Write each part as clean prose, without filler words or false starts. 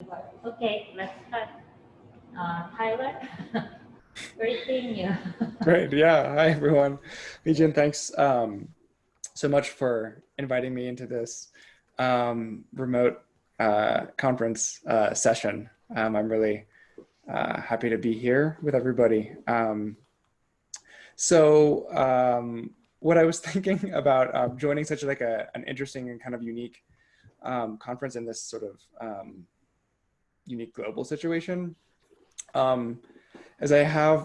Okay, let's start. Tyler, great seeing you. Great. Yeah. Hi, everyone. Leejin, thanks so much for inviting me into this remote conference session. I'm really happy to be here with everybody. What I was thinking about joining such like an interesting and kind of unique conference in this sort of unique global situation, as I've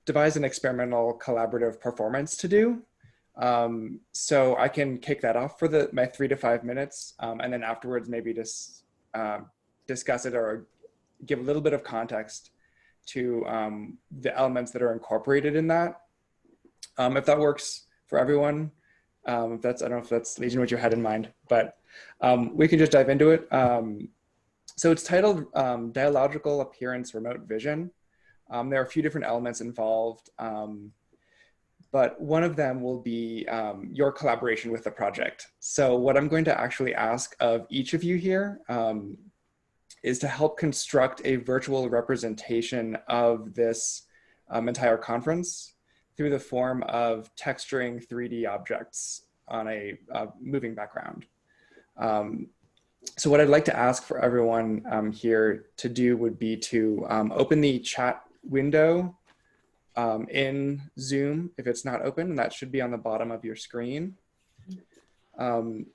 devised an experimental collaborative performance to do. So I can kick that off for my 3 to 5 minutes, and then afterwards maybe just discuss it or give a little bit of context to the elements that are incorporated in that. If that works for everyone, I don't know if that's Leejin what you had in mind, but we can just dive into it. So it's titled Dialogical Appearance Remote Vision. There are a few different elements involved, but one of them will be your collaboration with the project. So what I'm going to actually ask of each of you here is to help construct a virtual representation of this entire conference through the form of texturing 3D objects on a moving background. So what I'd like to ask for everyone here to do would be to open the chat window in Zoom if it's not open, and that should be on the bottom of your screen. And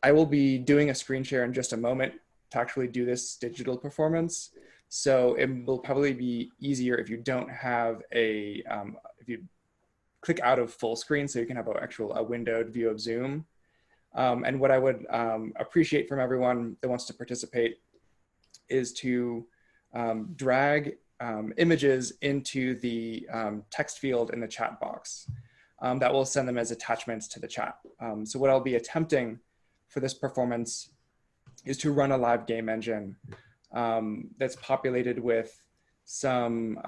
I will be doing a screen share in just a moment to actually do this digital performance. So it will probably be easier if you don't have if you click out of full screen so you can have a windowed view of Zoom. And what I would appreciate from everyone that wants to participate is to drag images into the text field in the chat box. That will send them as attachments to the chat. So what I'll be attempting for this performance is to run a live game engine that's populated with some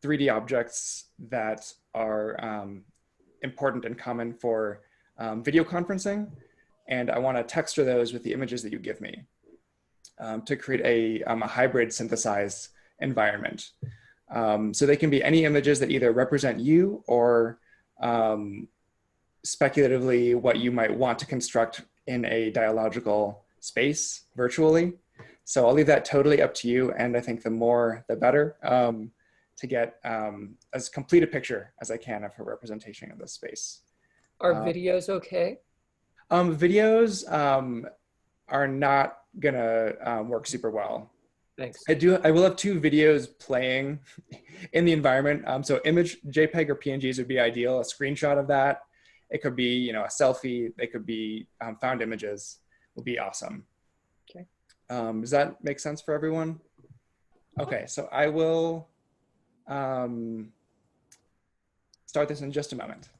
3D objects that are important and common for video conferencing. And I want to texture those with the images that you give me to create a hybrid synthesized environment. So they can be any images that either represent you or speculatively what you might want to construct in a dialogical space virtually. So I'll leave that totally up to you. And I think the more, the better to get as complete a picture as I can of a representation of this space. Are videos okay? Videos are not gonna work super well. Thanks. I will have 2 videos playing in the environment. So image JPEG or PNGs would be ideal. A screenshot of that. It could be, a selfie. They could be found images. Would be awesome. Okay. Does that make sense for everyone? Okay, so I will start this in just a moment.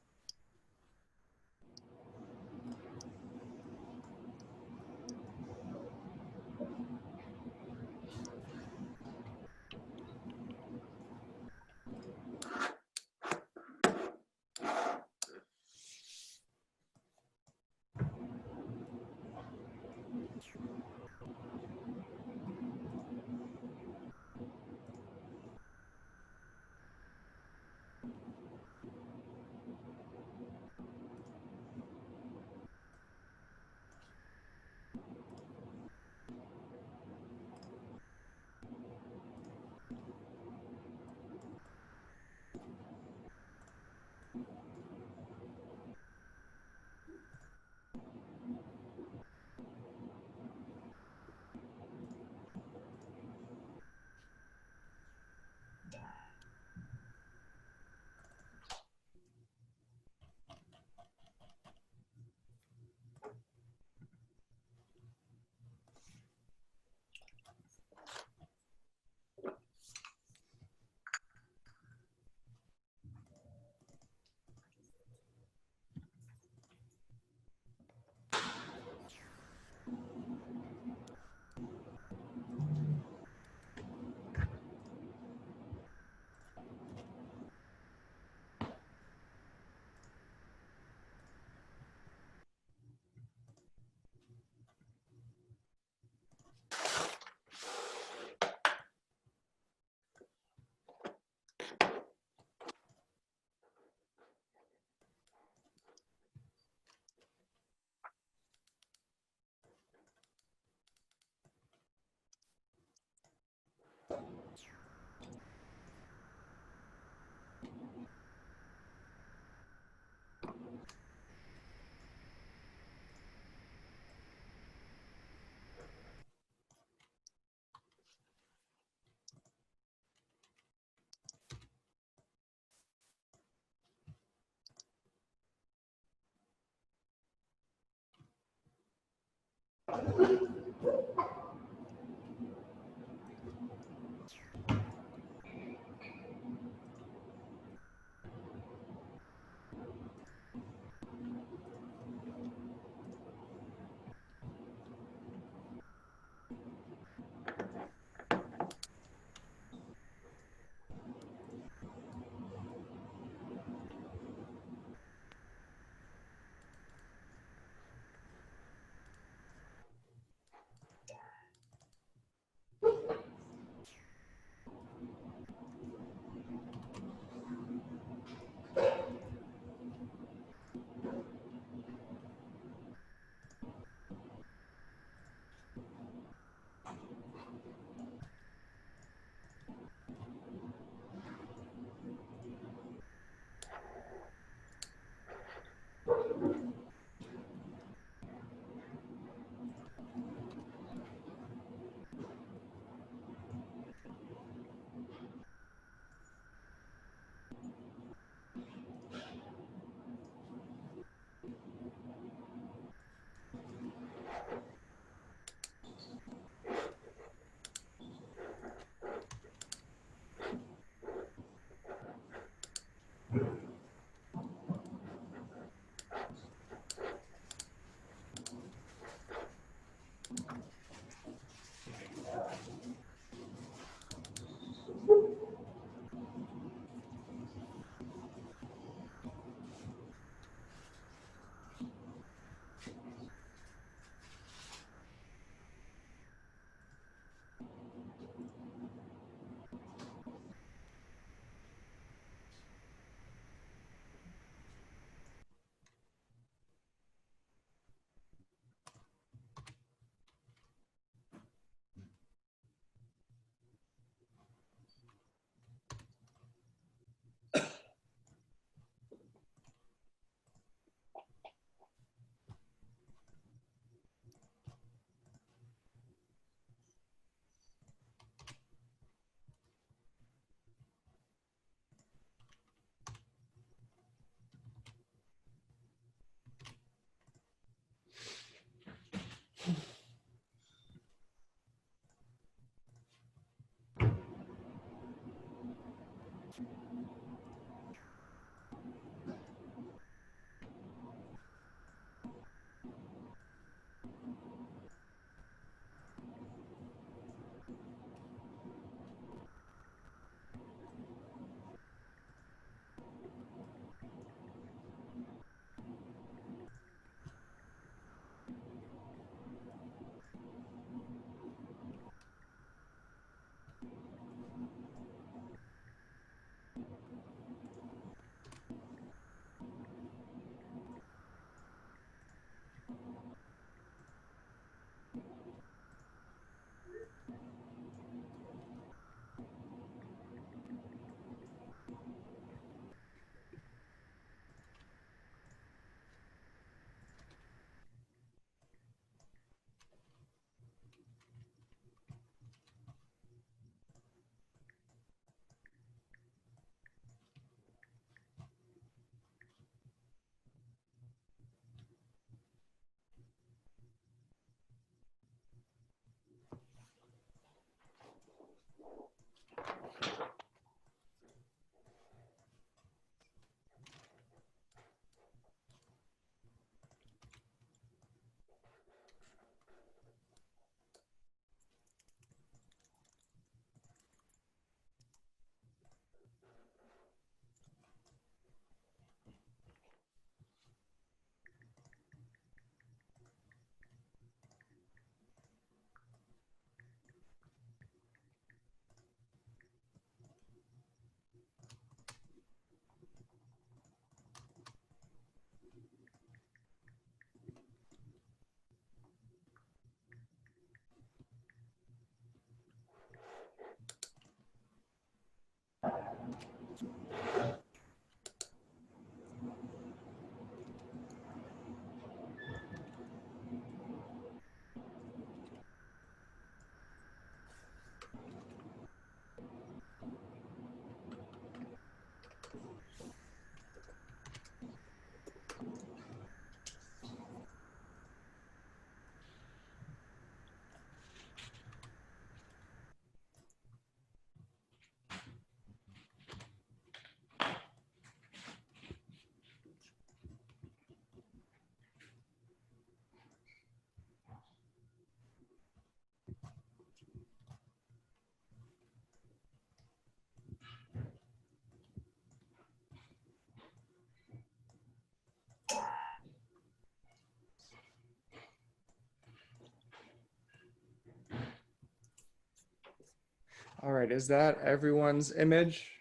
All right, is that everyone's image?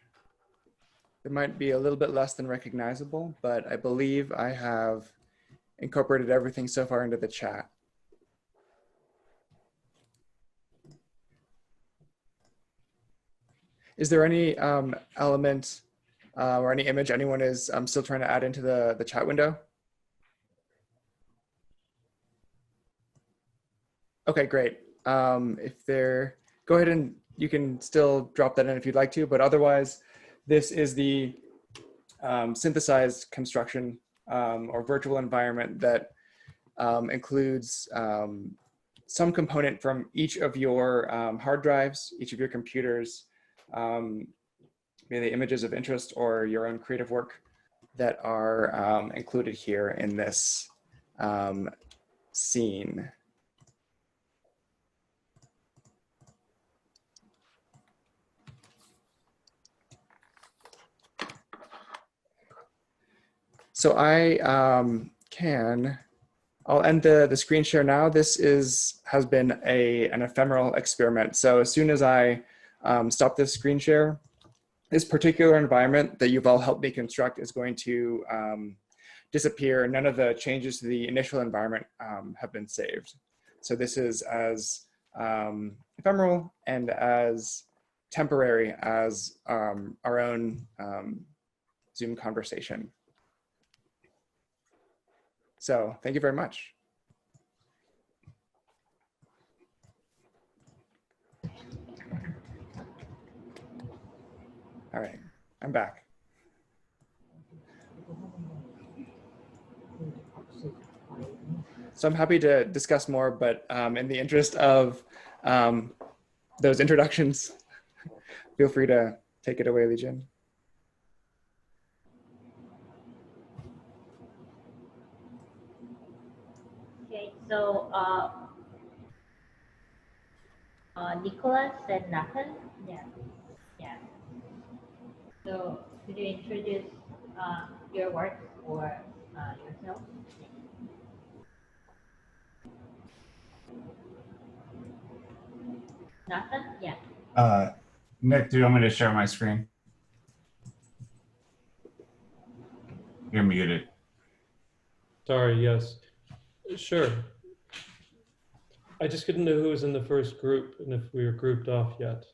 It might be a little bit less than recognizable, but I believe I have incorporated everything so far into the chat. Is there any element or any image anyone is still trying to add into the chat window? Okay, great. If there, go ahead and you can still drop that in if you'd like to, but otherwise, this is the synthesized construction or virtual environment that includes some component from each of your hard drives, each of your computers, maybe the images of interest or your own creative work that are included here in this scene. So I'll end the screen share now. This has been an ephemeral experiment. So as soon as I stop this screen share, this particular environment that you've all helped me construct is going to disappear. None of the changes to the initial environment have been saved. So this is as ephemeral and as temporary as our own Zoom conversation. So thank you very much. All right, I'm back. So I'm happy to discuss more, but in the interest of those introductions, feel free to take it away, Leejin. Okay, so Nicholas and Nathan, yeah. So could you introduce your work or yourself? Nathan, yeah. Nick, do you want me to share my screen? You're muted. Sorry, yes. Sure. I just couldn't know who was in the first group and if we were grouped off yet.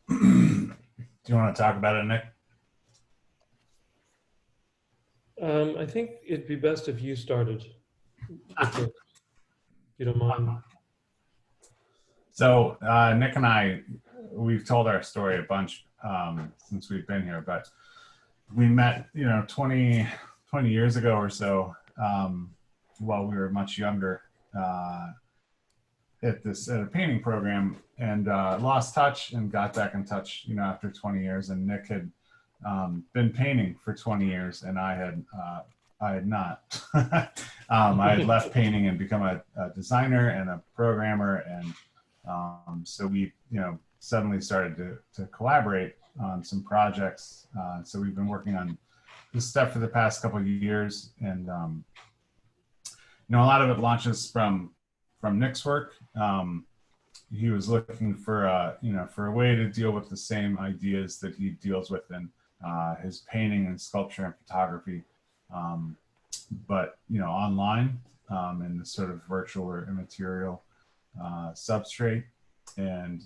Do you want to talk about it, Nick? I think it'd be best if you started with it, if you don't mind. So Nick and I, we've told our story a bunch since we've been here, but we met, 20 years ago or so while we were much younger at a painting program, and lost touch and got back in touch, after 20 years. And Nick had been painting for 20 years, and I had not. I had left painting and become a designer and a programmer, and so we, suddenly started to collaborate on some projects. So we've been working on this stuff for the past couple of years, and a lot of it launches from Nick's work. He was looking for a way to deal with the same ideas that he deals with in his painting and sculpture and photography, but online in this sort of virtual or immaterial substrate. And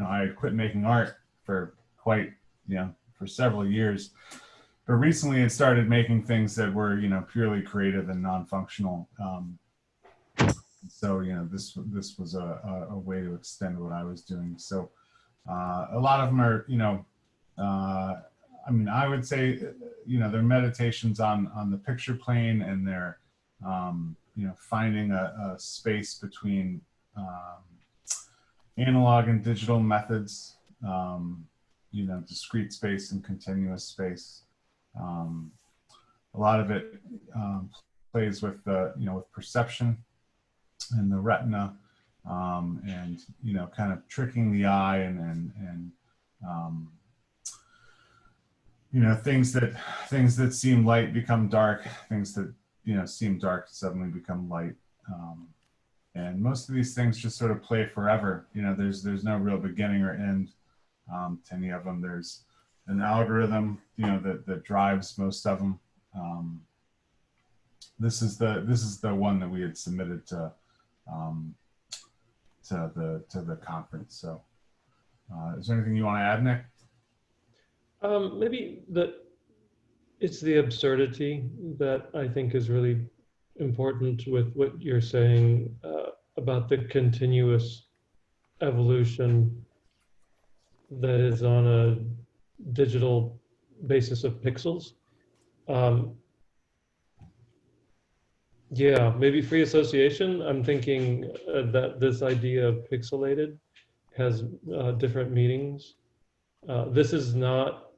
I had quit making art for for several years, but recently had started making things that were purely creative and non-functional. So this was a way to extend what I was doing. So a lot of them are I would say they're meditations on the picture plane, and they're finding a space between analog and digital methods, discrete space and continuous space. A lot of it plays with with perception and the retina, and kind of tricking the eye, and things that seem light become dark, things that seem dark suddenly become light, and most of these things just sort of play forever. There's no real beginning or end to any of them. There's an algorithm that drives most of them. This is the one that we had submitted to the conference. So is there anything you want to add, Nick? Maybe it's the absurdity that I think is really important with what you're saying about the continuous evolution that is on a digital basis of pixels. Yeah, maybe free association. I'm thinking that this idea of pixelated has different meanings. This is not,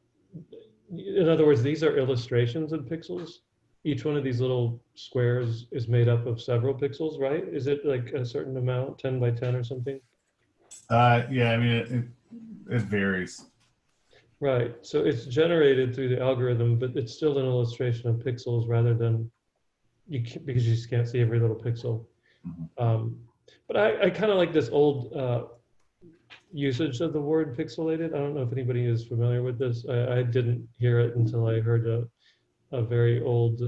in other words, these are illustrations of pixels. Each one of these little squares is made up of several pixels, right? Is it like a certain amount, 10 by 10 or something? Yeah, I mean, it varies. Right, so it's generated through the algorithm, but it's still an illustration of pixels rather than, because you just can't see every little pixel. But I kind of like this old usage of the word pixelated. I don't know if anybody is familiar with this. I didn't hear it until I heard a very old,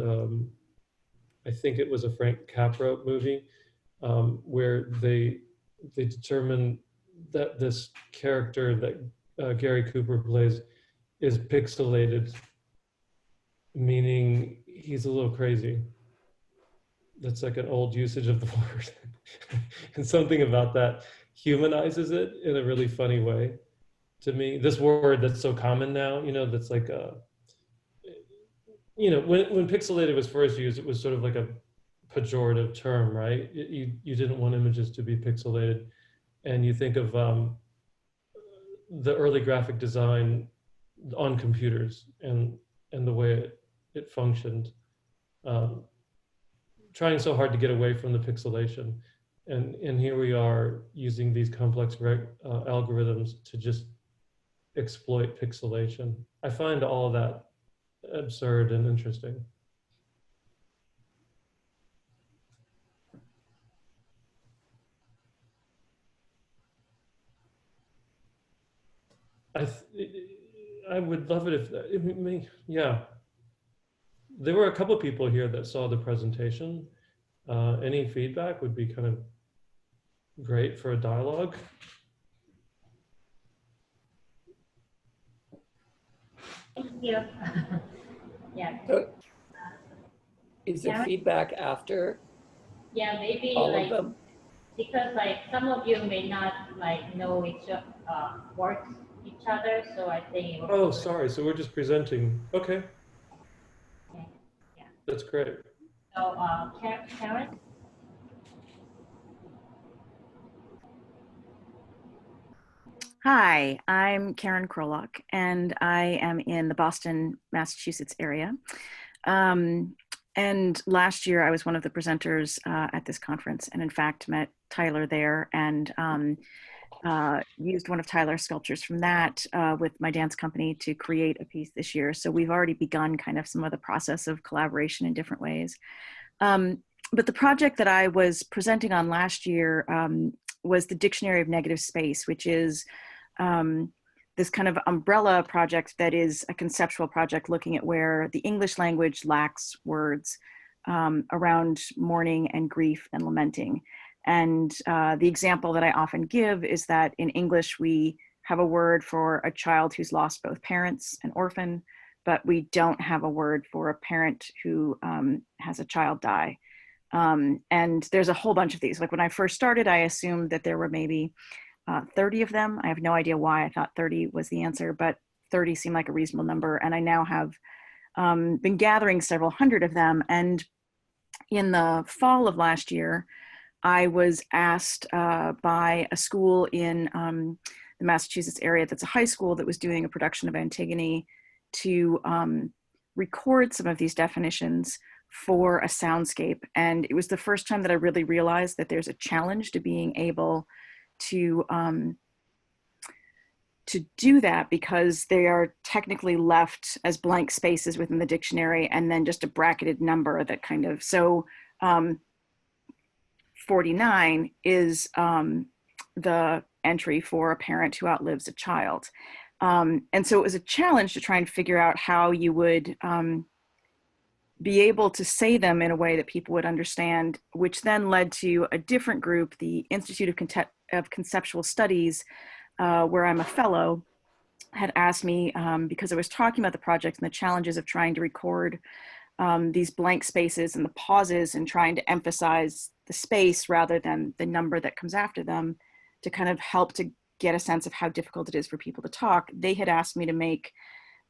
I think it was a Frank Capra movie, where they determined that this character that Gary Cooper plays is pixelated, meaning he's a little crazy. That's like an old usage of the word. And something about that humanizes it in a really funny way to me. This word that's so common now, that's like when pixelated was first used, it was sort of like a pejorative term, right? You didn't want images to be pixelated. And you think of the early graphic design on computers and the way it functioned. Trying so hard to get away from the pixelation. And here we are using these complex algorithms to just exploit pixelation. I find all of that absurd and interesting. I would love it if, yeah. There were a couple of people here that saw the presentation. Any feedback would be kind of great for a dialogue. Thank you. Yeah. So, is there Karen? feedback after Yeah, maybe all like, of them? because like some of you may not like know works each other, so I think. Oh, sorry. So we're just presenting. Okay. Okay. Yeah. That's great. So, Karen? Hi, I'm Karen Krolak, and I am in the Boston, Massachusetts area. And last year I was one of the presenters at this conference, and in fact met Tyler there and used one of Tyler's sculptures from that with my dance company to create a piece this year. So we've already begun kind of some of the process of collaboration in different ways. But the project that I was presenting on last year was the Dictionary of Negative Space, which is this kind of umbrella project that is a conceptual project looking at where the English language lacks words around mourning and grief and lamenting. And the example that I often give is that in English, we have a word for a child who's lost both parents, an orphan, but we don't have a word for a parent who has a child die. And there's a whole bunch of these. Like when I first started, I assumed that there were maybe 30 of them. I have no idea why I thought 30 was the answer, but 30 seemed like a reasonable number. And I now have been gathering several hundred of them. And in the fall of last year, I was asked by a school in the Massachusetts area that's a high school that was doing a production of Antigone to record some of these definitions for a soundscape. And it was the first time that I really realized that there's a challenge to being able to do that, because they are technically left as blank spaces within the dictionary and then just a bracketed number that kind of, so 49 is the entry for a parent who outlives a child. And so it was a challenge to try and figure out how you would be able to say them in a way that people would understand, which then led to a different group, the Institute of Conceptual Studies, where I'm a fellow, had asked me, because I was talking about the project and the challenges of trying to record these blank spaces and the pauses and trying to emphasize the space rather than the number that comes after them, to kind of help to get a sense of how difficult it is for people to talk. They had asked me to make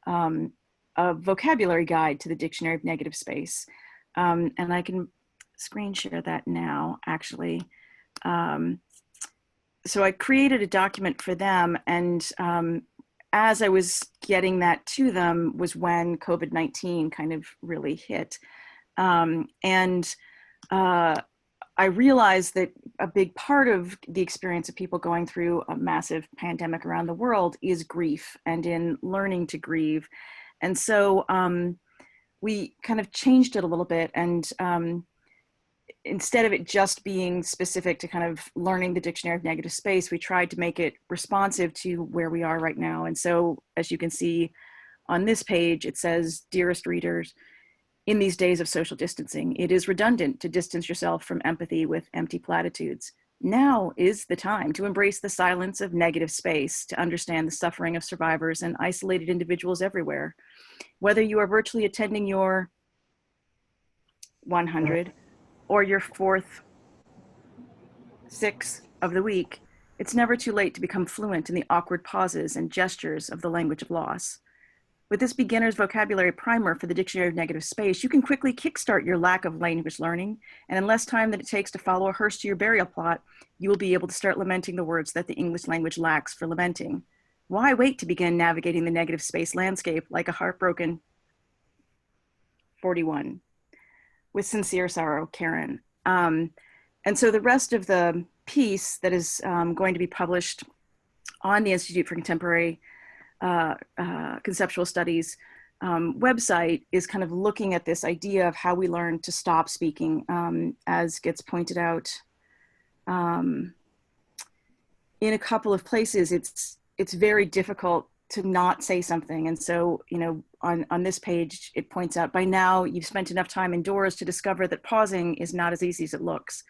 a vocabulary guide to the Dictionary of Negative Space. And I can screen share that now, actually. So I created a document for them, and as I was getting that to them was when COVID-19 kind of really hit. I realized that a big part of the experience of people going through a massive pandemic around the world is grief, and in learning to grieve. And so we kind of changed it a little bit, and instead of it just being specific to kind of learning the Dictionary of Negative Space, we tried to make it responsive to where we are right now. And so, as you can see on this page, it says, "Dearest readers, in these days of social distancing, it is redundant to distance yourself from empathy with empty platitudes. Now is the time to embrace the silence of negative space, to understand the suffering of survivors and isolated individuals everywhere. Whether you are virtually attending your 100 or your 4th 6 of the week, it's never too late to become fluent in the awkward pauses and gestures of the language of loss. With this beginner's vocabulary primer for the Dictionary of Negative Space, you can quickly kickstart your lack of language learning, and in less time than it takes to follow a hearse to your burial plot, you will be able to start lamenting the words that the English language lacks for lamenting. Why wait to begin navigating the negative space landscape like a heartbroken 41? With sincere sorrow, Karen." And so the rest of the piece that is going to be published on the Institute for Contemporary Conceptual Studies website is kind of looking at this idea of how we learn to stop speaking, as gets pointed out in a couple of places. It's very difficult to not say something. And so, you know, on this page, it points out, by now you've spent enough time indoors to discover that pausing is not as easy as it looks.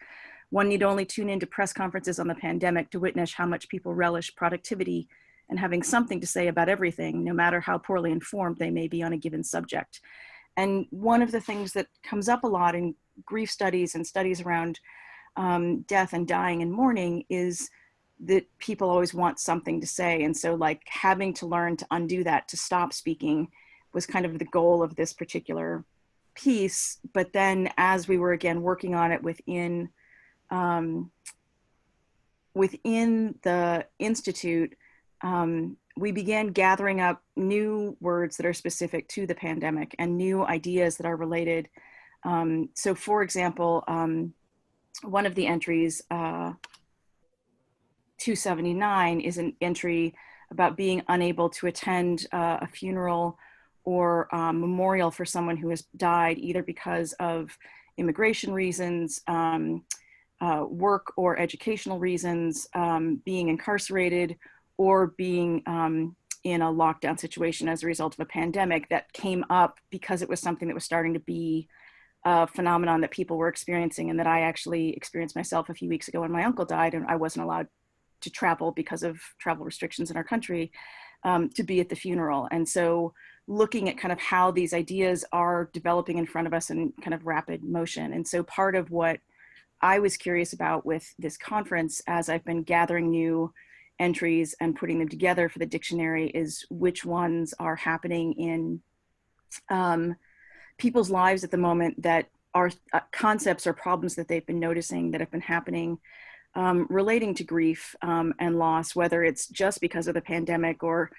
One need only tune into press conferences on the pandemic to witness how much people relish productivity and having something to say about everything, no matter how poorly informed they may be on a given subject. And one of the things that comes up a lot in grief studies and studies around death and dying and mourning is that people always want something to say. And so, like, having to learn to undo that, to stop speaking, was kind of the goal of this particular piece. But then as we were again working on it within the Institute, we began gathering up new words that are specific to the pandemic and new ideas that are related. So for example, one of the entries, 279, is an entry about being unable to attend a funeral or memorial for someone who has died, either because of immigration reasons, work or educational reasons, being incarcerated, or being in a lockdown situation as a result of a pandemic that came up because it was something that was starting to be a phenomenon that people were experiencing, and that I actually experienced myself a few weeks ago when my uncle died and I wasn't allowed to travel because of travel restrictions in our country, to be at the funeral. And so looking at kind of how these ideas are developing in front of us in kind of rapid motion. And so part of what I was curious about with this conference, as I've been gathering new entries and putting them together for the dictionary, is which ones are happening in people's lives at the moment that are concepts or problems that they've been noticing that have been happening relating to grief and loss, whether it's just because of the pandemic or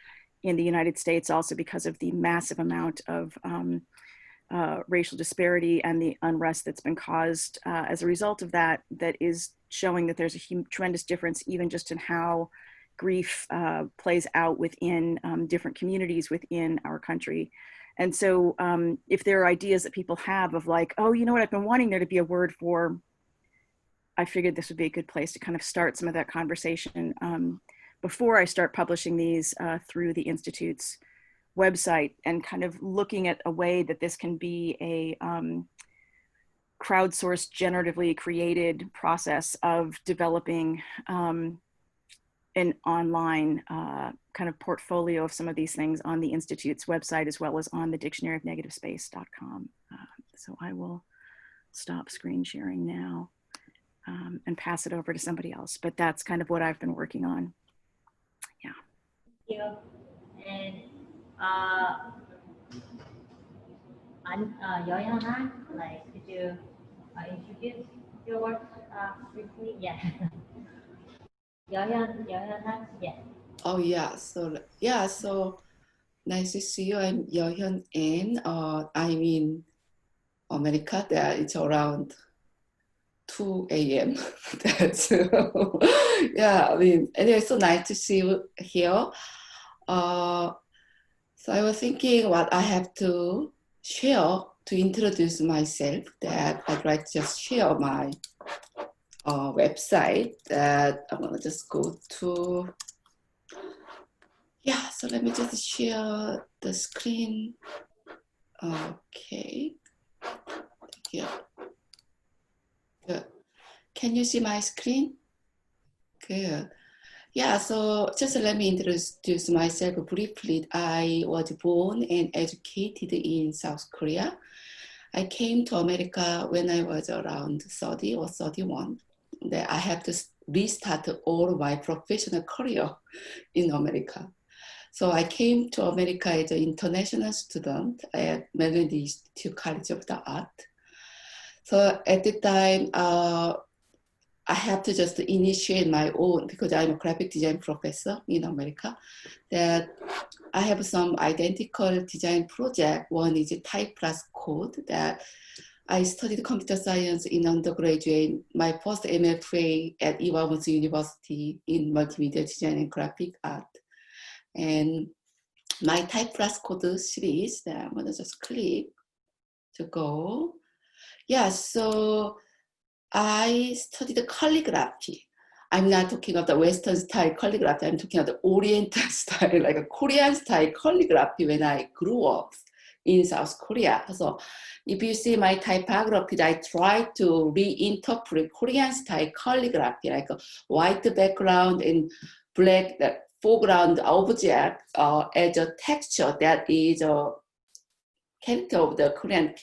in the United States also because of the massive amount of racial disparity and the unrest that's been caused as a result of that, that is showing that there's a tremendous difference even just in how grief plays out within different communities within our country. And so if there are ideas that people have of like, oh, you know what, I've been wanting there to be a word for, I figured this would be a good place to kind of start some of that conversation before I start publishing these through the Institute's website, and kind of looking at a way that this can be a crowdsourced, generatively created process of developing an online kind of portfolio of some of these things on the Institute's website, as well as on the dictionaryofnegativespace.com. So I will stop screen sharing now and pass it over to somebody else. But that's kind of what I've been working on. Yeah. Thank you. And Yeohyun, like, could you introduce your work briefly? Yeah. Yeohyun, yeah. Oh yeah, so nice to see you. I'm Yeohyun, and I'm in America. That it's around 2 a.m. That's yeah. I mean, anyway, so nice to see you here. So I was thinking what I have to share to introduce myself. That I'd like to just share my website that I'm gonna just go to. Yeah, so let me just share the screen. Okay. Yeah. Good. Can you see my screen? Good. Yeah, so just let me introduce myself briefly. I was born and educated in South Korea. I came to America when I was around 30 or 31. That I had to restart all my professional career in America. So I came to America as an international student at Melody Institute College of the Art. So at the time, I had to just initiate my own, because I'm a graphic design professor in America, that I have some identical design project. One is a type plus code that I studied computer science in undergraduate, my post MFA at Iwamus University in multimedia design and graphic art. And my type plus code series that I'm gonna just click to go. Yeah, so I studied calligraphy. I'm not talking of the Western style calligraphy, I'm talking of the Oriental style, like a Korean style calligraphy when I grew up in South Korea. So if you see my typography, I try to reinterpret Korean style calligraphy, like a white background and black foreground object as a texture that is a character of the Korean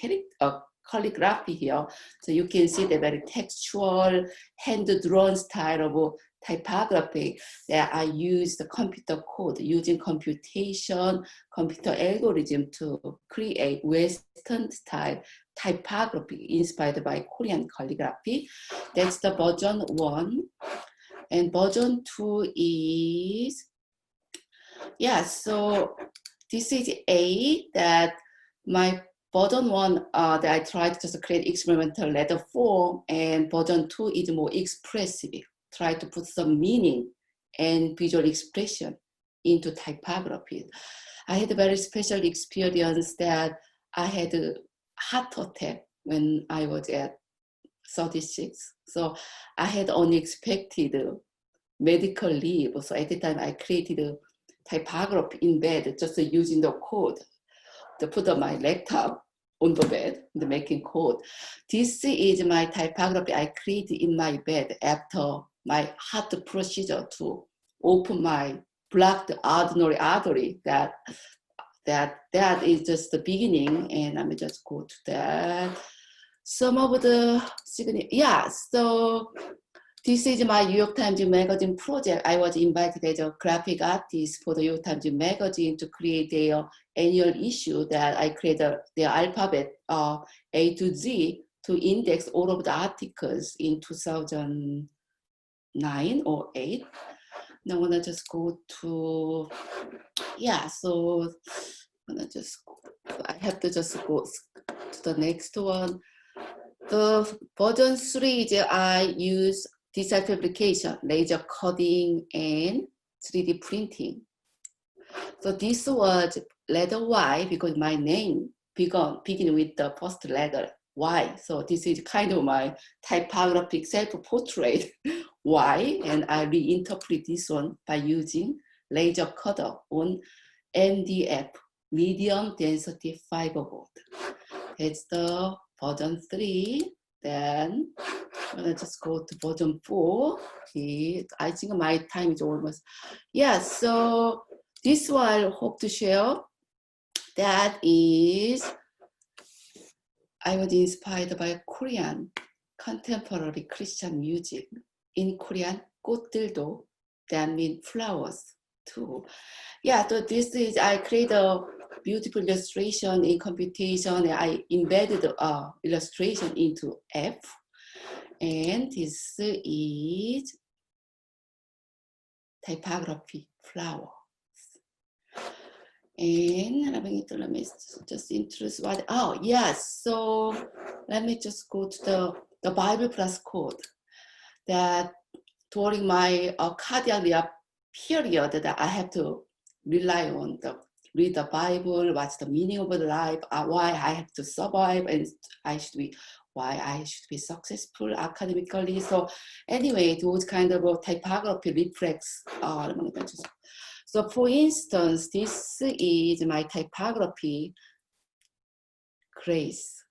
calligraphy here. So you can see the very textual, hand-drawn style of typography that I use the computer code using computation, computer algorithm to create Western style typography inspired by Korean calligraphy. That's the version 1. And version 2 is, yeah, so this is A, that my version 1 that I tried to just create experimental letter form, and version 2 is more expressive. Try to put some meaning and visual expression into typography. I had a very special experience that I had a heart attack when I was at 36. So I had unexpected medical leave. So at the time I created a typography in bed, just using the code to put on my laptop on the bed, the making code. This is my typography I created in my bed after my heart procedure to open my blocked ordinary artery. That is just the beginning, and let me just go to that. Some of the signature, yeah, so this is my New York Times Magazine project. I was invited as a graphic artist for the New York Times Magazine to create their annual issue that I created the alphabet A to Z to index all of the articles in 2009 or 8. Now I'm gonna just go to, yeah, so I have to just go to the next one. The version 3 is I use design fabrication, laser cutting, and 3D printing. So this was letter Y because my name begin with the first letter Y. So this is kind of my typographic self-portrait Y, and I reinterpret this one by using laser cutter on MDF, medium density fiberboard. That's the version 3. Then I'm gonna just go to version 4. I think my time is almost, yeah, so this one I hope to share. That is, I was inspired by Korean contemporary Christian music. In Korean, 꽃들도, that means flowers too. Yeah, so this is, I create a beautiful illustration in computation, and I embedded illustration into F. And this is typography flowers. And let me just introduce what, oh yes, so let me just go to the Bible plus code. That during my cardiac period that I have to rely on read the Bible, what's the meaning of life, why I have to survive, and why I should be successful academically. So anyway, those kind of typography reflects. So for instance, this is my typography, Grace.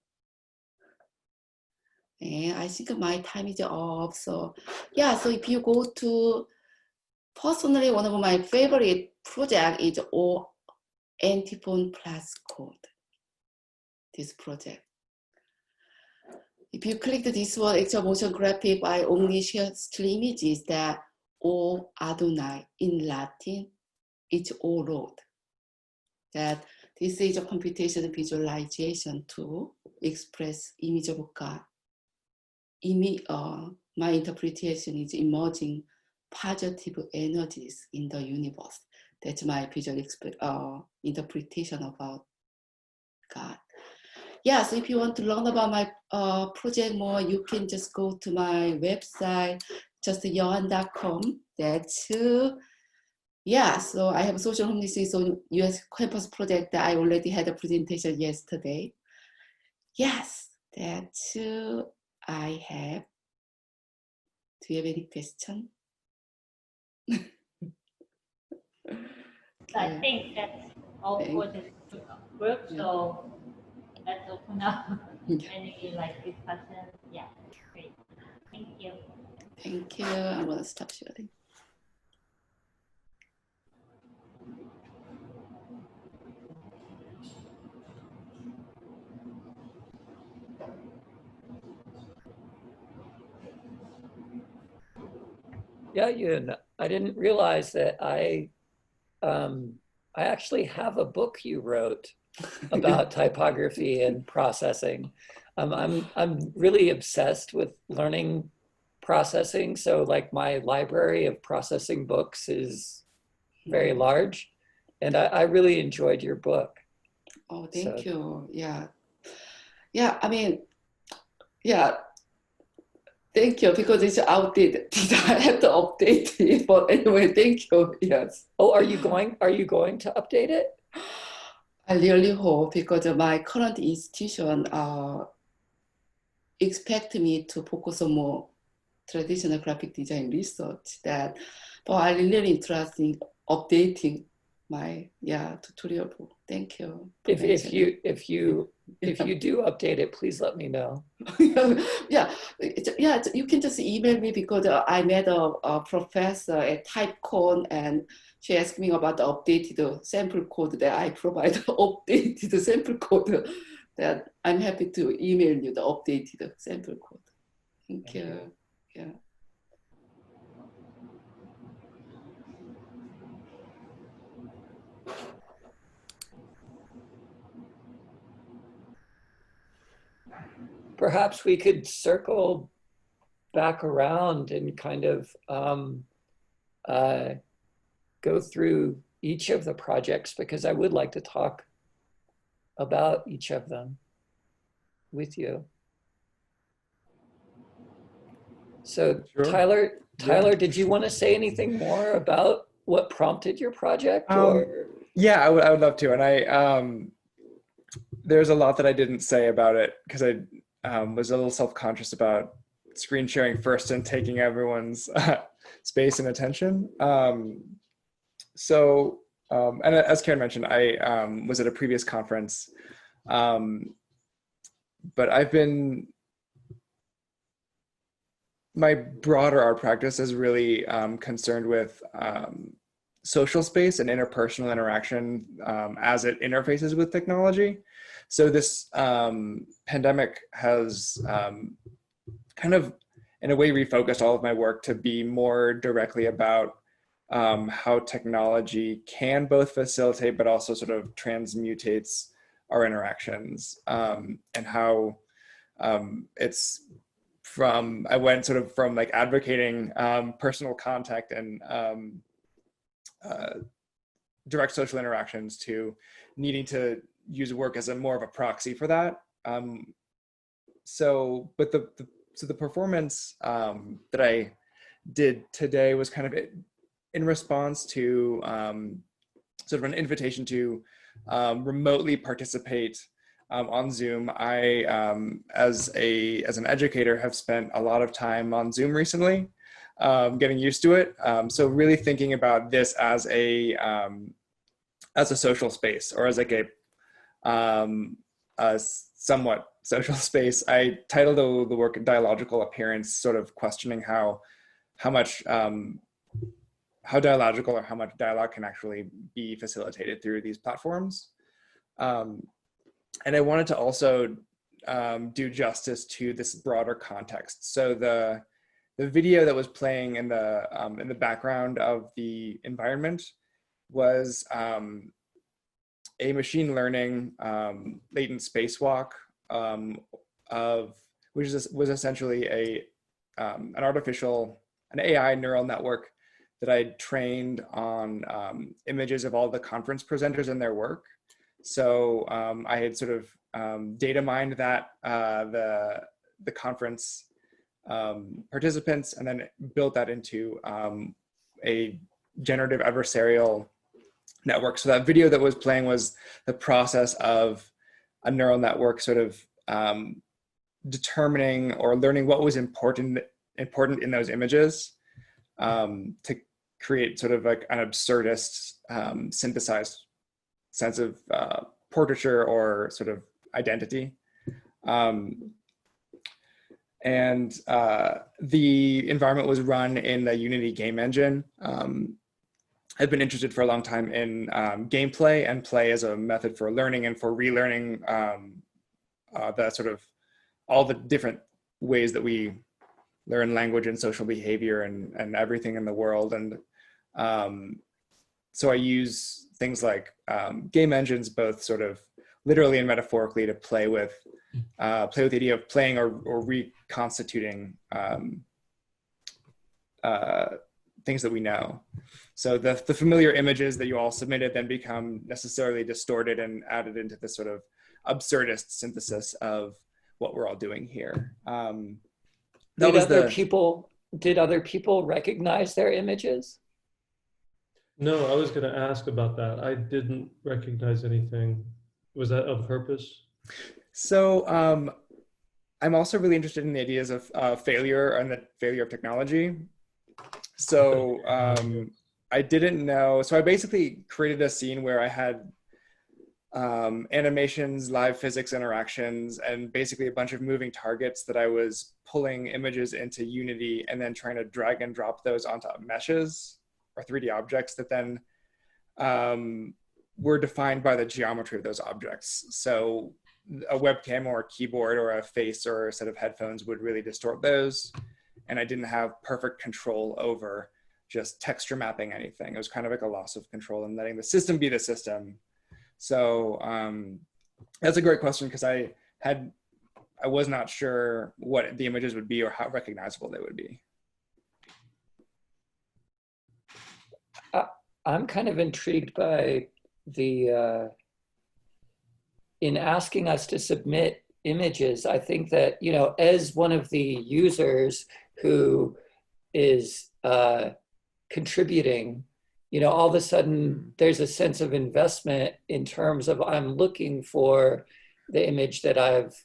And I think my time is up. So yeah, so if you go to, personally, one of my favorite project is Antiphon plus code, this project. If you click this one, actual motion graphic, I only share still images that O Adonai in Latin, it's O Lord. That this is a computation visualization to express image of God. My interpretation is emerging positive energies in the universe. That's my visual interpretation about God. Yeah, so if you want to learn about my project more, you can just go to my website, just yeohyun.com. That's, yeah, so I have social homelessness on US campus project that I already had a presentation yesterday. Yes, that's I have. Do you have any question? I think that's all for this group. So let's open up any like discussion. Yeah, great. Thank you. Thank you. I'm gonna stop sharing. Yeah, Yun, I didn't realize that I actually have a book you wrote about typography and processing. I'm really obsessed with learning processing. So like my library of processing books is very large, and I really enjoyed your book. Oh, thank you. Yeah. Yeah, I mean, yeah. Thank you, because it's outdated. I have to update it, but anyway, thank you. Yes. Oh, are you going to update it? I really hope, because my current institution expect me to focus on more traditional graphic design research. But I'm really interested in updating my tutorial book. Thank you. If you do update it, please let me know. Yeah, you can just email me, because I met a professor at TypeCon, and she asked me about the updated sample code that I provide. Updated sample code that I'm happy to email you the updated sample code. Thank you. Yeah. Perhaps we could circle back around and kind of go through each of the projects, because I would like to talk about each of them with you. So Sure. Tyler, did you want to say anything more about what prompted your project? Or Yeah, I would love to. And there's a lot that I didn't say about it because I was a little self-conscious about screen sharing first and taking everyone's space and attention. And as Karen mentioned, I was at a previous conference, but my broader art practice is really concerned with social space and interpersonal interaction as it interfaces with technology. So this pandemic has kind of, in a way, refocused all of my work to be more directly about how technology can both facilitate but also sort of transmutates our interactions, and how it's I went sort of from like advocating personal contact and direct social interactions to needing to use work as more of a proxy for that. So the performance that I did today was kind of in response to sort of an invitation to remotely participate on Zoom. I, as an educator, have spent a lot of time on Zoom recently, getting used to it. So really thinking about this as a social space, or as like a somewhat social space. I titled the work "Dialogical Appearance," sort of questioning how dialogical or how much dialogue can actually be facilitated through these platforms. And I wanted to also do justice to this broader context. So the video that was playing in the background of the environment was a machine learning latent spacewalk which was essentially an AI neural network that I trained on images of all the conference presenters and their work. So I had sort of data mined that the conference participants, and then built that into a generative adversarial network. So that video that was playing was the process of a neural network sort of determining or learning what was important in those images, to create sort of like an absurdist synthesized sense of portraiture or sort of identity. And the environment was run in the Unity game engine. I've been interested for a long time in gameplay and play as a method for learning and for relearning the sort of all the different ways that we learn language and social behavior and everything in the world. And so I use things like game engines, both sort of literally and metaphorically, to play with the idea of playing or reconstituting things that we know. So the familiar images that you all submitted then become necessarily distorted and added into this sort of absurdist synthesis of what we're all doing here. Did other people recognize their images? No, I was going to ask about that. I didn't recognize anything. Was that on purpose? So I'm also really interested in the ideas of failure and the failure of technology. So I didn't know. So I basically created a scene where I had animations, live physics interactions, and basically a bunch of moving targets that I was pulling images into Unity and then trying to drag and drop those onto meshes or 3D objects that then were defined by the geometry of those objects. So a webcam or a keyboard or a face or a set of headphones would really distort those. And I didn't have perfect control over just texture mapping anything. It was kind of like a loss of control and letting the system be the system. So that's a great question, because I was not sure what the images would be or how recognizable they would be. I'm kind of intrigued by the in asking us to submit images, I think that, you know, as one of the users who is contributing, you know, all of a sudden there's a sense of investment in terms of I'm looking for the image that I've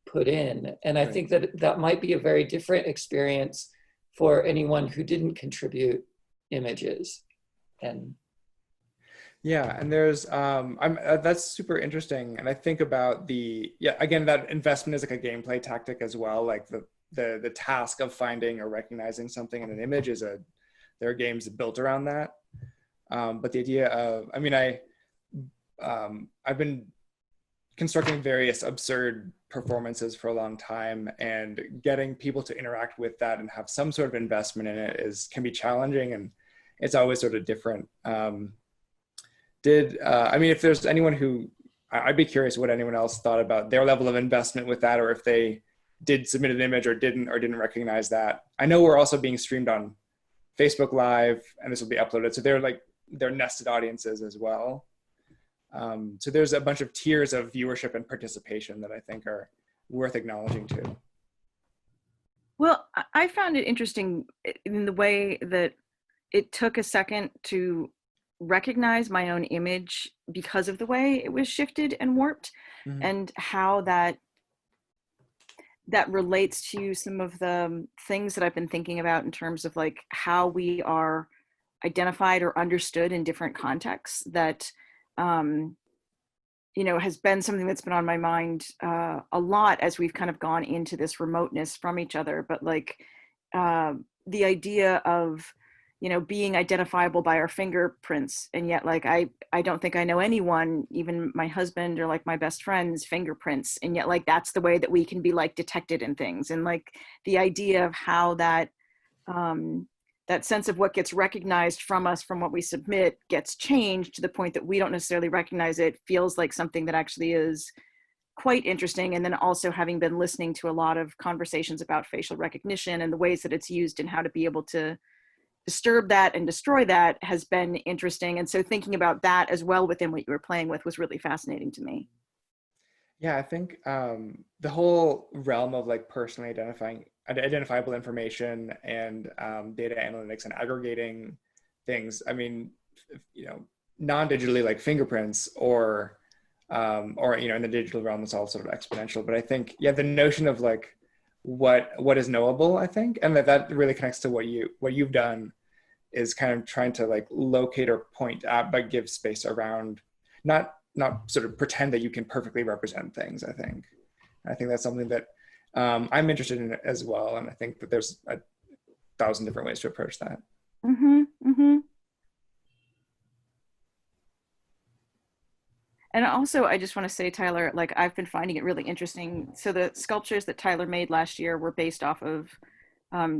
put in. And I think that that might be a very different experience for anyone who didn't contribute images. And yeah, and there's that's super interesting. And I think about again, that investment is like a gameplay tactic as well. Like the task of finding or recognizing something in an image there are games built around that. But the idea of, I mean, I've been constructing various absurd performances for a long time, and getting people to interact with that and have some sort of investment in it can be challenging, and it's always sort of different. I mean, if there's anyone I'd be curious what anyone else thought about their level of investment with that, or if they did submit an image or didn't recognize that. I know we're also being streamed on Facebook Live, and this will be uploaded. So they're nested audiences as well. So there's a bunch of tiers of viewership and participation that I think are worth acknowledging too. Well, I found it interesting in the way that it took a second to recognize my own image because of the way it was shifted and warped, and how that relates to some of the things that I've been thinking about in terms of like how we are identified or understood in different contexts. That you know, has been something that's been on my mind a lot as we've kind of gone into this remoteness from each other. But like the idea of, you know, being identifiable by our fingerprints, and yet like I don't think I know anyone, even my husband or like my best friend's fingerprints, and yet like that's the way that we can be like detected in things. And like the idea of how that that sense of what gets recognized from us from what we submit gets changed to the point that we don't necessarily recognize it, feels like something that actually is quite interesting. And then also having been listening to a lot of conversations about facial recognition and the ways that it's used and how to be able to disturb that and destroy that has been interesting. And so thinking about that as well within what you were playing with was really fascinating to me. Yeah, I think the whole realm of like personally identifiable information and data analytics and aggregating things. I mean, you know, non-digitally like fingerprints or you know, in the digital realm, it's all sort of exponential. But I think, yeah, the notion of like what is knowable, I think, and that really connects to what you've done, is kind of trying to like locate or point at, but give space around, not sort of pretend that you can perfectly represent things. I think that's something that I'm interested in as well. And I think that there's 1,000 different ways to approach that. And also, I just want to say, Tyler, like I've been finding it really interesting. So the sculptures that Tyler made last year were based off of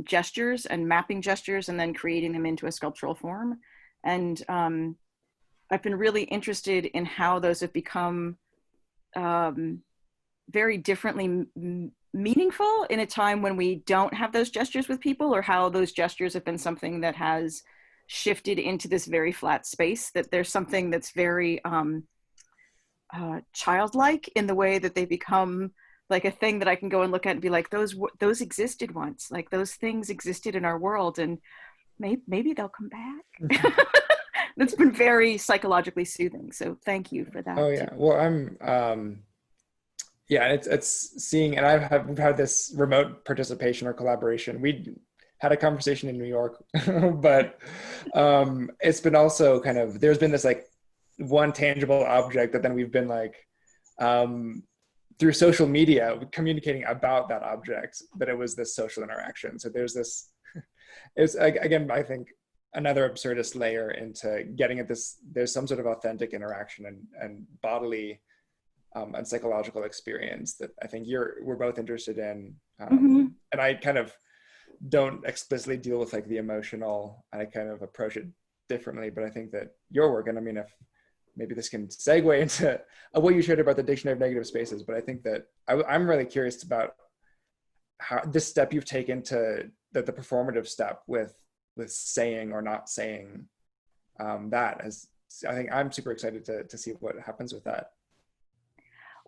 gestures and mapping gestures and then creating them into a sculptural form. And I've been really interested in how those have become very differently meaningful in a time when we don't have those gestures with people, or how those gestures have been something that has shifted into this very flat space, that there's something that's very childlike in the way that they become like a thing that I can go and look at and be like, those existed once, like those things existed in our world, and maybe they'll come back. That's been very psychologically soothing. So thank you for that. Oh yeah. Well, I'm yeah, it's seeing, and we've had this remote participation or collaboration. We had a conversation in New York, but it's been also kind of, there's been this like one tangible object that then we've been like through social media communicating about that object, that it was this social interaction. So there's this, it's again, I think another absurdist layer into getting at this, there's some sort of authentic interaction and bodily and psychological experience that I think we're both interested in. And I kind of don't explicitly deal with like the emotional, I kind of approach it differently, but I think that your work, and I mean, if maybe this can segue into what you shared about the dictionary of negative spaces, but I think that I'm really curious about how this step you've taken to the performative step with saying or not saying that, as I think I'm super excited to see what happens with that.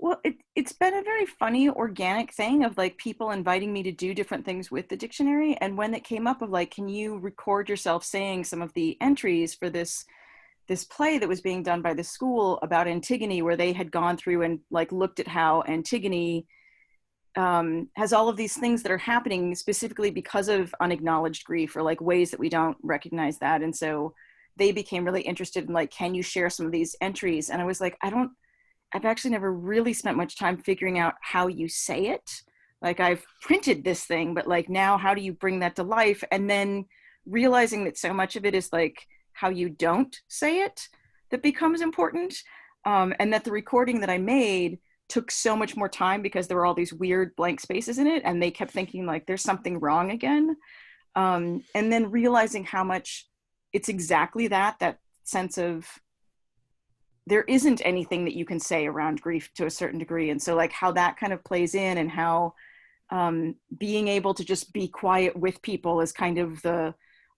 Well, it's been a very funny organic thing of like people inviting me to do different things with the dictionary. And when it came up of like, can you record yourself saying some of the entries for this play that was being done by the school about Antigone, where they had gone through and like looked at how Antigone has all of these things that are happening specifically because of unacknowledged grief, or like ways that we don't recognize that. And so they became really interested in like, can you share some of these entries? And I was like, I've actually never really spent much time figuring out how you say it. Like I've printed this thing, but like now how do you bring that to life? And then realizing that so much of it is like how you don't say it that becomes important. And that the recording that I made took so much more time because there were all these weird blank spaces in it. And they kept thinking like, there's something wrong again. And then realizing how much it's exactly that sense of, there isn't anything that you can say around grief to a certain degree. And so like how that kind of plays in, and how being able to just be quiet with people is kind of the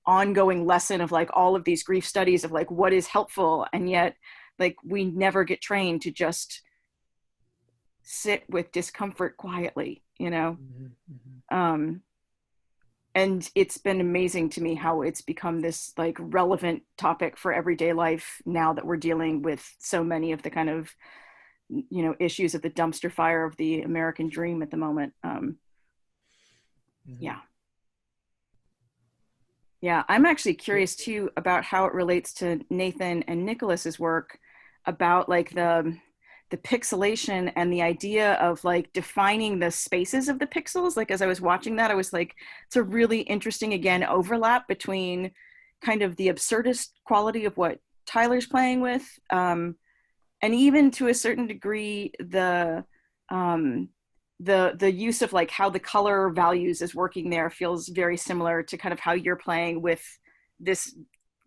ongoing lesson of like all of these grief studies of like what is helpful. And yet like we never get trained to just sit with discomfort quietly, you know? And it's been amazing to me how it's become this like relevant topic for everyday life now that we're dealing with so many of the kind of, you know, issues of the dumpster fire of the American dream at the moment. Yeah. Yeah, I'm actually curious too about how it relates to Nathan and Nicholas's work about like the pixelation and the idea of like defining the spaces of the pixels. Like as I was watching that, I was like, it's a really interesting, again, overlap between kind of the absurdist quality of what Tyler's playing with, and even to a certain degree, the use of like how the color values is working there feels very similar to kind of how you're playing with this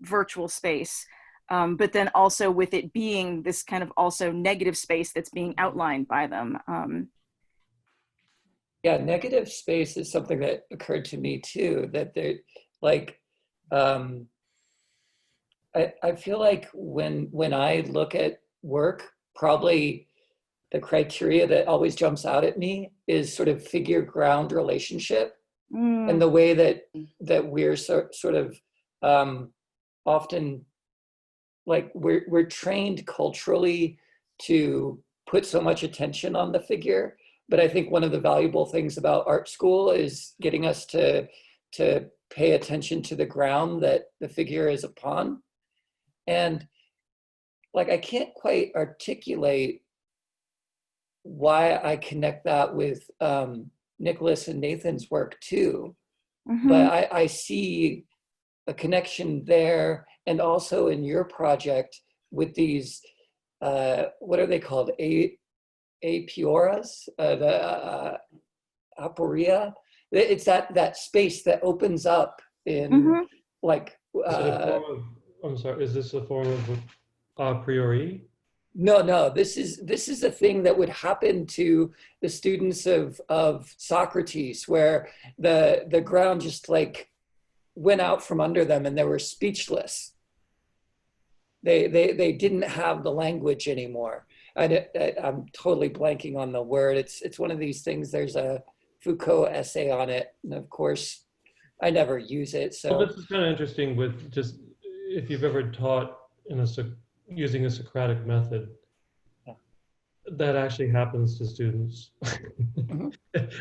virtual space. But then also with it being this kind of also negative space that's being outlined by them. Yeah, negative space is something that occurred to me too, that they're like, I feel like when I look at work, probably the criteria that always jumps out at me is sort of figure-ground relationship, and the way that we're sort of often, like we're trained culturally to put so much attention on the figure. But I think one of the valuable things about art school is getting us to pay attention to the ground that the figure is upon. And like, I can't quite articulate why I connect that with Nicholas and Nathan's work too. But I see a connection there, and also in your project with these, what are they called? Apioras, the aporia. It's that space that opens up in like. I'm sorry, is this a form of a priori? No, this is a thing that would happen to the students of Socrates, where the ground just like went out from under them and they were speechless. They didn't have the language anymore. I'm totally blanking on the word. It's one of these things. There's a Foucault essay on it, and of course, I never use it. So well, this is kind of interesting with just if you've ever taught using a Socratic method. That actually happens to students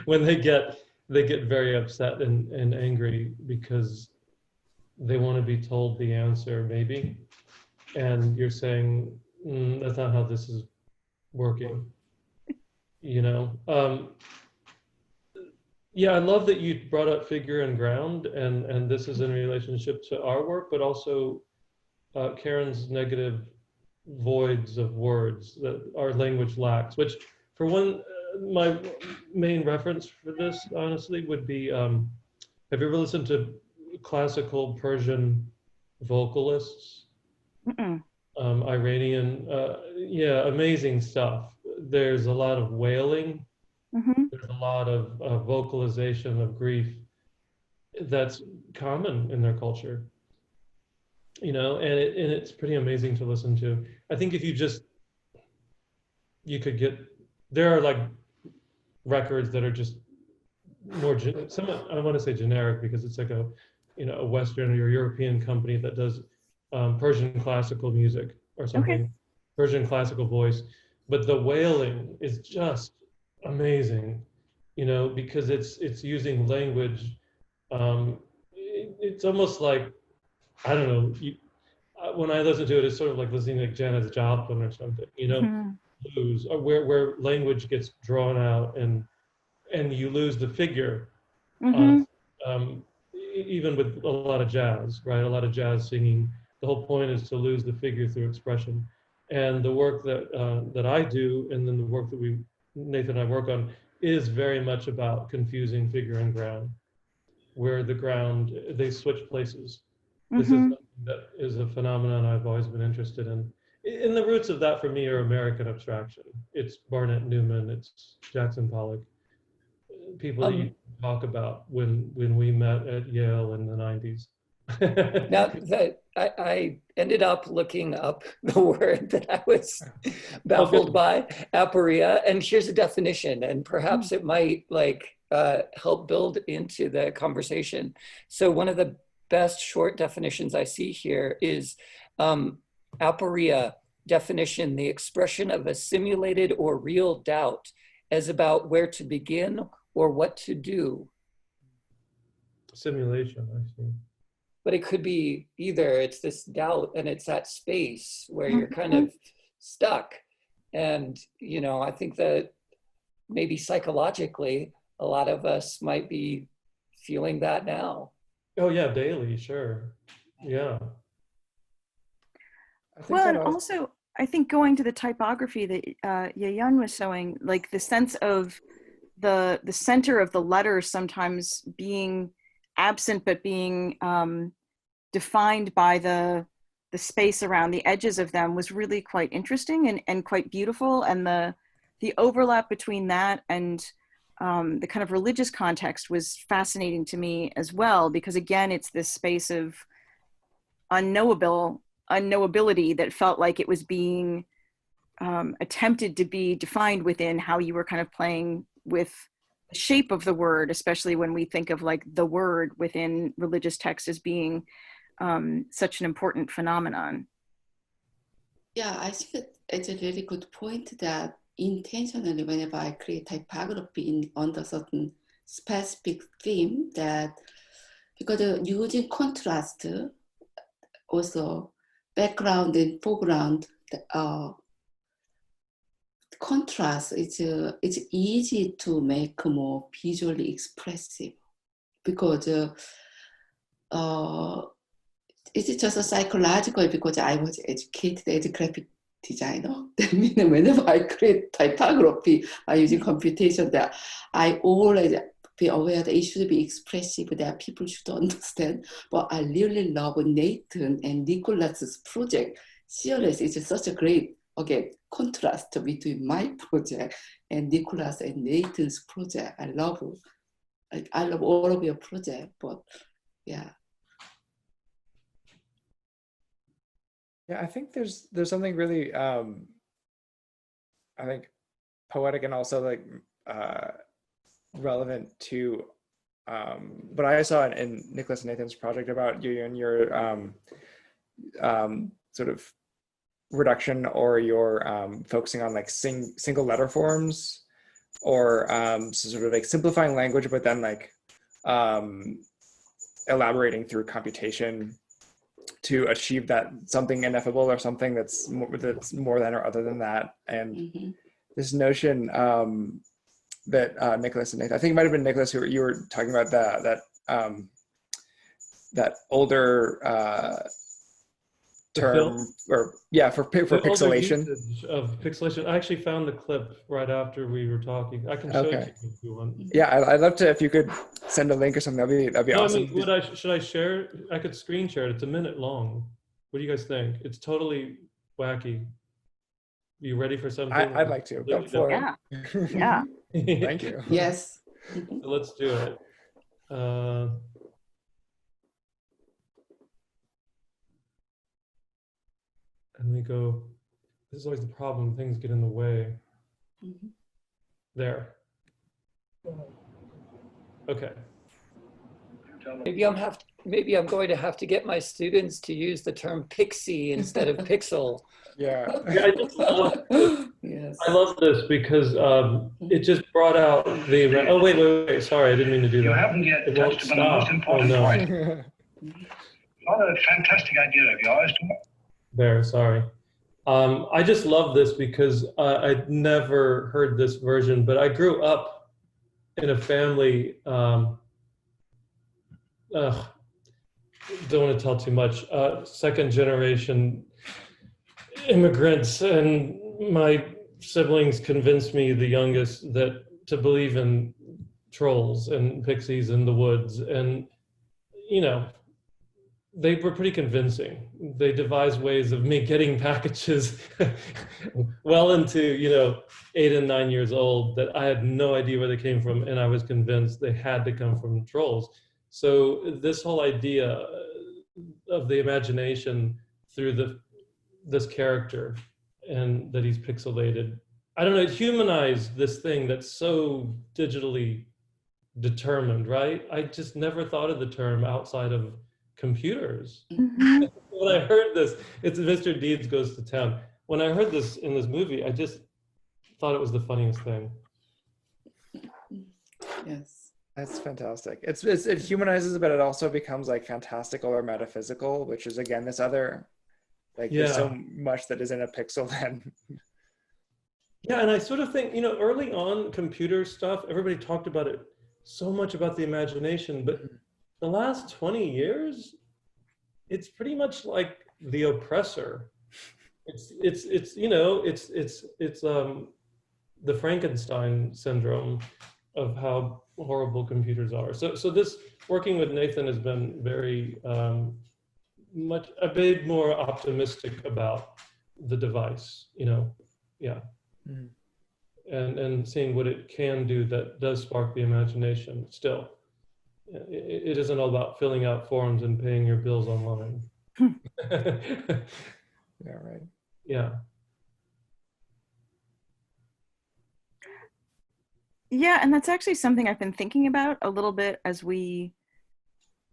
when they get very upset and angry because they want to be told the answer, maybe, and you're saying that's not how this is working, you know. Yeah, I love that you brought up figure and ground, and this is in relationship to our work, but also Karen's negative voids of words that our language lacks, which for one, my main reference for this honestly would be, have you ever listened to classical Persian vocalists? Iranian, yeah, amazing stuff. There's a lot of wailing, there's a lot of vocalization of grief that's common in their culture. You know, and it's pretty amazing to listen to. I think if you could get there are like records that are just more, some, I don't want to say generic because it's like a, you know, a Western or European company that does Persian classical music or something, Okay. Persian classical voice. But the wailing is just amazing, you know, because it's using language. It's almost like, I don't know, when I listen to it, it's sort of like listening to Janis Joplin or something, you know, blues, or where language gets drawn out and you lose the figure. Even with a lot of jazz, right? A lot of jazz singing. The whole point is to lose the figure through expression. And the work that I do, and then the work that Nathan and I work on, is very much about confusing figure and ground, where the ground, they switch places. This is something that is a phenomenon I've always been interested in. And the roots of that for me are American abstraction. It's Barnett Newman, it's Jackson Pollock, people that you talk about when we met at Yale in the 90s. Now that I ended up looking up the word that I was baffled by, aporia, and here's a definition, and perhaps it might like help build into the conversation. So one of the best short definitions I see here is aporia definition, the expression of a simulated or real doubt as about where to begin or what to do. Simulation, I see. But it could be either it's this doubt and it's that space where you're kind of stuck. And, you know, I think that maybe psychologically, a lot of us might be feeling that now. Oh yeah, daily, sure. Yeah. Well, and also, I think going to the typography that Yeohyun was showing, like the sense of the center of the letters sometimes being absent, but being defined by the space around the edges of them was really quite interesting and quite beautiful. And the overlap between that and the kind of religious context was fascinating to me as well, because again, it's this space of unknowability that felt like it was being attempted to be defined within how you were kind of playing with the shape of the word, especially when we think of like the word within religious text as being such an important phenomenon. Yeah, I think it's a really good point that intentionally whenever I create typography under certain specific theme, that because using contrast, also background and foreground, contrast, it's easy to make more visually expressive because it's just a psychological, because I was educated as a graphic designer. That means whenever I create typography by using computation, that I always be aware that it should be expressive, that people should understand. But I really love Nathan and Nicholas's project. CICA is such a great, contrast between my project and Nicholas and Nathan's project. I love all of your project, but yeah. Yeah, I think there's something really I think poetic and also like relevant to what I saw in Nicholas and Nathan's project about you and your sort of reduction, or your focusing on like single letter forms, or so sort of like simplifying language, but then like elaborating through computation to achieve that something ineffable, or something that's more than or other than that. And this notion that Nicholas and Nathan, I think it might have been Nicholas who you were talking about, that older term, or yeah, for pixelation. Of pixelation. I actually found the clip right after we were talking. I can show it to you if you want. Yeah, I'd love to, if you could send a link or something. That'd be awesome. I mean, should I share? I could screen share it. It's a minute long. What do you guys think? It's totally wacky. You ready for something? I'd like to. Go for it. Yeah. Thank you. Yes. So let's do it. And we go, this is always the problem, things get in the way. there. Okay. Maybe I'm going to have to get my students to use the term pixie instead of pixel. Yeah. I just love Yes. I love this because it just brought out the. Oh wait! Sorry, I didn't mean to do that. You haven't yet It won't touched upon the most stop. important Oh, no. point. What a fantastic idea of yours. There, sorry. I just love this because I'd never heard this version, but I grew up in a family. Don't want to tell too much. Second generation immigrants, and my siblings convinced me, the youngest, that to believe in trolls and pixies in the woods, and you know, they were pretty convincing. They devised ways of me getting packages well into, you know, 8 and 9 years old that I had no idea where they came from, and I was convinced they had to come from trolls. So this whole idea of the imagination through this character, and that he's pixelated, I don't know, it humanized this thing that's so digitally determined, right? I just never thought of the term outside of computers. Mm-hmm. When I heard this, it's Mr. Deeds Goes to Town. When I heard this in this movie, I just thought it was the funniest thing. Yes. That's fantastic. It humanizes, but it also becomes like fantastical or metaphysical, which is again this other, like there's so much that is in a pixel then. Yeah, and I sort of think, you know, early on computer stuff, everybody talked about it so much about the imagination, but the last 20 years, it's pretty much like the oppressor. It's you know, it's the Frankenstein syndrome of how horrible computers are. So this, working with Nathan has been very much a bit more optimistic about the device, you know, yeah. Mm. And seeing what it can do that does spark the imagination still. It isn't all about filling out forms and paying your bills online. Yeah, right. Yeah. Yeah, and that's actually something I've been thinking about a little bit as we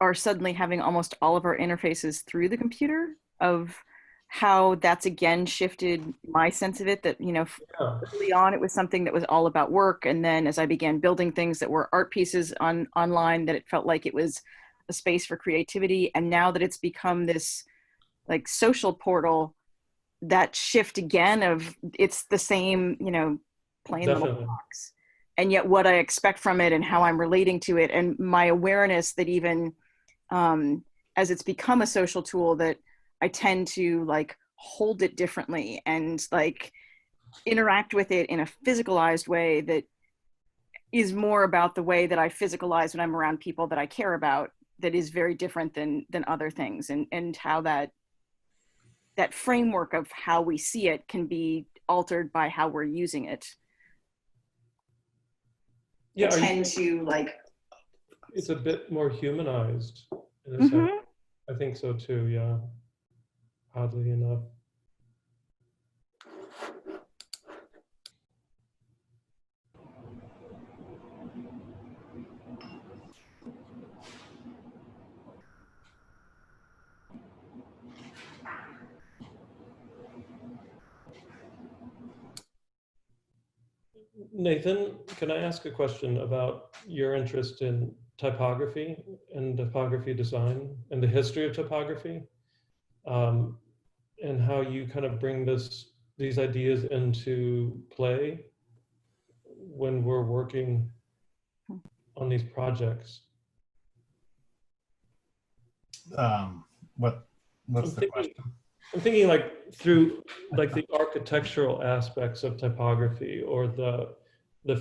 are suddenly having almost all of our interfaces through the computer, of how that's again shifted my sense of it, that, you know, early on it was something that was all about work, and then as I began building things that were art pieces online, that it felt like it was a space for creativity, and now that it's become this like social portal, that shift again of it's the same, you know, plain little box, and yet what I expect from it and how I'm relating to it, and my awareness that even as it's become a social tool, that I tend to like hold it differently and like interact with it in a physicalized way that is more about the way that I physicalize when I'm around people that I care about, that is very different than other things, and how that framework of how we see it can be altered by how we're using it. Yeah, I tend to like, it's a bit more humanized in a sense. I think so too, yeah. Oddly enough. Nathan, can I ask a question about your interest in typography and typography design and the history of typography, and how you kind of bring these ideas into play when we're working on these projects? What's the question? I'm thinking like through like the architectural aspects of typography, or the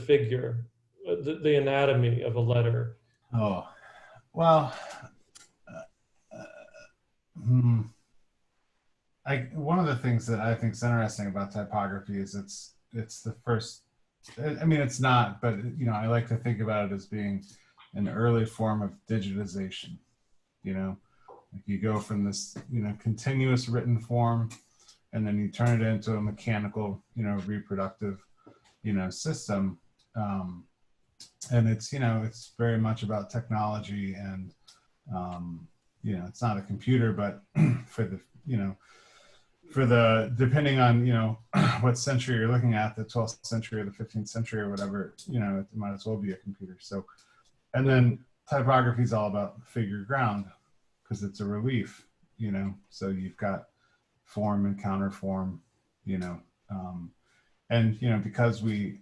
figure, the anatomy of a letter. Oh, well, one of the things that I think is interesting about typography is it's the first, I mean, it's not, but you know, I like to think about it as being an early form of digitization. You know, like you go from this, you know, continuous written form, and then you turn it into a mechanical, you know, reproductive, you know, system. and it's, you know, it's very much about technology, and you know, it's not a computer, but for the, you know, for the, depending on, you know, what century you're looking at, the 12th century or the 15th century or whatever, you know, it might as well be a computer. So, and then typography is all about figure ground, because it's a relief, you know, so you've got form and counterform, you know, and, you know, because we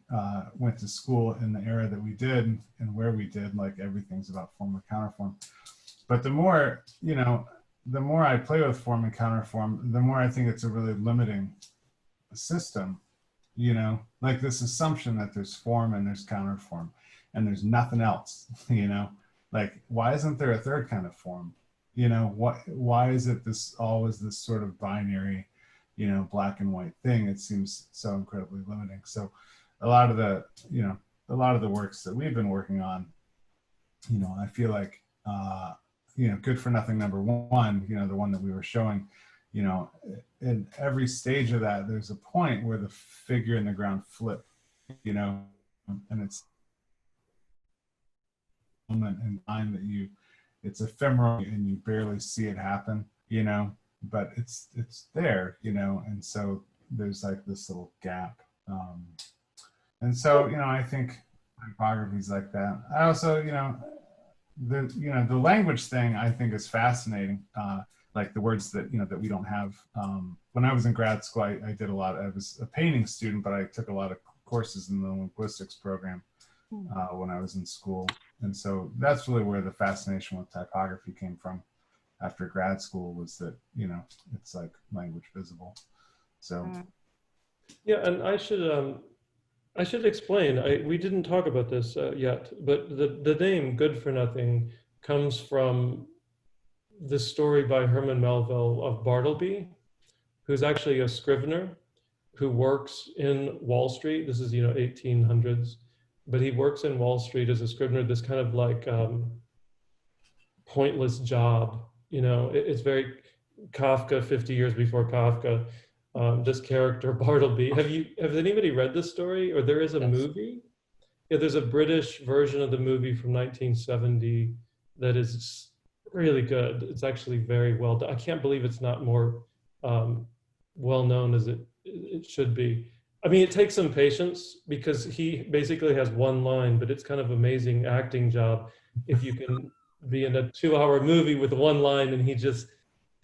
went to school in the era that we did and where we did, like everything's about form or counterform. But the more, you know, the more I play with form and counterform, the more I think it's a really limiting system, you know, like this assumption that there's form and there's counterform and there's nothing else, you know, like, why isn't there a third kind of form? You know, why is it this always this sort of binary, you know, black and white thing? It seems so incredibly limiting. So a lot of the, you know, a lot of the works that we've been working on, you know, I feel like, you know, Good for Nothing #1, you know, the one that we were showing, you know, in every stage of that, there's a point where the figure and the ground flip, you know, and it's a moment in time that you, it's ephemeral and you barely see it happen, you know, but it's there, you know, and so there's like this little gap. And so, you know, I think typography's like that. I also, you know, the language thing I think is fascinating. Like the words that, you know, that we don't have. When I was in grad school, I did a lot. I was a painting student, but I took a lot of courses in the linguistics program when I was in school. And so that's really where the fascination with typography came from after grad school, was that, you know, it's like language visible. So. Yeah, and I should explain, we didn't talk about this yet, but the name Good for Nothing comes from this story by Herman Melville of Bartleby, who's actually a scrivener who works in Wall Street. This is, you know, 1800s, but he works in Wall Street as a scrivener, this kind of like pointless job. You know, it's very Kafka, 50 years before Kafka. This character Bartleby. Has anybody read this story? Or there is a movie? Yeah, there's a British version of the movie from 1970 that is really good. It's actually very well done. I can't believe it's not more well known as it should be. I mean, it takes some patience because he basically has one line, but it's kind of amazing acting job if you can be in a 2-hour movie with one line and he just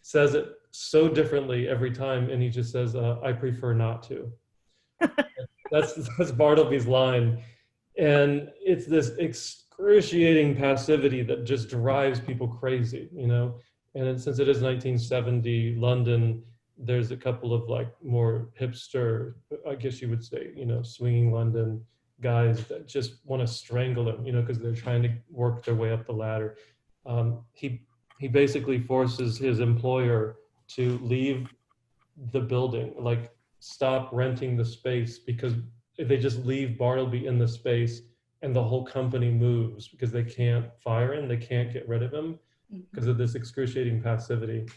says it so differently every time, and he just says, I prefer not to. That's Bartleby's line. And it's this excruciating passivity that just drives people crazy, you know? And since it is 1970 London, there's a couple of like more hipster, I guess you would say, you know, swinging London guys that just want to strangle him, you know, because they're trying to work their way up the ladder. He basically forces his employer to leave the building, like stop renting the space, because if they just leave Bartleby in the space and the whole company moves because they can't fire him, they can't get rid of him because of this excruciating passivity.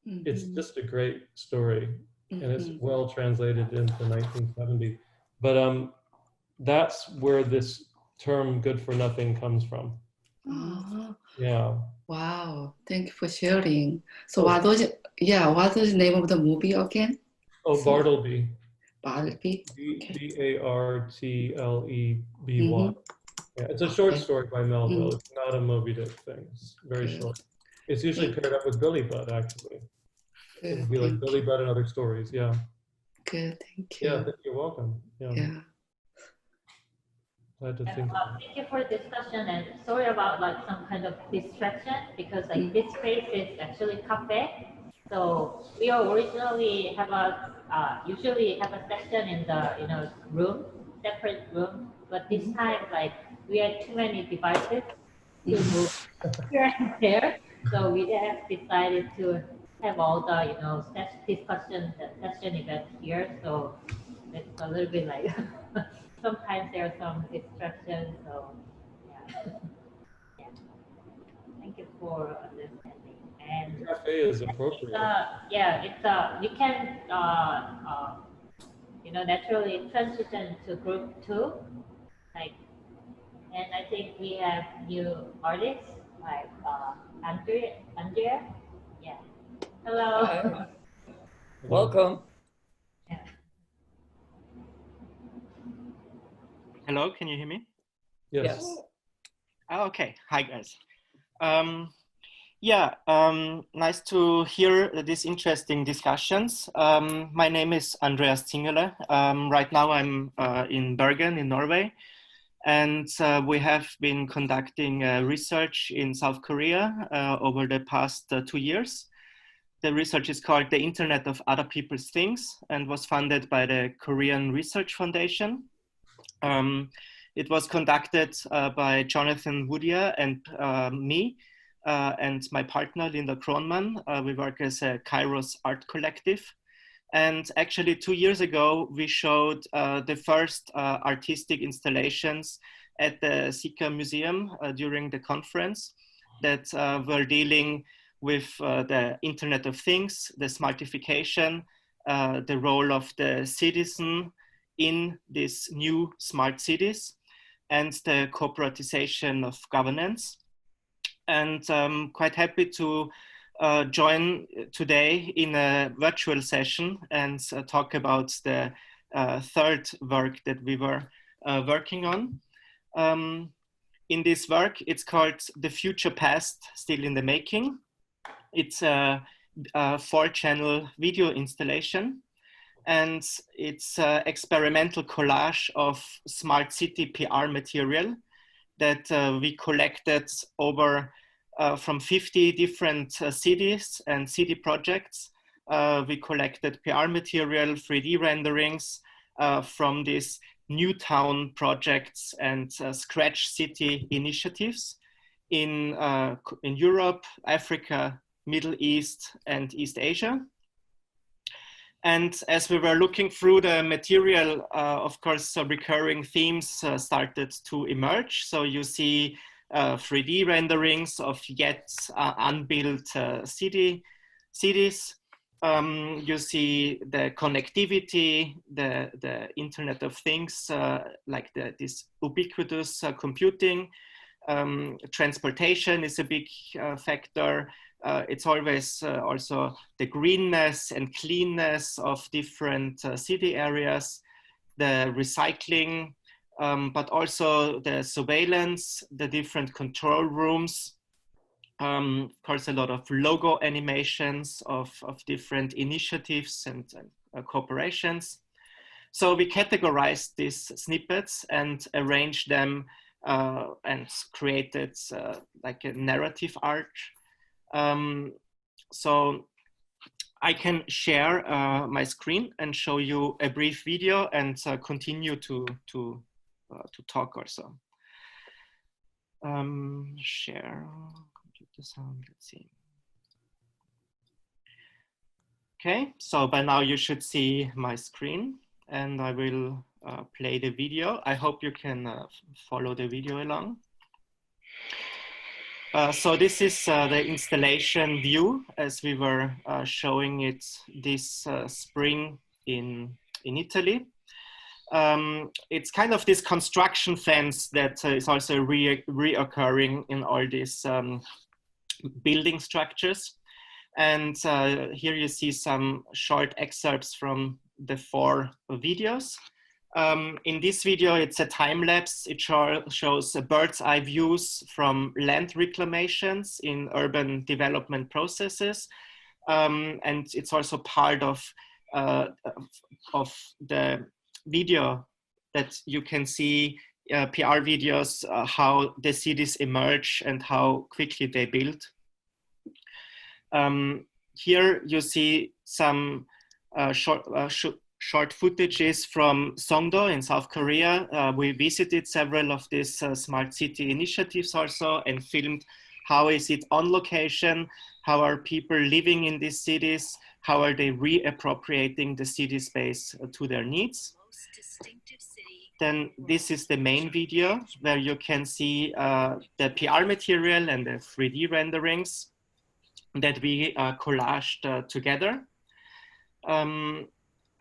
It's just a great story, and it's well translated into 1970. But that's where this term "good for nothing" comes from. Yeah. Wow, thank you for sharing. So what was it? Yeah, what was the name of the movie again? Oh, Bartleby. Bartleby. Bartleby. Yeah, it's a short story by Melville. It's not a Moby Dick thing. It's very short. It's usually paired up with Billy Budd, actually. It would be like Billy Budd and Other Stories. Yeah. Good, thank you. Yeah, you're welcome. Yeah. Glad to think. Thank you for the discussion, and sorry about like some kind of distraction, because like this space is actually cafe. So we originally have usually have a section in the, you know, room, separate room, but this time like we had too many devices to move here and there, so we have decided to have all the, you know, discussion session event here. So it's a little bit like sometimes there are some distractions. So yeah. Thank you for understanding. And cafe is appropriate. You can you know, naturally transition to group 2 Like, and I think we have new artists like Andreas. Yeah. Hello. Hi. Welcome. Yeah. Hello, can you hear me? Yes. Oh, okay. Hi, guys. Nice to hear these interesting discussions. My name is Andreas Zingerle. Right now I'm in Bergen in Norway, and we have been conducting research in South Korea over the past 2 years. The research is called The Internet of Other People's Things and was funded by the Korean Research Foundation. It was conducted by Jonathan Woodia and me and my partner, Linda Kronman. We work as a KairUS art collective. And actually 2 years ago, we showed the first artistic installations at the CICA Museum during the conference that were dealing with the Internet of Things, the smartification, the role of the citizen in these new smart cities, and the corporatization of governance. And I'm quite happy to join today in a virtual session and talk about the third work that we were working on. In this work, it's called The Future Past, Still in the Making. It's a 4-channel video installation, and it's an experimental collage of smart city PR material that we collected over from 50 different cities and city projects. We collected PR material, 3D renderings from these new town projects and scratch city initiatives in Europe, Africa, Middle East, and East Asia. And as we were looking through the material, of course, recurring themes started to emerge. So you see 3D renderings of yet unbuilt cities. You see the connectivity, the Internet of Things, like this ubiquitous computing. Transportation is a big factor. It's always also the greenness and cleanness of different city areas, the recycling, but also the surveillance, the different control rooms. Of course, a lot of logo animations of different initiatives and corporations. So we categorized these snippets and arranged them and created like a narrative arc. So I can share my screen and show you a brief video and continue to talk also. Share computer sound, let's see. Okay, so by now you should see my screen and I will play the video. I hope you can follow the video along. So this is the installation view as we were showing it this spring in Italy. It's kind of this construction fence that is also reoccurring in all these building structures. And here you see some short excerpts from the 4 videos. In this video, it's a time lapse. It shows a bird's eye views from land reclamations in urban development processes. And it's also part of the video that you can see PR videos, how the cities emerge and how quickly they build. Here you see some short footages from Songdo in South Korea. We visited several of these smart city initiatives also and filmed how is it on location, how are people living in these cities, how are they reappropriating the city space to their needs. Then this is the main video where you can see the PR material and the 3D renderings that we collaged together.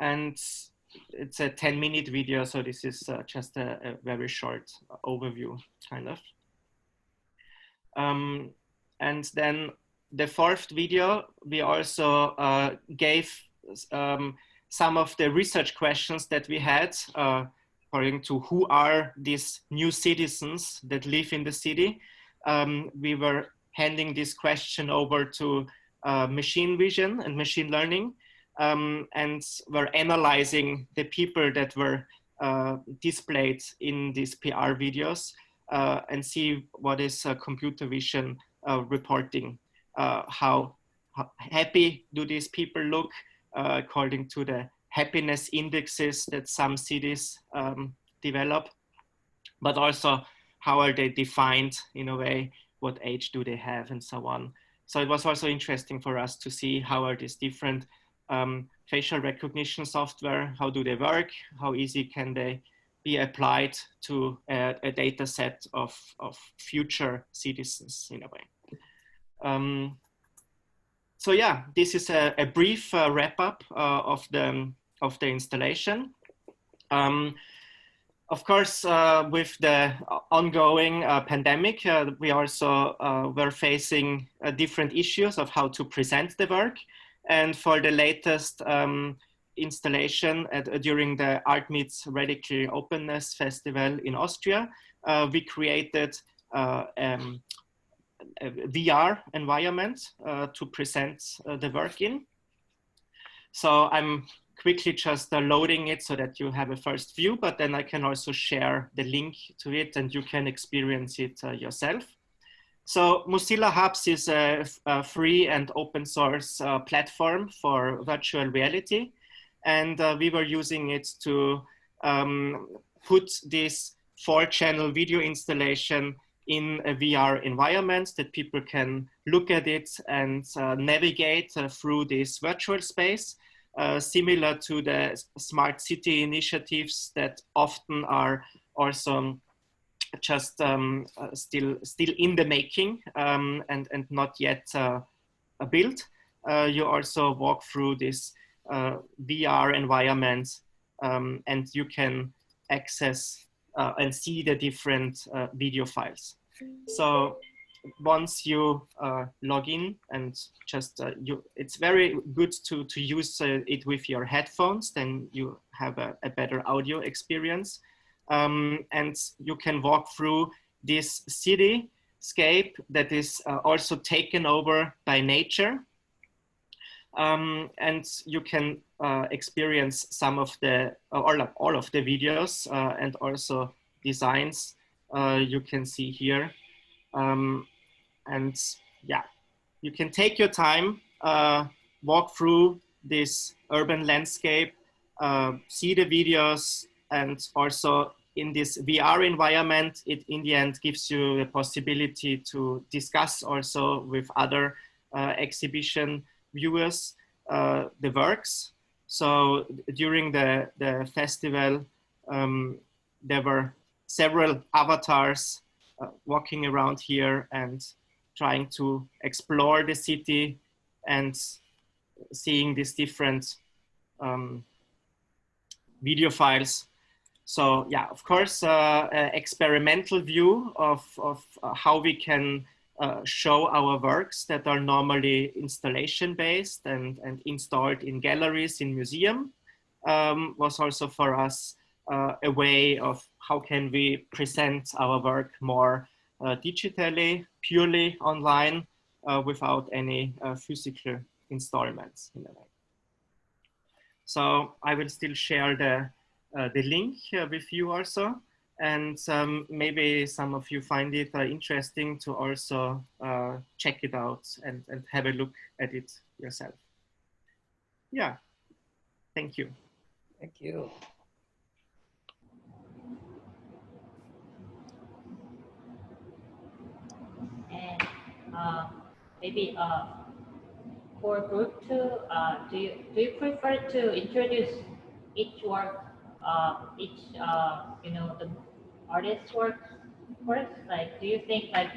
And it's a 10-minute video, so this is just a very short overview, kind of. And then the fourth video, we also gave some of the research questions that we had according to who are these new citizens that live in the city. We were handing this question over to machine vision and machine learning, and we're analyzing the people that were displayed in these PR videos and see what is computer vision reporting. How happy do these people look according to the happiness indexes that some cities develop, but also how are they defined in a way, what age do they have, and so on. So it was also interesting for us to see how are these different facial recognition software, how do they work, how easy can they be applied to a data set of future citizens in a way. So yeah, this is a brief wrap up of the installation. Of course, with the ongoing pandemic, we also were facing different issues of how to present the work. And for the latest installation during the Art Meets Radical Openness Festival in Austria, we created a VR environment to present the work in. So I'm quickly just loading it so that you have a first view, but then I can also share the link to it and you can experience it yourself. So Mozilla Hubs is a free and open source platform for virtual reality. And we were using it to put this 4-channel video installation in a VR environment that people can look at it and navigate through this virtual space, similar to the smart city initiatives that often are also just still in the making and not yet built. You also walk through this VR environment and you can access and see the different video files. So once you log in and just, it's very good to use it with your headphones, then you have a better audio experience. And you can walk through this cityscape that is also taken over by nature. And you can experience some of the, or all of the videos and also designs you can see here. And yeah, you can take your time, walk through this urban landscape, see the videos, and also in this VR environment, it in the end gives you the possibility to discuss also with other exhibition viewers the works. So during the festival, there were several avatars walking around here and trying to explore the city and seeing these different video files. So yeah, of course, an experimental view of how we can show our works that are normally installation based and installed in galleries in museum was also for us a way of how can we present our work more digitally, purely online, without any physical installments in a way. So I will still share the link with you also. And maybe some of you find it interesting to also check it out and have a look at it yourself. Yeah, thank you. Thank you. And maybe for group 2, do you prefer to introduce each work, you know, the artist's work first? Like, do you think like?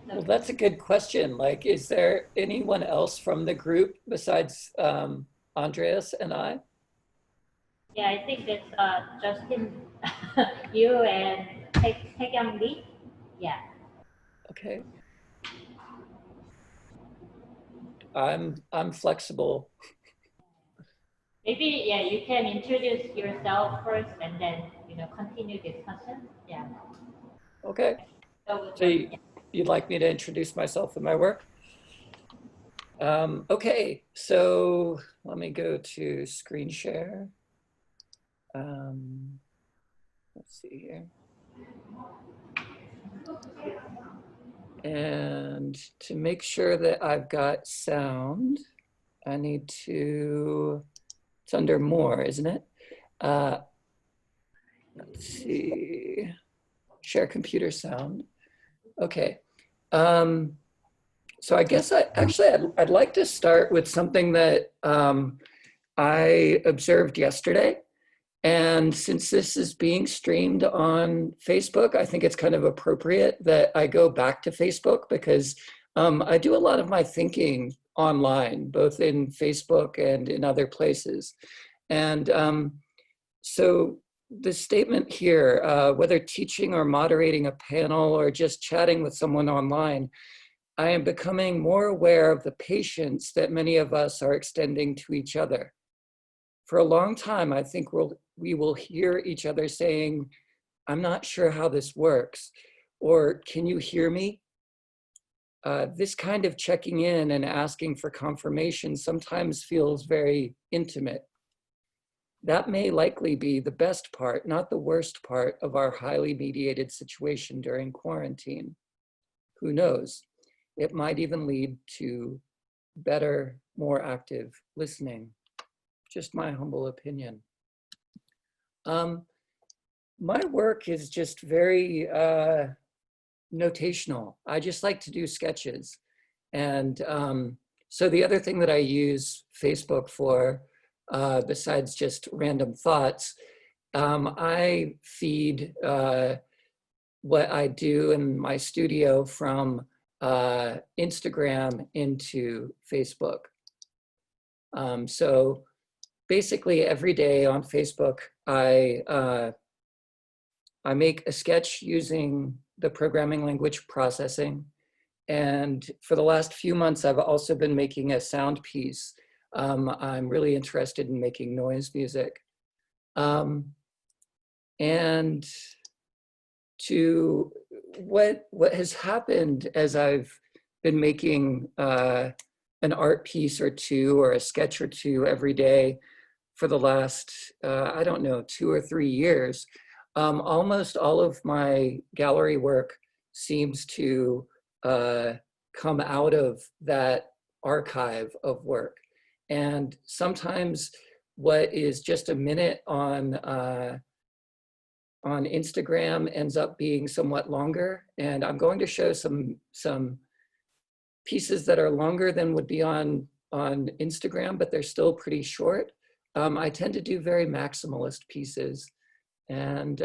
Well, that's a good question. Like, is there anyone else from the group besides Andreas and I? Yeah, I think it's Justin, you and Taekyeom. Yeah. Okay. I'm flexible. Maybe, yeah, you can introduce yourself first and then, continue discussion. Yeah. Okay. So you'd like me to introduce myself and my work? Okay, so let me go to screen share. Let's see here. And to make sure that I've got sound, I need to, it's under more, isn't it? Let's see, share computer sound. Okay. So I guess I'd like to start with something that I observed yesterday. And since this is being streamed on Facebook, I think it's kind of appropriate that I go back to Facebook because I do a lot of my thinking online, both in Facebook and in other places. And so the statement here, whether teaching or moderating a panel or just chatting with someone online, I am becoming more aware of the patience that many of us are extending to each other. For a long time, I think we will hear each other saying, I'm not sure how this works, or can you hear me? This kind of checking in and asking for confirmation sometimes feels very intimate. That may likely be the best part, not the worst part of our highly mediated situation during quarantine. Who knows? It might even lead to better, more active listening. Just my humble opinion. My work is just very notational. I just like to do sketches. And so the other thing that I use Facebook for, besides just random thoughts, I feed what I do in my studio from Instagram into Facebook. So basically every day on Facebook, I make a sketch using the programming language processing. And for the last few months, I've also been making a sound piece. I'm really interested in making noise music. And to what has happened as I've been making an art piece or two or a sketch or two every day for the last, I don't know, 2 or 3 years, almost all of my gallery work seems to come out of that archive of work. And sometimes what is just a minute on Instagram ends up being somewhat longer. And I'm going to show some pieces that are longer than would be on Instagram, but they're still pretty short. I tend to do very maximalist pieces. And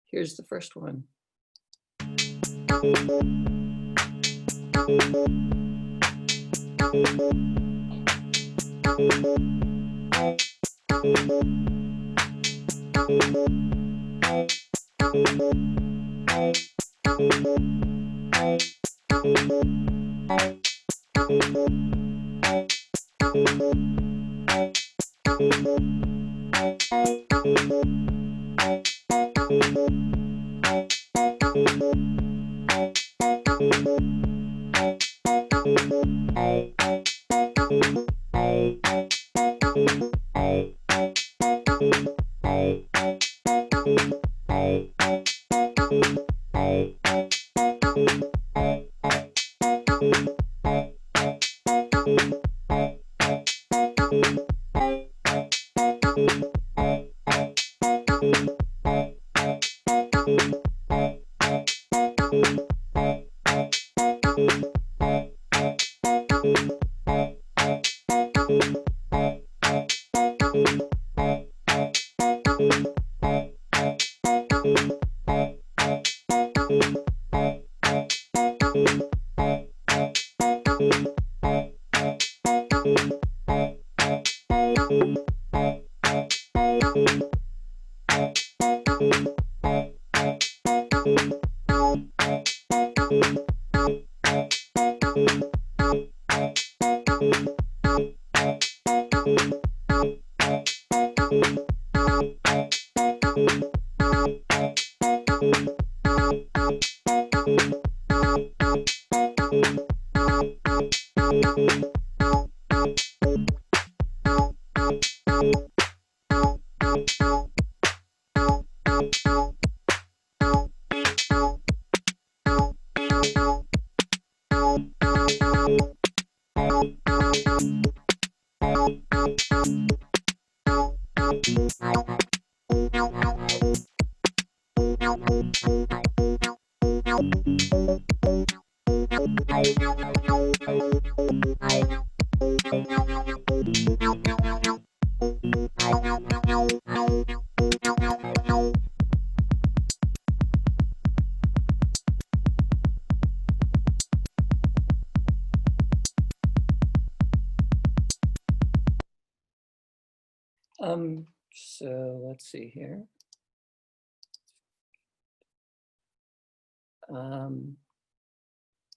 here's the first one. So let's see here.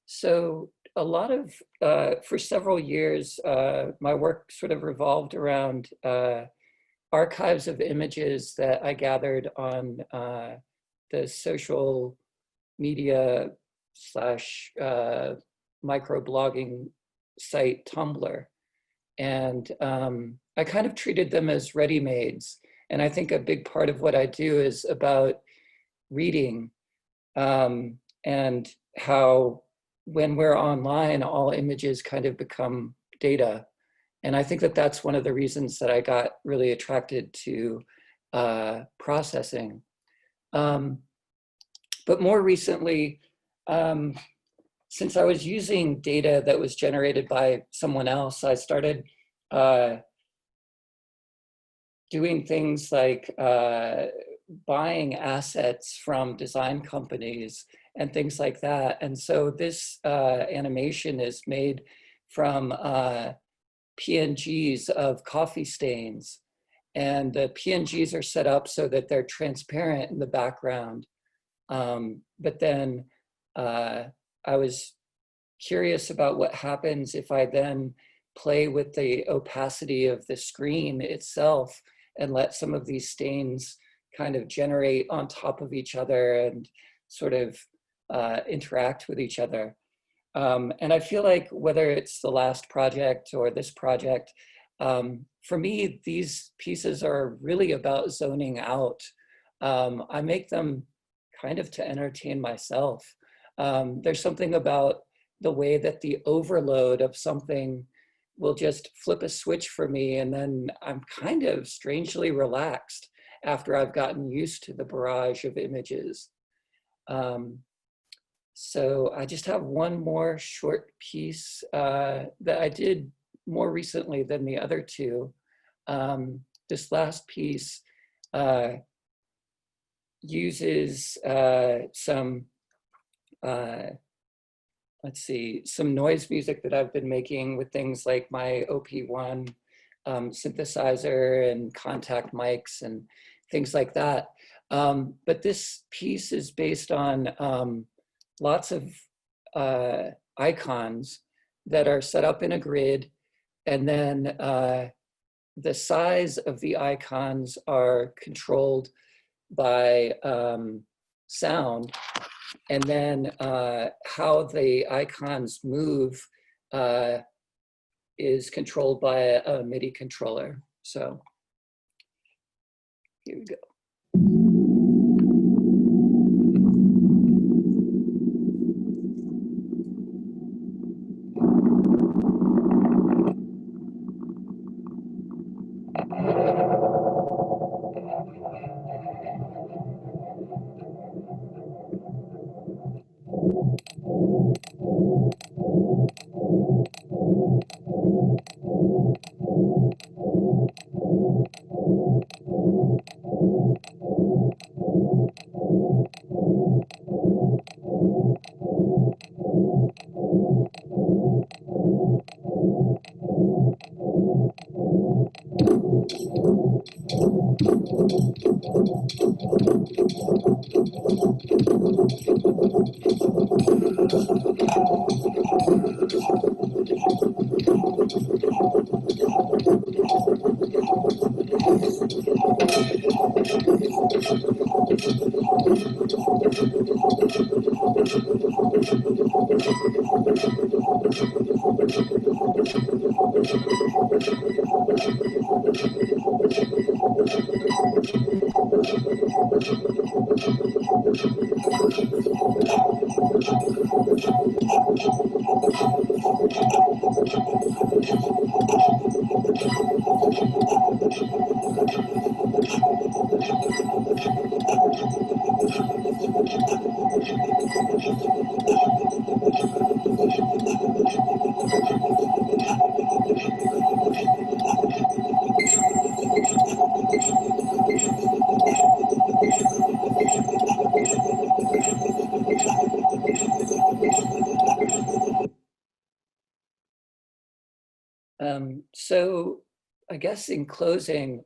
So a lot of, for several years, my work sort of revolved around archives of images that I gathered on the social media slash microblogging site Tumblr. And I kind of treated them as ready-mades. And I think a big part of what I do is about reading and how when we're online, all images kind of become data. And I think that that's one of the reasons that I got really attracted to processing. But more recently, since I was using data that was generated by someone else, I started doing things like buying assets from design companies and things like that. And so this animation is made from PNGs of coffee stains. And the PNGs are set up so that they're transparent in the background. But then I was curious about what happens if I then play with the opacity of the screen itself and let some of these stains kind of generate on top of each other and sort of interact with each other. And I feel like whether it's the last project or this project, for me, these pieces are really about zoning out. I make them kind of to entertain myself. There's something about the way that the overload of something will just flip a switch for me, and then I'm kind of strangely relaxed after I've gotten used to the barrage of images. So I just have one more short piece that I did more recently than the other two. This last piece uses some, let's see, some noise music that I've been making with things like my OP1 synthesizer and contact mics and things like that. But this piece is based on lots of icons that are set up in a grid, and then the size of the icons are controlled by sound, and then how the icons move is controlled by a MIDI controller. So here we go. So I guess in closing,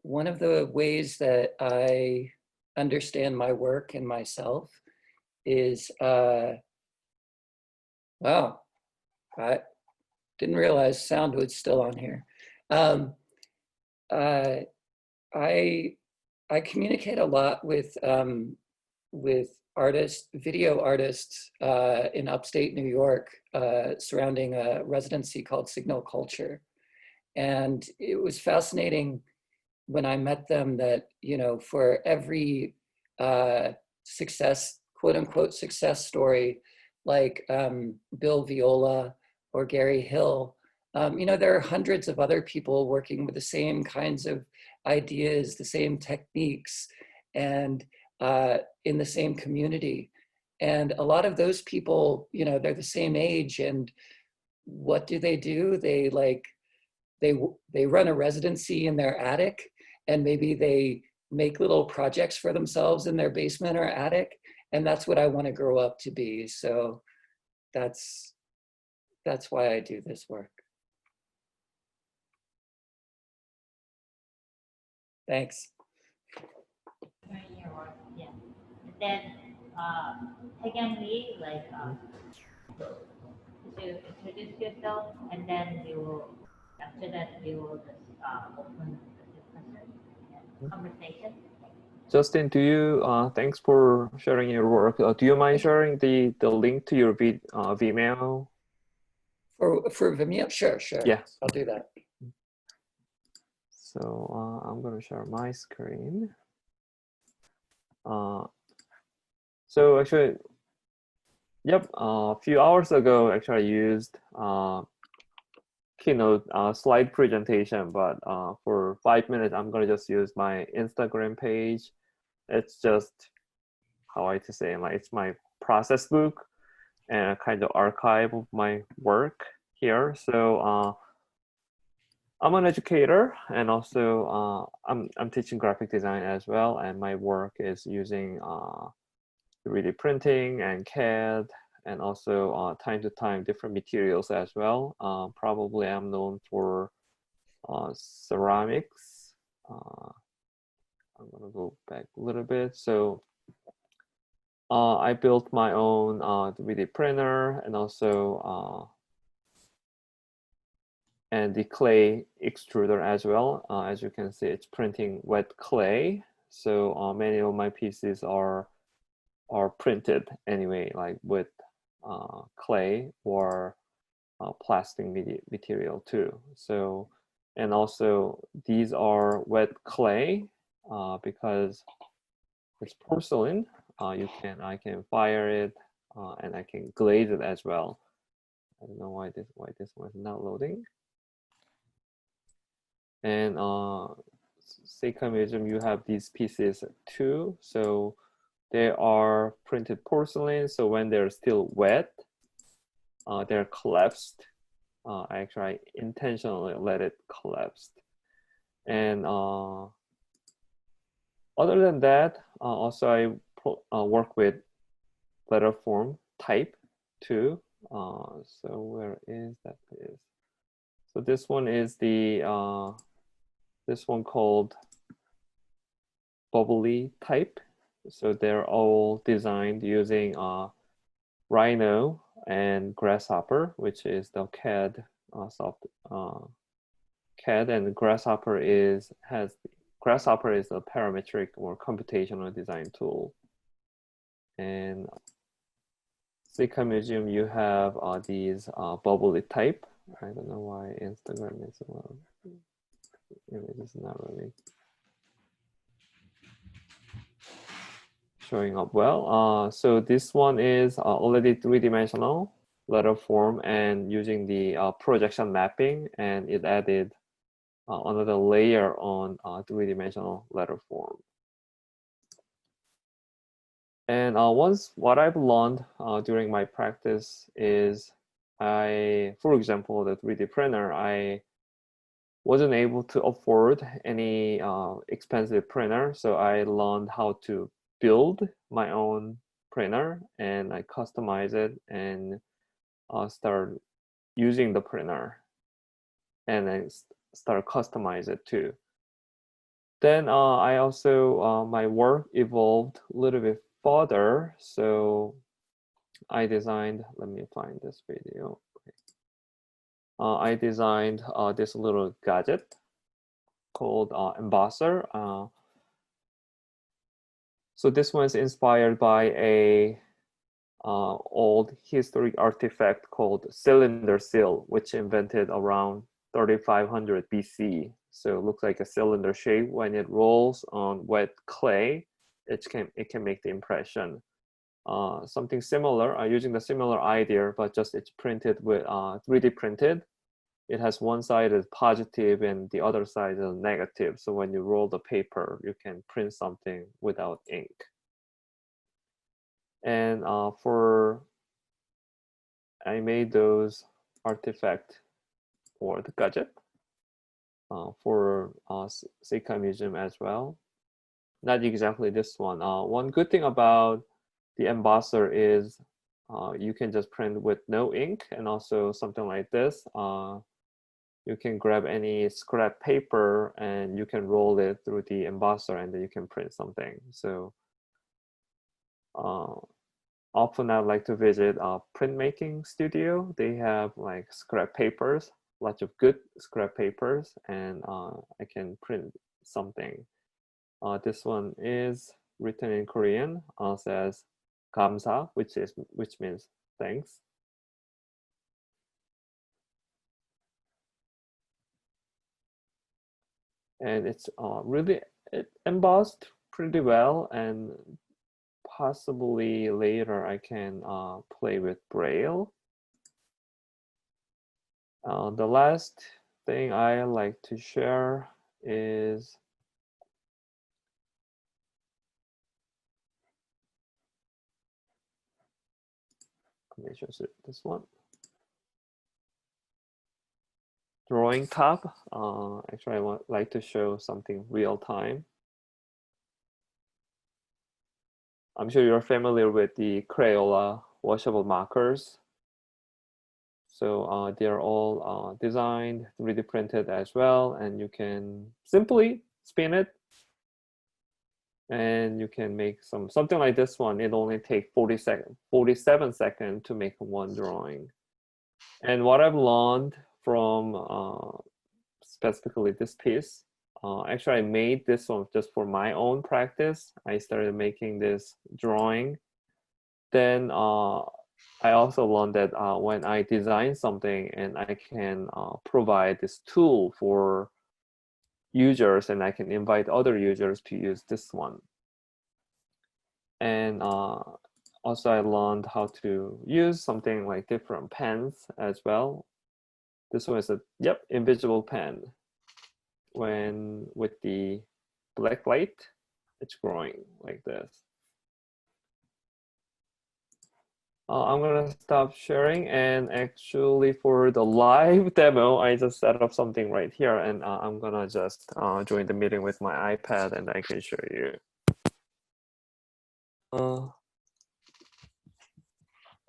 one of the ways that I understand my work and myself is, wow, I didn't realize sound was still on here. I communicate a lot with artists, video artists in upstate New York surrounding a residency called Signal Culture. And it was fascinating when I met them that, you know, for every success, quote unquote, success story, like Bill Viola or Gary Hill, you know, there are hundreds of other people working with the same kinds of ideas, the same techniques, and in the same community. And a lot of those people, you know, they're the same age, and what do? They like, they run a residency in their attic, and maybe they make little projects for themselves in their basement or attic. And that's what I want to grow up to be. So that's why I do this work. Thanks. Yeah. And then secondly, like to introduce yourself, and then we will, after that we will just open the discussion and conversation. Justin, do you, thanks for sharing your work. Do you mind sharing the link to your Vimeo? For Vimeo? Sure. Yeah. I'll do that. So I'm going to share my screen. So actually, yep, a few hours ago, actually I used Keynote slide presentation, but for 5 minutes, I'm going to just use my Instagram page. It's just, how I to say, like, it's my process book and a kind of archive of my work here. So I'm an educator, and also I'm teaching graphic design as well, and my work is using 3D printing and CAD, and also time to time different materials as well. Probably I'm known for ceramics. I'm gonna go back a little bit. So I built my own 3D printer, and also and the clay extruder as well. As you can see, it's printing wet clay. So many of my pieces are printed anyway, like with clay or plastic material too. So, and also these are wet clay because it's porcelain. I can fire it and I can glaze it as well. I don't know why this one is not loading. And CICA Museum, you have these pieces too. So they are printed porcelain. So when they're still wet, they're collapsed. Actually, I intentionally let it collapse. And other than that, also I work with letter form type too. So where is that? So this one is the this one called Bubbly Pipe. So they're all designed using Rhino and Grasshopper, which is the CAD CAD, and Grasshopper is a parametric or computational design tool. And CICA Museum, you have these Bubbly Type. I don't know why Instagram is image is not really showing up well. So this one is already three-dimensional letter form and using the projection mapping, and it added another layer on three-dimensional letter form. And what I've learned during my practice is for example, the 3D printer, I wasn't able to afford any expensive printer. So I learned how to build my own printer, and I customize it and start using the printer, and I start customize it too. Then I also, my work evolved a little bit further. So I designed, let me find this video. I designed this little gadget called Embosser. So this one's inspired by a old historic artifact called cylinder seal, which invented around 3500 BC. So it looks like a cylinder shape. When it rolls on wet clay, it can make the impression. Something similar, using the similar idea, but just it's printed with 3D printed. It has one side is positive and the other side is negative. So when you roll the paper, you can print something without ink. And I made those artifact for the gadget for CICA Museum as well. Not exactly this one. One good thing about the embosser is you can just print with no ink, and also something like this. You can grab any scrap paper and you can roll it through the embosser, and then you can print something. So often I like to visit a printmaking studio. They have like scrap papers, lots of good scrap papers, and I can print something. This one is written in Korean, says 감사, which means thanks. And it's really embossed pretty well, and possibly later I can play with Braille. The last thing I like to share is let me just this one. Drawing tab. Actually, I would like to show something real time. I'm sure you're familiar with the Crayola washable markers. So they're all designed, 3D printed as well, and you can simply spin it, and you can make something like this one. It only takes 47 seconds to make one drawing. And what I've learned from specifically this piece, actually I made this one just for my own practice. I started making this drawing. Then I also learned that when I design something and I can provide this tool for users, and I can invite other users to use this one. And also I learned how to use something like different pens as well. This one is a, invisible pen. When with the black light, it's growing like this. I'm gonna stop sharing, and actually for the live demo, I just set up something right here, and I'm gonna just join the meeting with my iPad, and I can show you.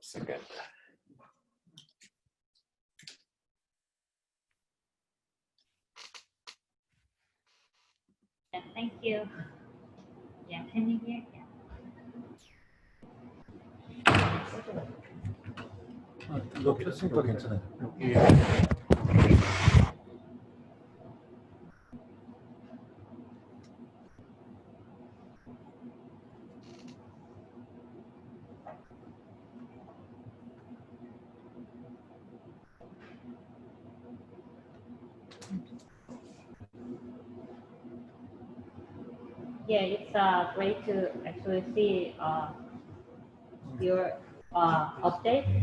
Second. Yeah, thank you. Yeah, can you hear? Yeah. 이거 켰으니까 괜찮아요. Yeah, it's great to actually see your updated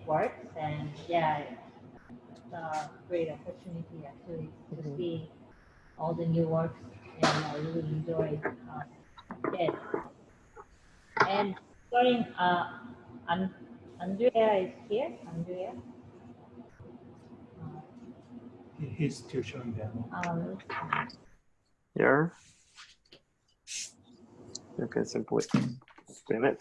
works, and yeah, it's a great opportunity actually to see all the new works, and I really enjoyed it. And sorry, Andrea is here. Andrea. He's still showing demo. Here. You can simply spin it.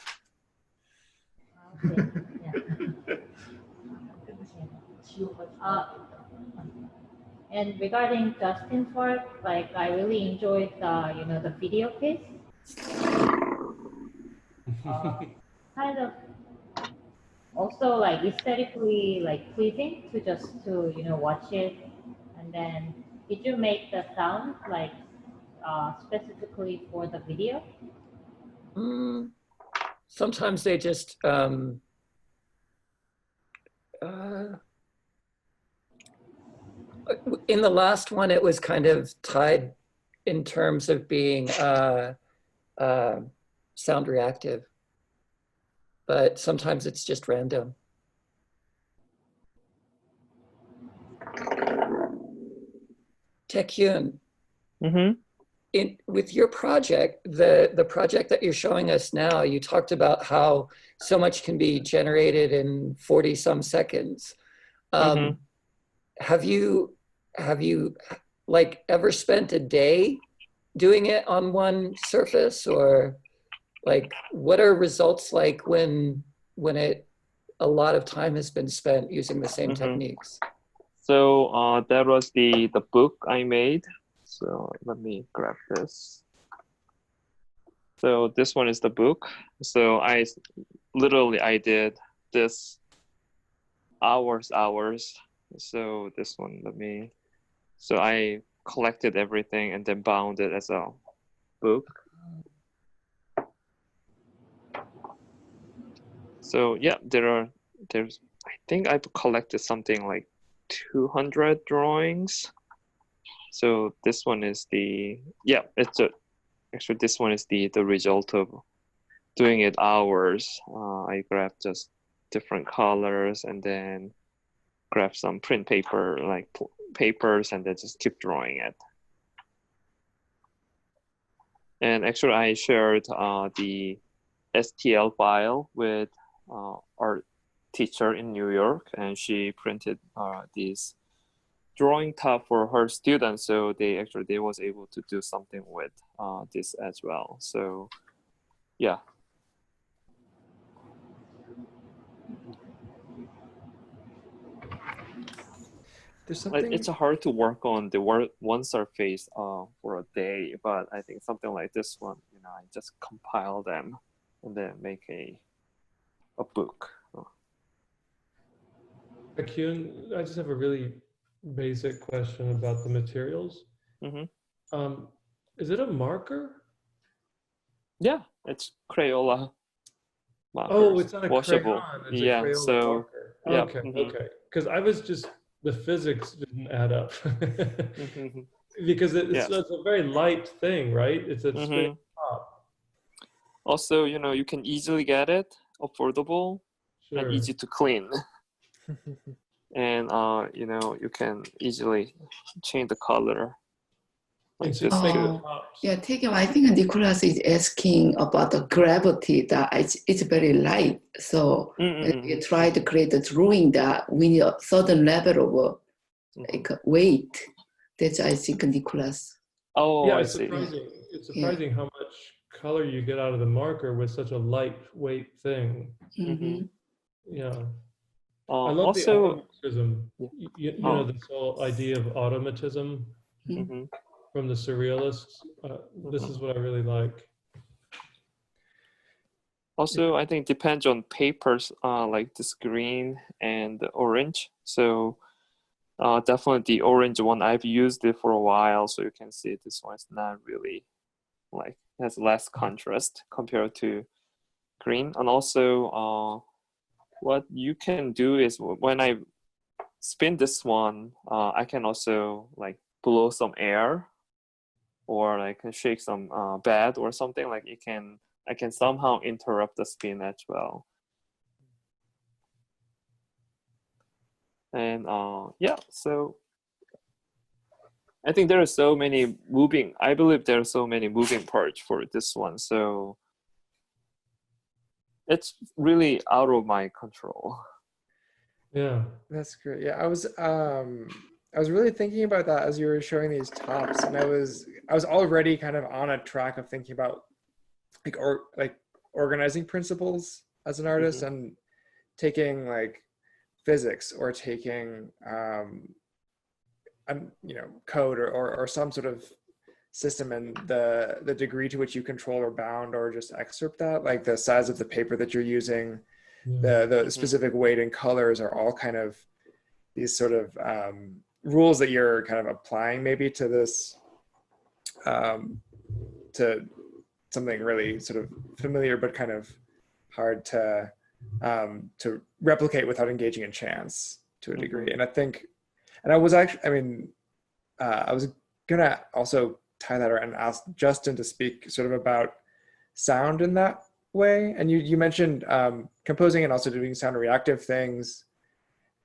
And regarding Justin's work, like I really enjoyed the the video piece. Kind of also like aesthetically like pleasing to just to watch it. And then did you make the sound like specifically for the video? Sometimes they just in the last one, it was kind of tied in terms of being sound reactive, but sometimes it's just random. Taekyeom, with your project, the project that you're showing us now, you talked about how so much can be generated in 40 some seconds. Have you like ever spent a day doing it on one surface, or like what are results like when a lot of time has been spent using the same techniques? So that was the book I made. So let me grab this. So this one is the book. So I did this hours. So this one, so I collected everything and then bound it as a book. So yeah, there's I think I've collected something like 200 drawings. So this one is actually this one is the result of doing it hours. I grabbed just different colors and then grab some print paper, like papers, and then just keep drawing it. And actually I shared the STL file with our teacher in New York, and she printed this drawing tab for her students. So they was able to do something with this as well. So yeah. There's something. It's hard to work on the one surface for a day, but I think something like this one, I just compile them and then make a book. Kyun, I just have a really basic question about the materials. Is it a marker? Yeah, it's Crayola markers. Oh, it's not a washable. crayon. It's Yeah, a Crayola so marker. yeah. Okay, okay. Because I was just, the physics didn't add up. Because it's a very light thing, right? It's a spinning top. Also, you can easily get it, affordable, and easy to clean. And you can easily change the color. Like this too. Yeah, Taekyeom, I think Nicholas is asking about the gravity, that it's very light. So you try to create a drawing that we need a certain level of like weight. That's, I think, Nicholas. Oh, yeah, I it's see. surprising. It's surprising how much color you get out of the marker with such a lightweight thing. Yeah. I love the automatism. You know, this whole idea of automatism from the surrealists. This is what I really like. Also, I think depends on papers, like this green and the orange. So definitely the orange one, I've used it for a while, so you can see this one is not really like, has less contrast compared to green. And also what you can do is when I spin this one, I can also like blow some air, or like shake some bed or something. Like I can somehow interrupt the spin as well. And yeah, so I think there are so many I believe there are so many moving parts for this one. So it's really out of my control. Yeah, that's great. Yeah, I was really thinking about that as you were showing these tops, and I was already kind of on a track of thinking about like organizing principles as an artist, and taking like physics or taking code or some sort of system, and the degree to which you control or bound or just excerpt that, like the size of the paper that you're using, the specific weight and colors are all kind of these sort of rules that you're kind of applying maybe to this, to something really sort of familiar but kind of hard to replicate without engaging in chance to a degree. And I think, and I was actually, I was gonna also tie that around and ask Justin to speak sort of about sound in that way. And you mentioned composing and also doing sound reactive things,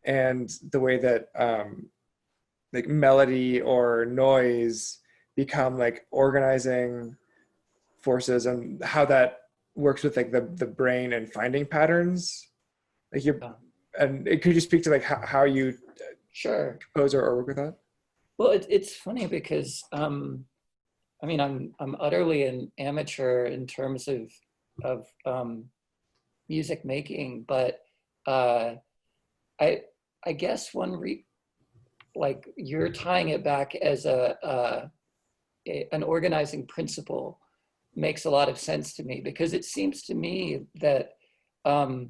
and the way that like melody or noise become like organizing forces, and how that works with like the brain and finding patterns. Like and could you speak to like how you Sure compose or work with that? Well, it's funny because I'm utterly an amateur in terms of music making, but I guess like you're tying it back as an organizing principle makes a lot of sense to me, because it seems to me that I've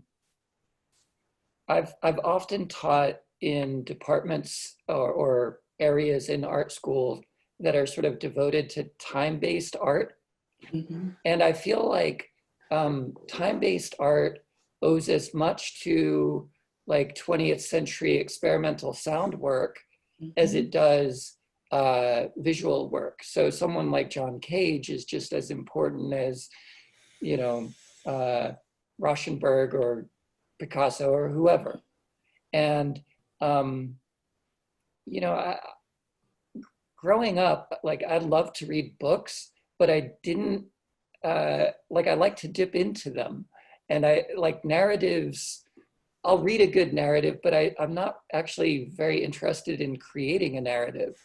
often taught in departments or areas in art school that are sort of devoted to time-based art. And I feel like time-based art owes as much to like 20th century experimental sound work as it does visual work. So someone like John Cage is just as important as, Rauschenberg or Picasso or whoever. And, growing up, like I loved to read books, but I didn't, I like to dip into them. And I like narratives. I'll read a good narrative, but I'm not actually very interested in creating a narrative.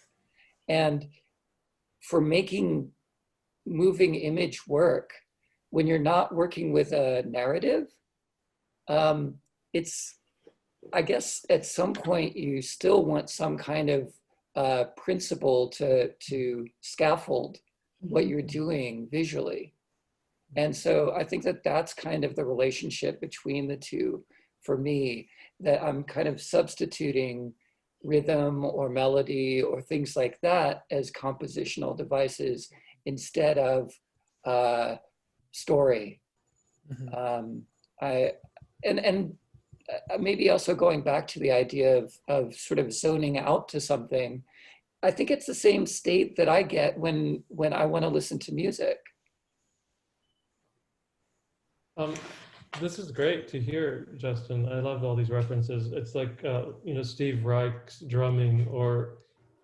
And for making moving image work, when you're not working with a narrative, I guess at some point you still want some kind of principle to scaffold what you're doing visually. And so I think that that's kind of the relationship between the two for me, that I'm kind of substituting rhythm or melody or things like that as compositional devices instead of story. Maybe also going back to the idea of sort of zoning out to something, I think it's the same state that I get when I want to listen to music. This is great to hear, Justin. I loved all these references. It's like, Steve Reich's drumming, or,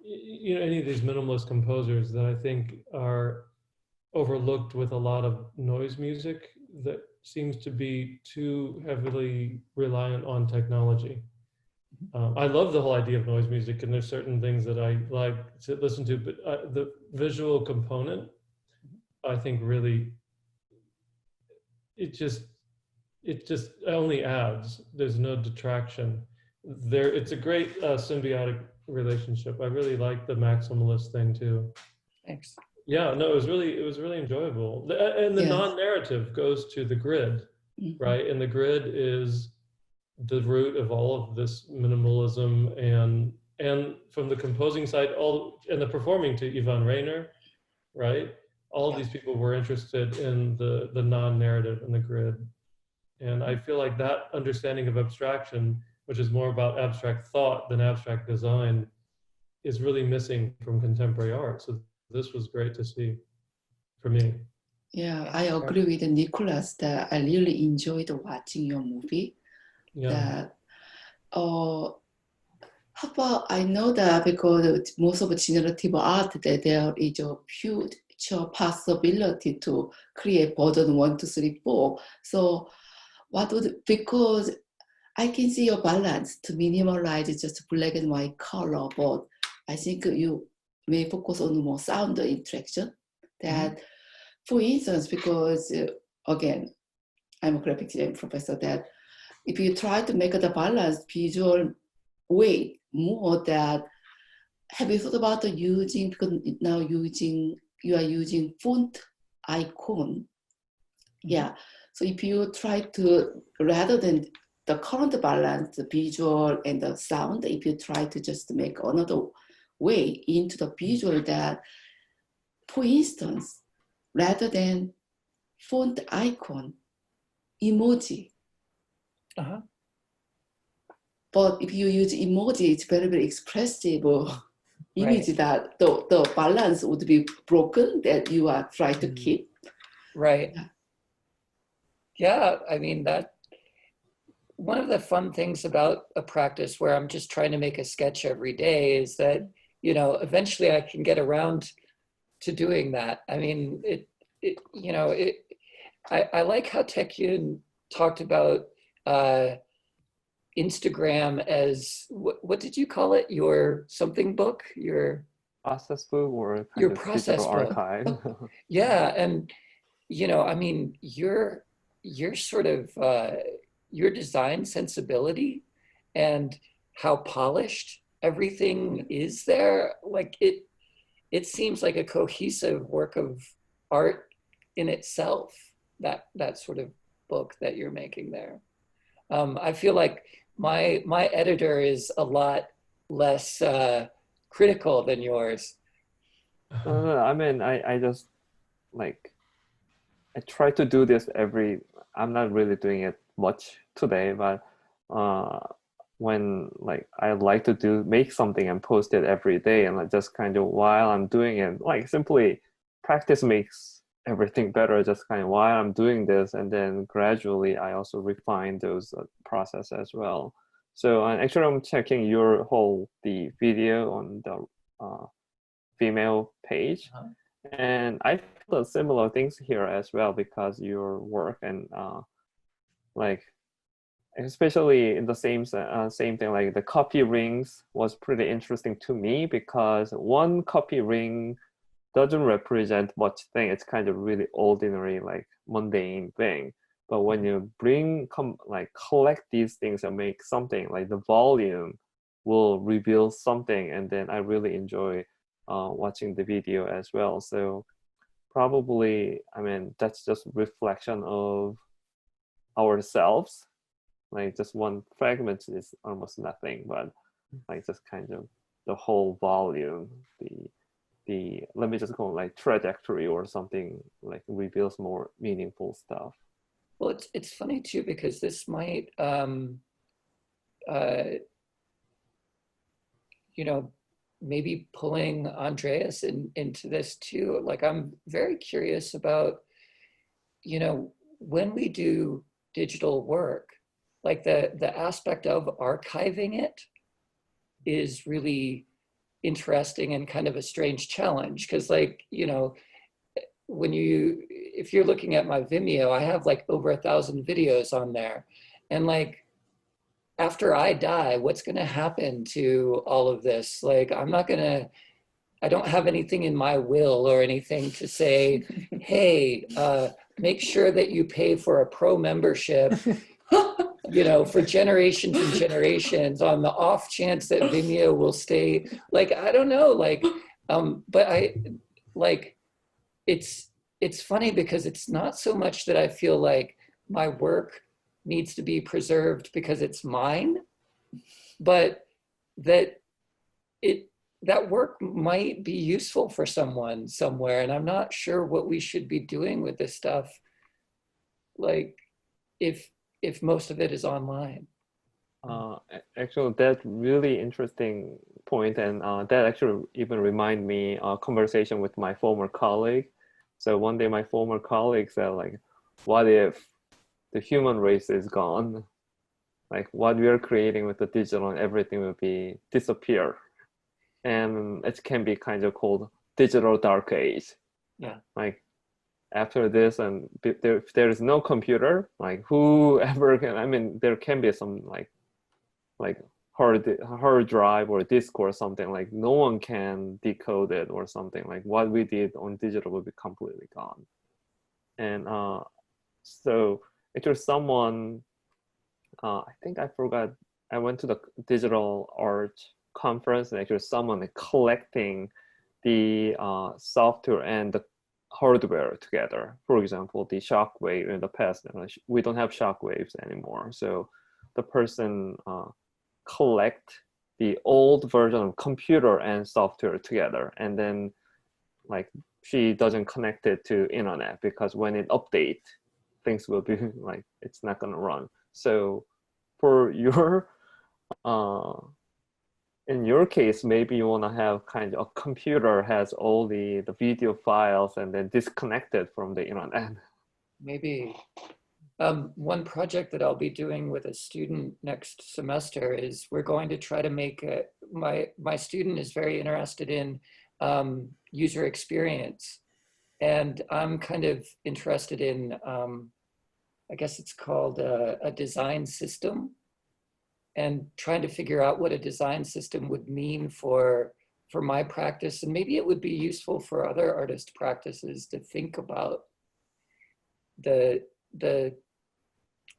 any of these minimalist composers that I think are overlooked with a lot of noise music that seems to be too heavily reliant on technology. I love the whole idea of noise music, and there's certain things that I like to listen to, but the visual component, I think really, it just only adds. There's no detraction there. It's a great symbiotic relationship. I really like the maximalist thing too. Thanks. Yeah, no, it was really enjoyable. And the non-narrative goes to the grid, right? And the grid is the root of all of this minimalism, and from the composing side, and the performing to Yvonne Rainer, right? All of these people were interested in the non-narrative and the grid. And I feel like that understanding of abstraction, which is more about abstract thought than abstract design, is really missing from contemporary art. So this was great to see for me. Yeah, I agree with Nicholas that I really enjoyed watching your movie. Yeah. How about, I know that because most of generative art, that there is a future possibility to create version 1, 2, 3, 4. So because I can see your balance to minimalize just black and white color, but I think you may focus on more sound interaction. That, for instance, because again, I'm a graphic design professor, that if you try to make the balance visual way more that, have you thought about using, because now you are using font icon. Yeah, so if you try to, rather than the current balance, the visual and the sound, if you try to just make another way into the visual that, for instance, rather than font icon, emoji. But if you use emoji, it's very, very expressive image that the balance would be broken that you are trying to keep. Right. Yeah, I mean, that one of the fun things about a practice where I'm just trying to make a sketch every day is that, you know, eventually I can get around to doing that. I mean, I like how Taekyeom talked about Instagram as, what did you call it? Your something book? Your process book or your process book. Archive. Yeah, and you know, I mean, your sort of your design sensibility and how polished everything is there, like it seems like a cohesive work of art in itself, that sort of book that you're making there. I feel like my editor is a lot less critical than yours. I mean, I just like, I try to do this I'm not really doing it much today, but when like I like to make something and post it every day, and like just kind of while I'm doing it, like simply practice makes everything better just kind of while I'm doing this, and then gradually I also refine those process as well. So actually I'm checking the video on the female page. And I feel similar things here as well, because your work and like, especially in the same thing, like the copy rings was pretty interesting to me, because one copy ring doesn't represent much thing. It's kind of really ordinary, like mundane thing. But when you collect these things and make something, like the volume will reveal something. And then I really enjoy watching the video as well. So probably, I mean, that's just reflection of ourselves. Like just one fragment is almost nothing, but like just kind of the whole volume, the let me just call it like trajectory or something, like reveals more meaningful stuff. Well, it's funny too, because this might you know, maybe pulling Andreas into this too. Like, I'm very curious about, you know, when we do digital work, like the aspect of archiving it is really interesting and kind of a strange challenge. Because like, you know, if you're looking at my Vimeo, I have like over 1,000 videos on there. And like, after I die, what's going to happen to all of this? Like, I don't have anything in my will or anything to say, hey, make sure that you pay for a pro membership, you know, for generations and generations, on the off chance that Vimeo will stay. Like, I don't know, like, but it's funny, because it's not so much that I feel like my work needs to be preserved because it's mine, but that work might be useful for someone somewhere. And I'm not sure what we should be doing with this stuff, like if most of it is online. Actually, that's really interesting point, and that actually even remind me a conversation with my former colleague. So one day my former colleague said, like, what if the human race is gone? Like, what we are creating with the digital and everything will be disappear. And it can be kind of called digital dark age. Yeah. Like, after this, and if there is no computer, like whoever can, I mean, there can be some like hard drive or disk or something, like no one can decode it or something. Like what we did on digital will be completely gone. And so actually someone I think I forgot. I went to the digital art conference, and actually someone collecting the software and the hardware together. For example, the shockwave in the past, we don't have shockwaves anymore. So the person collect the old version of computer and software together, and then like she doesn't connect it to internet because when it updates, things will be like it's not gonna run. So for your in your case, maybe you want to have kind of a computer has all the video files and then disconnected from the internet. Maybe. One project that I'll be doing with a student next semester is we're going to try to make my student is very interested in user experience. And I'm kind of interested in, I guess it's called a design system, and trying to figure out what a design system would mean for my practice. And maybe it would be useful for other artist practices to think about the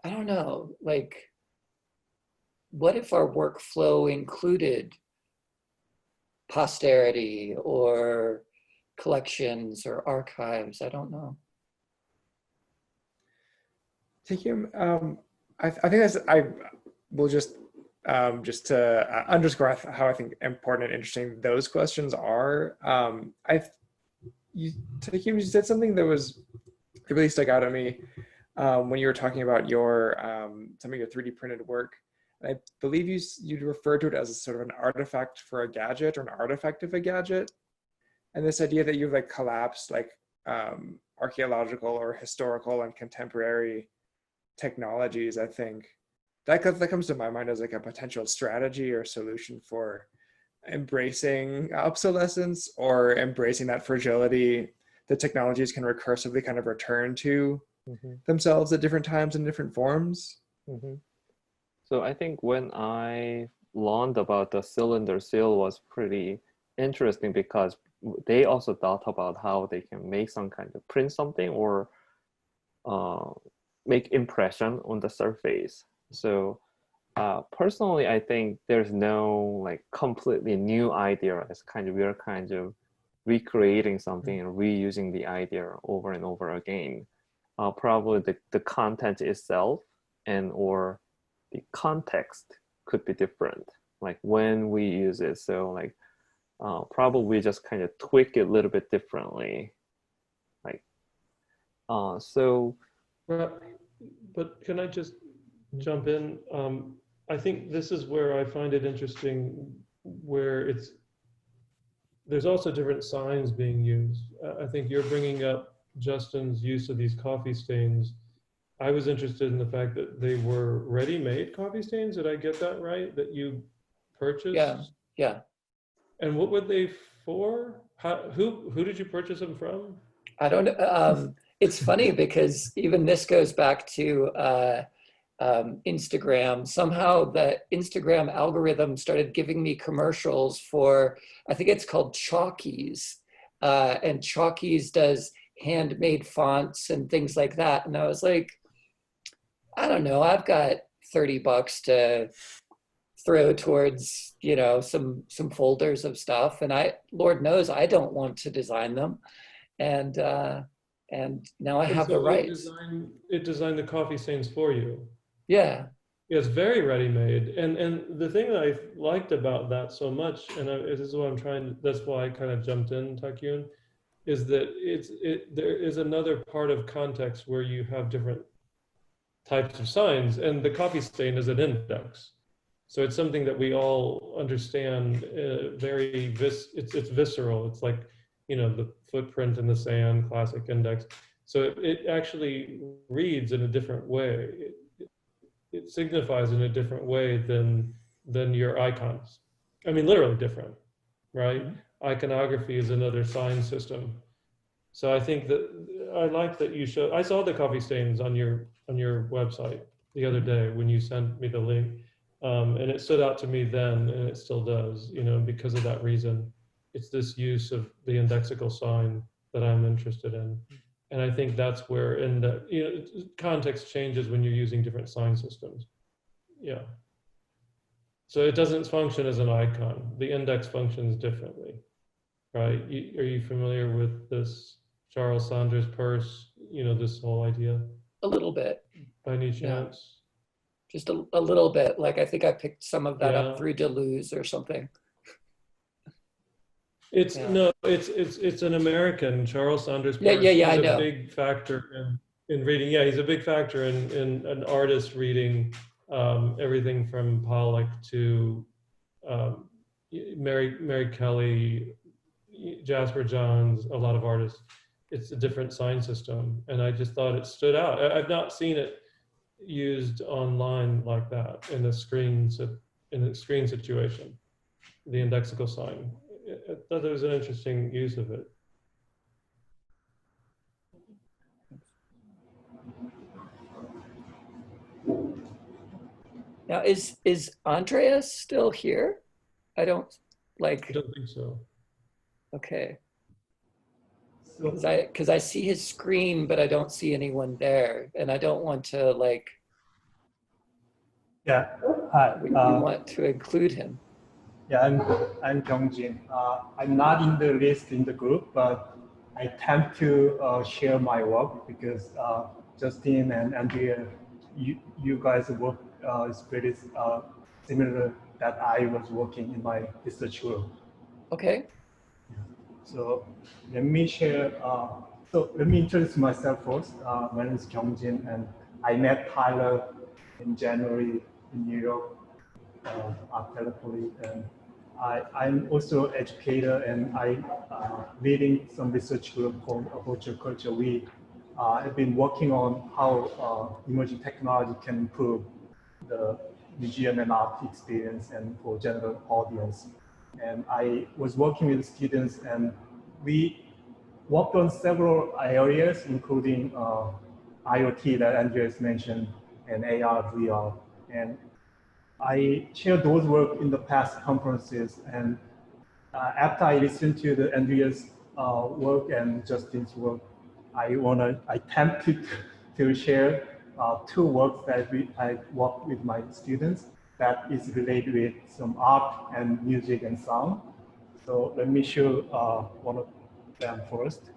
I don't know, like, what if our workflow included posterity or collections or archives? I don't know. Taekyeom, I think I will just to underscore how I think important and interesting those questions are. Taekyeom, you said something that really stuck out at me when you were talking about your some of your 3D printed work. I believe you referred to it as a sort of an artifact for a gadget or an artifact of a gadget. And this idea that you've like collapsed like archaeological or historical and contemporary technologies, I think that comes to my mind as like a potential strategy or solution for embracing obsolescence or embracing that fragility that technologies can recursively kind of return to themselves at different times and different forms. So I think when I learned about the cylinder seal was pretty interesting because they also thought about how they can make some kind of print something or make impression on the surface. So personally, I think there's no like completely new idea. It's kind of we're kind of recreating something and reusing the idea over and over again. Probably the content itself and or the context could be different, like when we use it. So like probably just kind of tweak it a little bit differently. Like so. But can I just jump in? I think this is where I find it interesting, where there's also different signs being used. I think you're bringing up Justin's use of these coffee stains. I was interested in the fact that they were ready-made coffee stains. Did I get that right? That you purchased? Yeah, yeah. And what were they for? Who did you purchase them from? I don't know. It's funny because even this goes back to Instagram. Somehow the Instagram algorithm started giving me commercials for, I think it's called Chalkies. And Chalkies does handmade fonts and things like that. And I was like, I don't know, I've got $30 to throw towards, you know, some folders of stuff. And Lord knows I don't want to design them. And now I have the rights. It designed the coffee stains for you. Yeah. Yeah, it's very ready-made. And the thing that I liked about that so much, and this is what I'm trying, that's why I kind of jumped in, Taekyeom, is that there is another part of context where you have different types of signs, and the coffee stain is an index. So it's something that we all understand it's visceral. It's like, you know, the footprint in the sand, classic index. So it actually reads in a different way. It signifies in a different way than your icons. I mean, literally different, right? Iconography is another sign system. So I think that I like that you showed. I saw the coffee stains on your website the other day when you sent me the link, and it stood out to me then, and it still does. You know, because of that reason, it's this use of the indexical sign that I'm interested in, and I think that's where context changes when you're using different sign systems. Yeah. So it doesn't function as an icon. The index functions differently, right? Are you familiar with this Charles Saunders purse, you know, this whole idea? A little bit. By any Yeah. chance? Just a little bit. Like I think I picked some of that Yeah. up through Deleuze or something. It's Yeah. no, it's an American, Charles Saunders Yeah, Peirce. yeah, yeah, He's I a know. big factor in reading. Yeah, he's a big factor in an artist reading everything from Pollock to um, Mary Kelly, Jasper Johns, a lot of artists. It's a different sign system, and I just thought it stood out. I've not seen it used online like that in a screen situation, the indexical sign. I thought it was an interesting use of it. Now, is Andreas still here? I don't I don't think so. Okay. Because I see his screen, but I don't see anyone there, and I don't want to like. Yeah. Hi. We want to include him. Yeah, I'm Kyungjin. I'm not in the list in the group, but I tend to share my work because Justin and Andrea, you guys work is pretty similar that I was working in my research group. Okay. So let me share. So let me introduce myself first. My name is Kyungjin, and I met Tyler in January in New York. Art therapy, and I'm also an educator, and I leading some research group called Virtual Culture. We have been working on how emerging technology can improve the museum and art experience and for general audience. And I was working with students, and we worked on several areas, including IoT that Andreas mentioned, and AR, VR, and I shared those work in the past conferences, and after I listened to the Andreas work and Justin's work, I attempted to share two works that I worked with my students that is related with some art and music and sound. So let me show one of them first.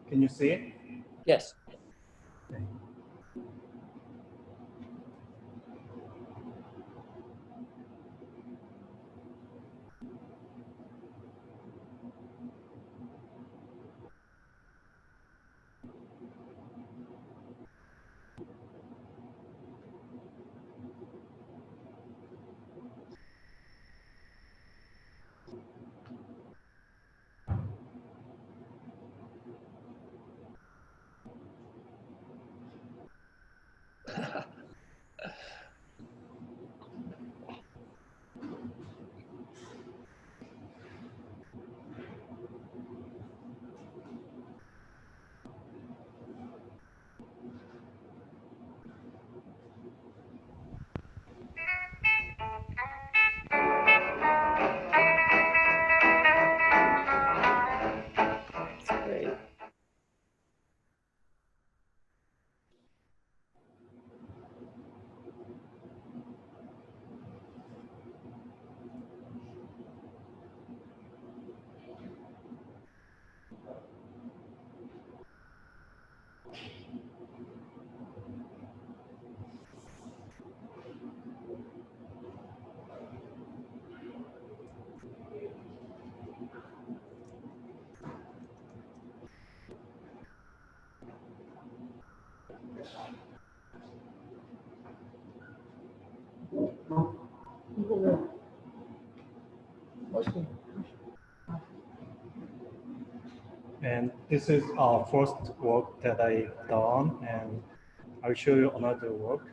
Can you see it? Yes. Okay. And this is our first work that I've done, and I'll show you another work.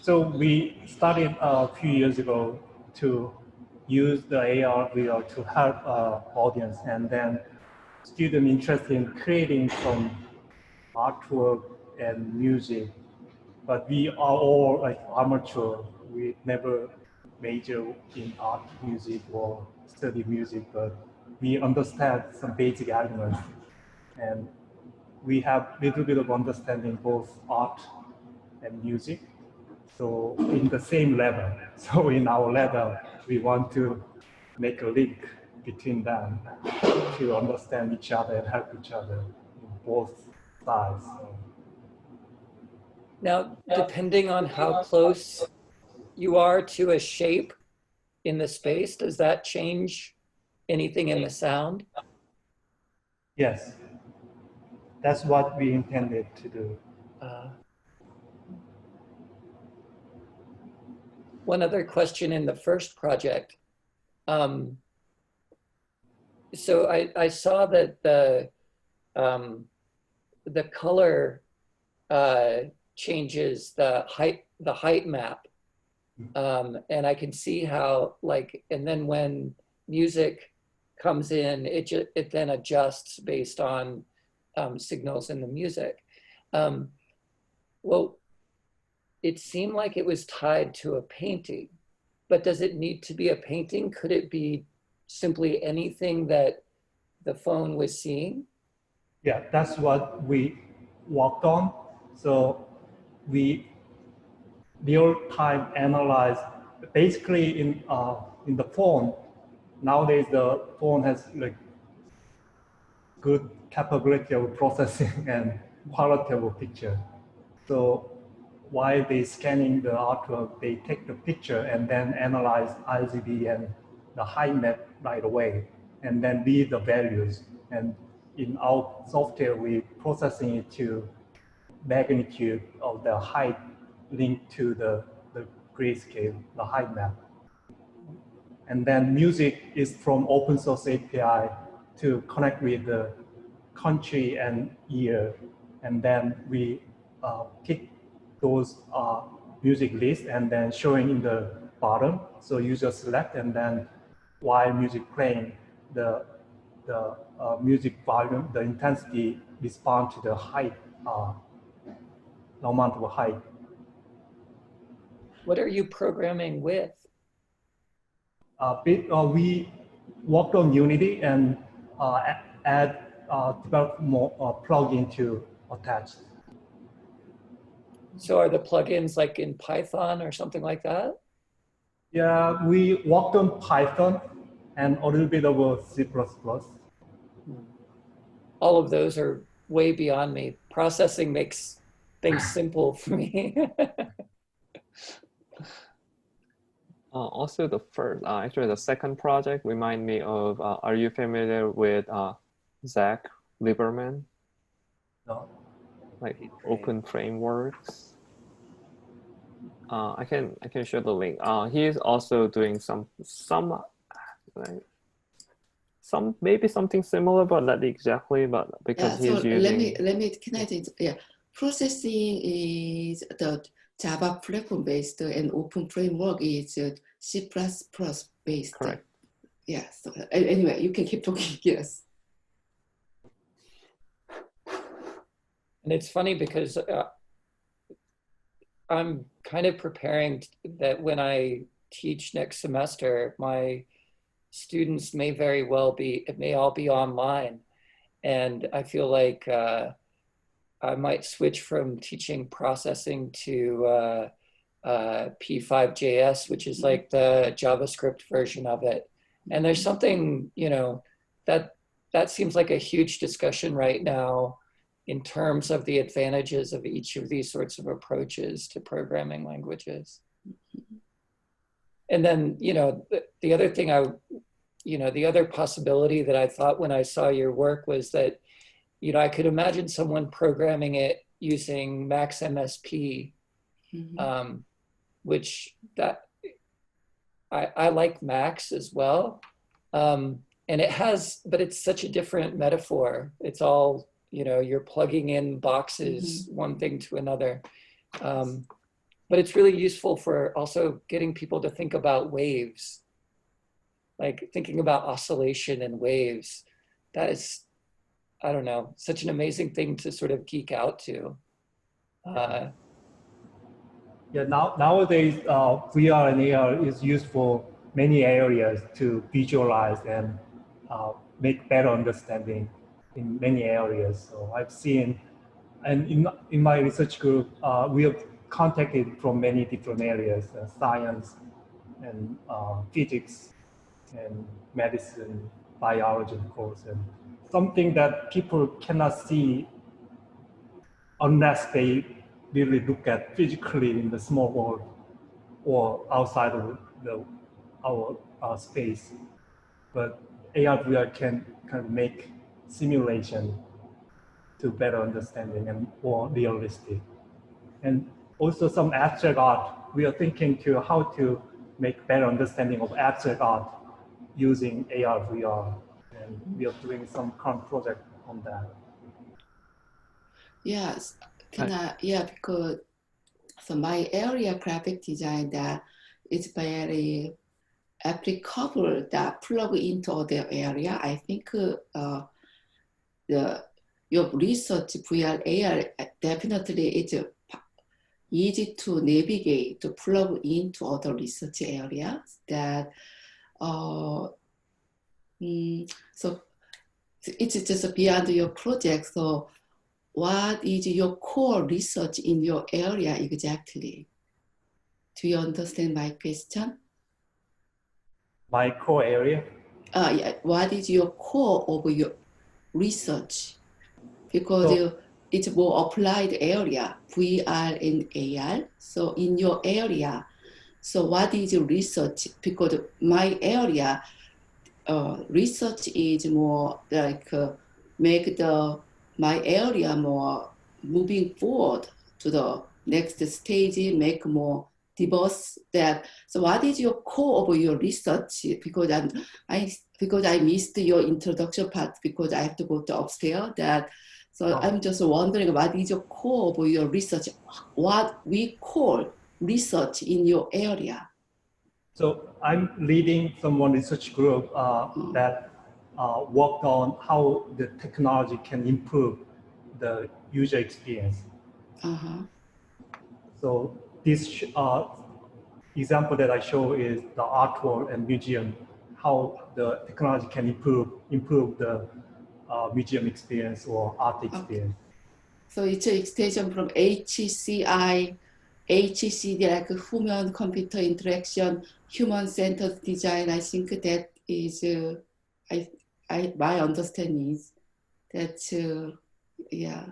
So we started a few years ago to use the AR VR to help audience, and then students interested in creating some artwork and music. But we are all like amateur. We never major in art, music, or study music, but we understand some basic elements, and we have little bit of understanding both art and music. So in the same level. So in our level, we want to make a link between them to understand each other and help each other in both sides. Now, depending on how close you are to a shape in the space, does that change anything in the sound? Yes, that's what we intended to do. one other question in the first project. So I saw that the color changes the height map, and I can see how and then when music comes in, it then adjusts based on signals in the music. Well, it seemed like it was tied to a painting, but does it need to be a painting? Could it be simply anything that the phone was seeing? Yeah, that's what we worked on. So we real-time analyze, basically in the phone. Nowadays, the phone has good capability of processing and quality of a picture. So while they scanning the artwork, they take the picture and then analyze RGB and the height map right away, and then read the values. And in our software, we processing it to magnitude of the height linked to the grayscale, the height map. And then music is from open source API to connect with the country and year. And then we pick those music lists and then showing in the bottom. So user select, and then while music playing, the music volume, the intensity respond to the height, the amount of height. What are you programming with? We worked on Unity and develop more plugin to attach. So are the plugins like in Python or something like that? Yeah, we worked on Python and a little bit of C++. All of those are way beyond me. Processing makes things simple for me. Also, actually the second project remind me of, are you familiar with Zach Lieberman? No. Like open frameworks. I can show the link. He is also doing maybe something similar, but not exactly. But because he's using. Processing is the Java platform based, and open framework is C++ based. Correct. Yeah. So anyway, you can keep talking. Yes. And it's funny because I'm kind of preparing that when I teach next semester, my students may very well it may all be online. And I feel like I might switch from teaching processing to P5.js, which is like the JavaScript version of it. And there's something, that seems like a huge discussion right now in terms of the advantages of each of these sorts of approaches to programming languages. And then, the other thing the other possibility that I thought when I saw your work was that, I could imagine someone programming it using Max MSP, which I like Max as well. And but it's such a different metaphor. It's all, you're plugging in boxes, one thing to another. But it's really useful for also getting people to think about waves, like thinking about oscillation and waves. That is, I don't know, such an amazing thing to sort of geek out to. Yeah, nowadays, VR and AR is used for many areas to visualize and make better understanding in many areas. So I've seen, and in my research group, we have contacted from many different areas, science and physics and medicine, biology, of course, and something that people cannot see unless they really look at physically in the small world or outside of our space. But AR VR can kind of make simulation to better understanding and more realistic. And also some abstract art we are thinking to how to make better understanding of abstract art using AR, VR, and we are doing some current project on that. Yes, yeah, because so my area graphic design that is very applicable that plug into other area. I think your research VR AR definitely is easy to navigate to plug into other research areas that so it's just beyond your project. So what is your core research in your area exactly? Do you understand my question? My core area? Yeah. What is your core of your research? Because it's more applied area, VR and AR. So in your area, so what is your research? Because my area, research is more like make my area more moving forward to the next stage, make more diverse that. So what is your core of your research? Because I missed your introduction part because I have to go to upstairs that. So I'm just wondering what is your core of your research? What we call research in your area? So I'm leading one research group that worked on how the technology can improve the user experience. So this example that I show is the art world and museum, how the technology can improve the museum experience or art experience. So it's an extension from HCI, like human computer interaction, human-centered design. I think that is, my understanding is that, yeah.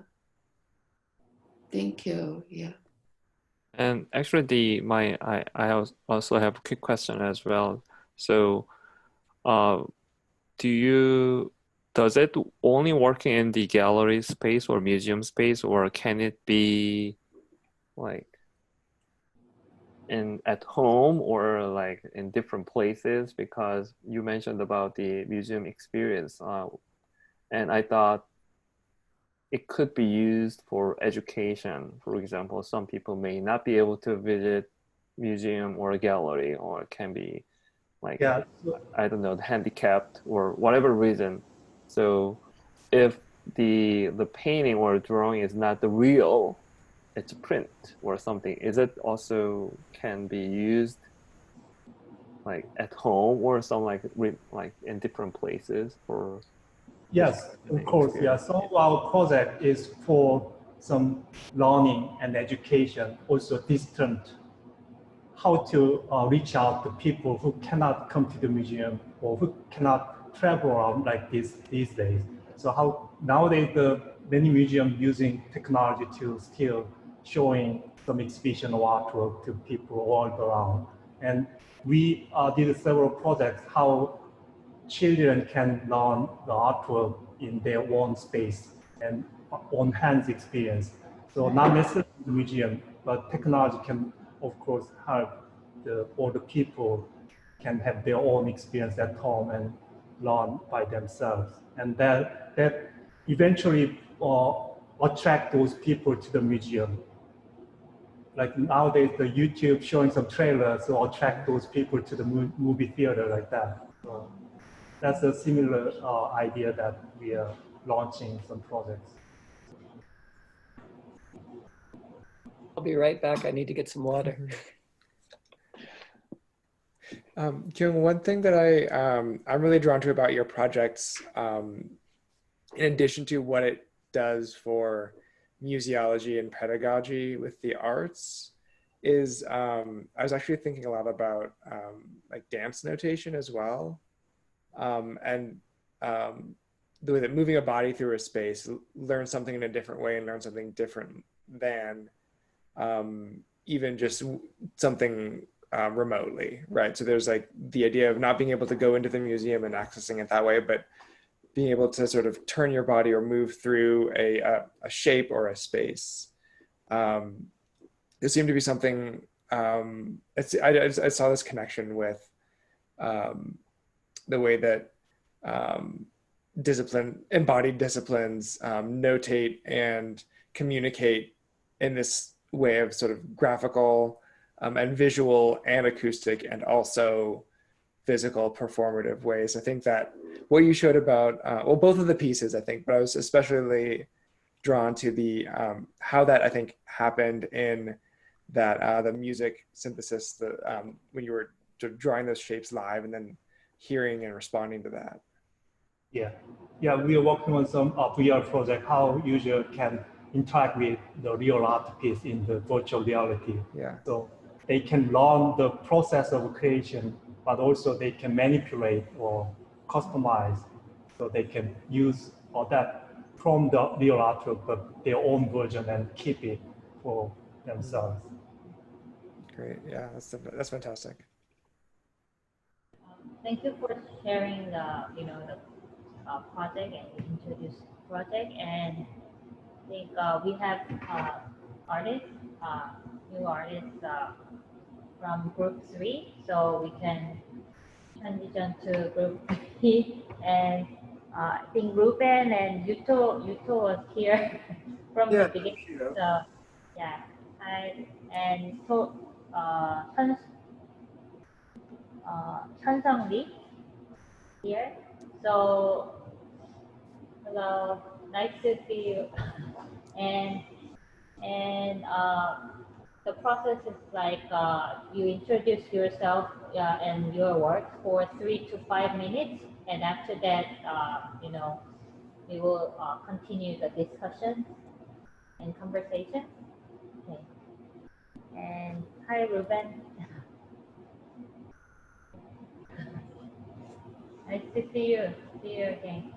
Thank you, yeah. And actually, I also have a quick question as well. So, does it only work in the gallery space or museum space, or can it be like at home or like in different places? Because you mentioned about the museum experience, and I thought it could be used for education. For example, some people may not be able to visit museum or a gallery, or can be like, yeah, I don't know, handicapped or whatever reason. So if the painting or drawing is not the real, it's a print or something, is it also can be used like at home or some like in different places for? Yes, of course. Yeah. So our project is for some learning and education, also distant, how to reach out to people who cannot come to the museum or who cannot travel around like this these days. So how nowadays many museums using technology to still showing some exhibition of artwork to people all around. And we did several projects how children can learn the artwork in their own space and on hands experience. So not necessarily the museum, but technology can, of course, help all the people can have their own experience at home and learn by themselves. And that eventually attract those people to the museum. Like nowadays, the YouTube showing some trailers to attract those people to the movie theater like that. So that's a similar idea that we are launching some projects. I'll be right back. I need to get some water. Kyung, one thing that I'm really drawn to about your projects, in addition to what it does for museology and pedagogy with the arts, is I was actually thinking a lot about like dance notation as well, and the way that moving a body through a space, learn something in a different way and learn something different than even just something remotely, right? So there's like the idea of not being able to go into the museum and accessing it that way, but being able to sort of turn your body or move through a shape or a space. There seemed to be something I saw this connection with the way that embodied disciplines notate and communicate in this way of sort of graphical and visual and acoustic and also physical performative ways. I think that what you showed about, well, both of the pieces, I think, but I was especially drawn to the how that I think happened in that the music synthesis, when you were sort of drawing those shapes live and then hearing and responding to that. Yeah, we are working on some VR project, how user can interact with the real art piece in the virtual reality. Yeah. So they can learn the process of creation, but also they can manipulate or customize, so they can use all that from the real artwork, but their own version and keep it for themselves. Great, yeah, that's fantastic. Thank you for sharing the project and introduce project. And I think we have artists, new artists from group 3, so we can transition to group 3. And I think Rubén and Yuto was here from the beginning. So yeah, and so Hyunseung Lee here. So hello, nice to see you. and the process is like you introduce yourself and your work for 3 to 5 minutes, and after that, we will continue the discussion and conversation. Okay. And hi, Rubén. Nice to see you. See you again.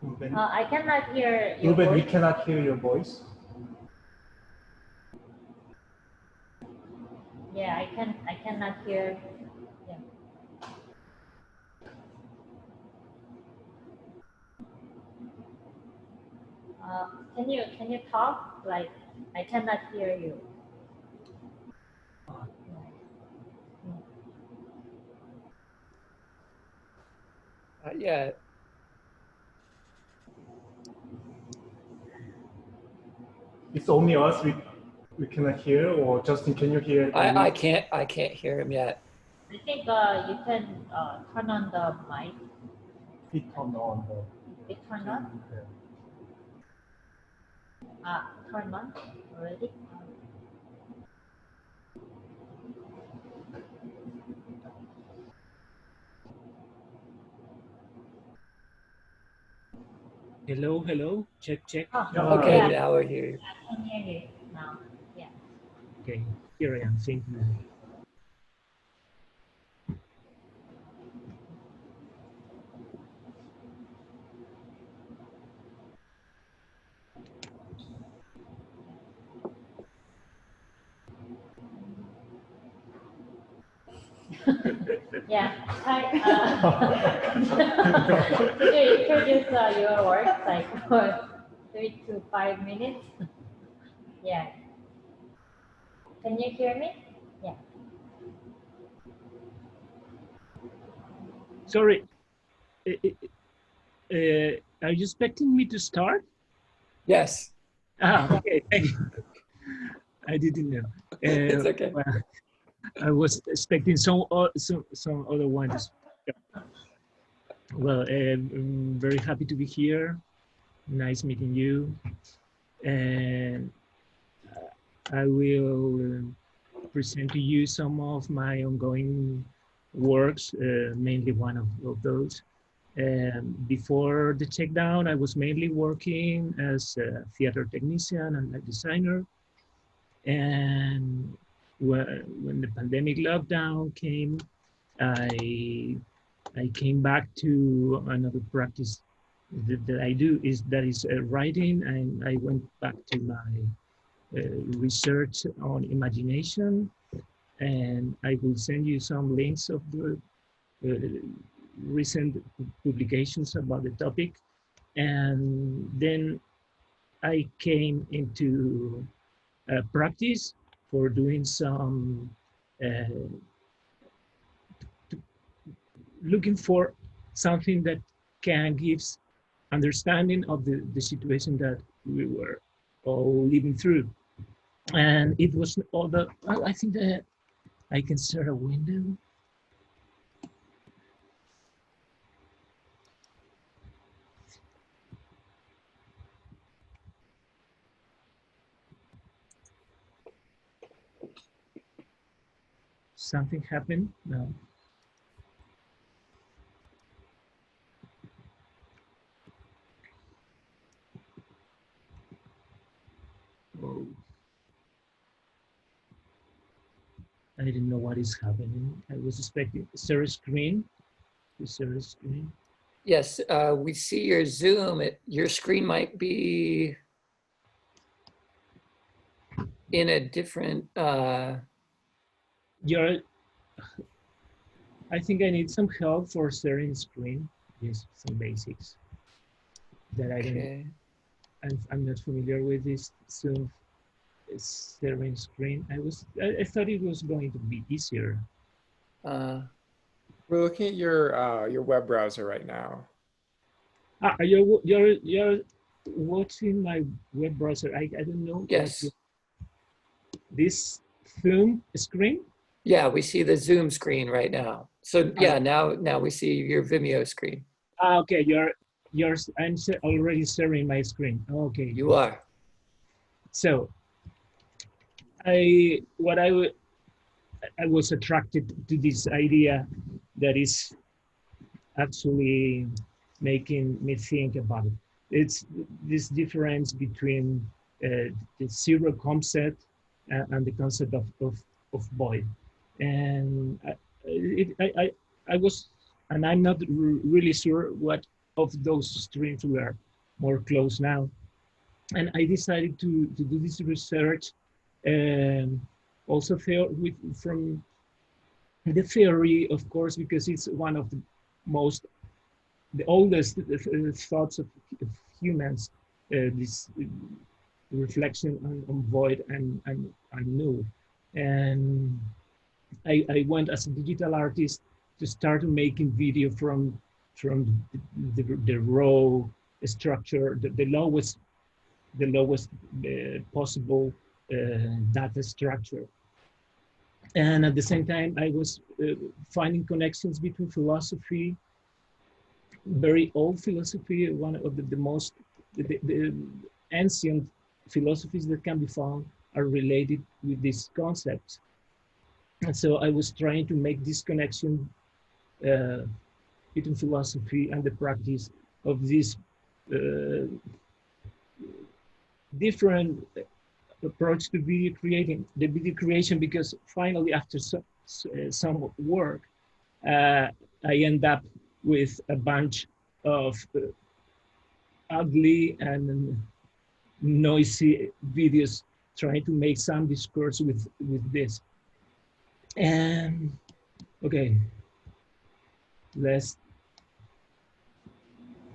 Rubén, I cannot hear your Rubén, we voice. cannot hear your voice. Yeah, I cannot hear. Yeah. Can you talk? Like, I cannot hear you. Yeah. It's only us we cannot hear, or Justin, can you hear? I can't hear him yet. I think you can turn on the mic. He turned on It turned on? Turn on already? Hello, hello, check. Okay, yeah. now we're here. I can hear you now. Yeah. Okay, here I am, thank you. Yeah. Hi. Could you introduce your work like for 3 to 5 minutes? Yeah. Can you hear me? Yeah. Sorry, are you expecting me to start? Yes. Okay, thank you. I didn't know. It's okay. Well, I was expecting some other ones. Well, I'm very happy to be here. Nice meeting you. And I will present to you some of my ongoing works, mainly one of those. Before the takedown, I was mainly working as a theater technician and a designer. And when the pandemic lockdown came, I came back to another practice that I do is writing, and I went back to my research on imagination, and I will send you some links of the recent publications about the topic. And then I came into practice for doing some looking for something that can give understanding of the situation that we were all living through. And it was all the, I think that I can share a window. Something happened? No. Oh. I didn't know what is happening. I was expecting share screen. Share screen. Yes, we see your Zoom. Your screen might be in a different. I think I need some help for sharing screen. Yes, some basics that I don't. I'm not familiar with this Zoom sharing screen. I thought it was going to be easier. We're looking at your web browser right now. You're watching my web browser. I don't know. Yes. This Zoom screen? Yeah, we see the Zoom screen right now. So yeah, now we see your Vimeo screen. Okay, I'm already sharing my screen. Okay. You are. So I was attracted to this idea that is actually making me think about it. It's this difference between the zero concept and the concept of void. And I was, and I'm not really sure what of those streams were more close now. And I decided to do this research, also from the theory, of course, because it's one of the oldest thoughts of humans, this reflection on void and null. And I went as a digital artist to start making video from the raw structure, the lowest possible data structure. And at the same time, I was finding connections between philosophy, very old philosophy, one of the most the ancient philosophies that can be found are related with these concepts. And so I was trying to make this connection between philosophy and the practice of this different approach to video creation, because finally after some work, I end up with a bunch of ugly and noisy videos trying to make some discourse with this. And okay, let's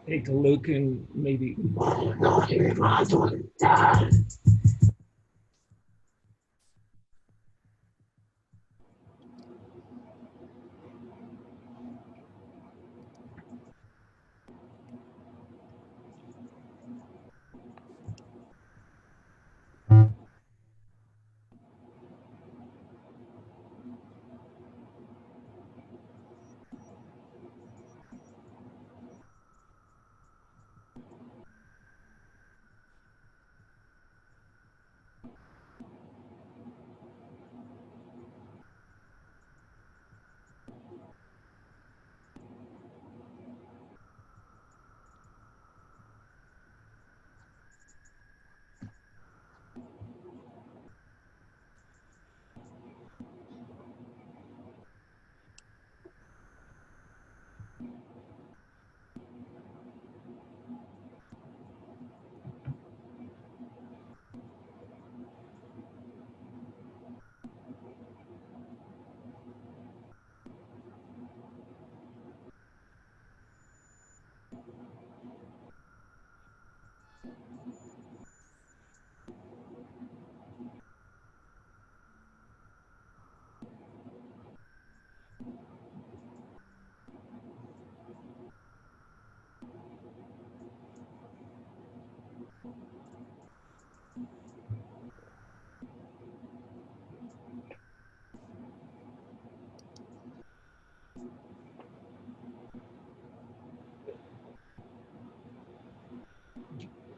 take a look and maybe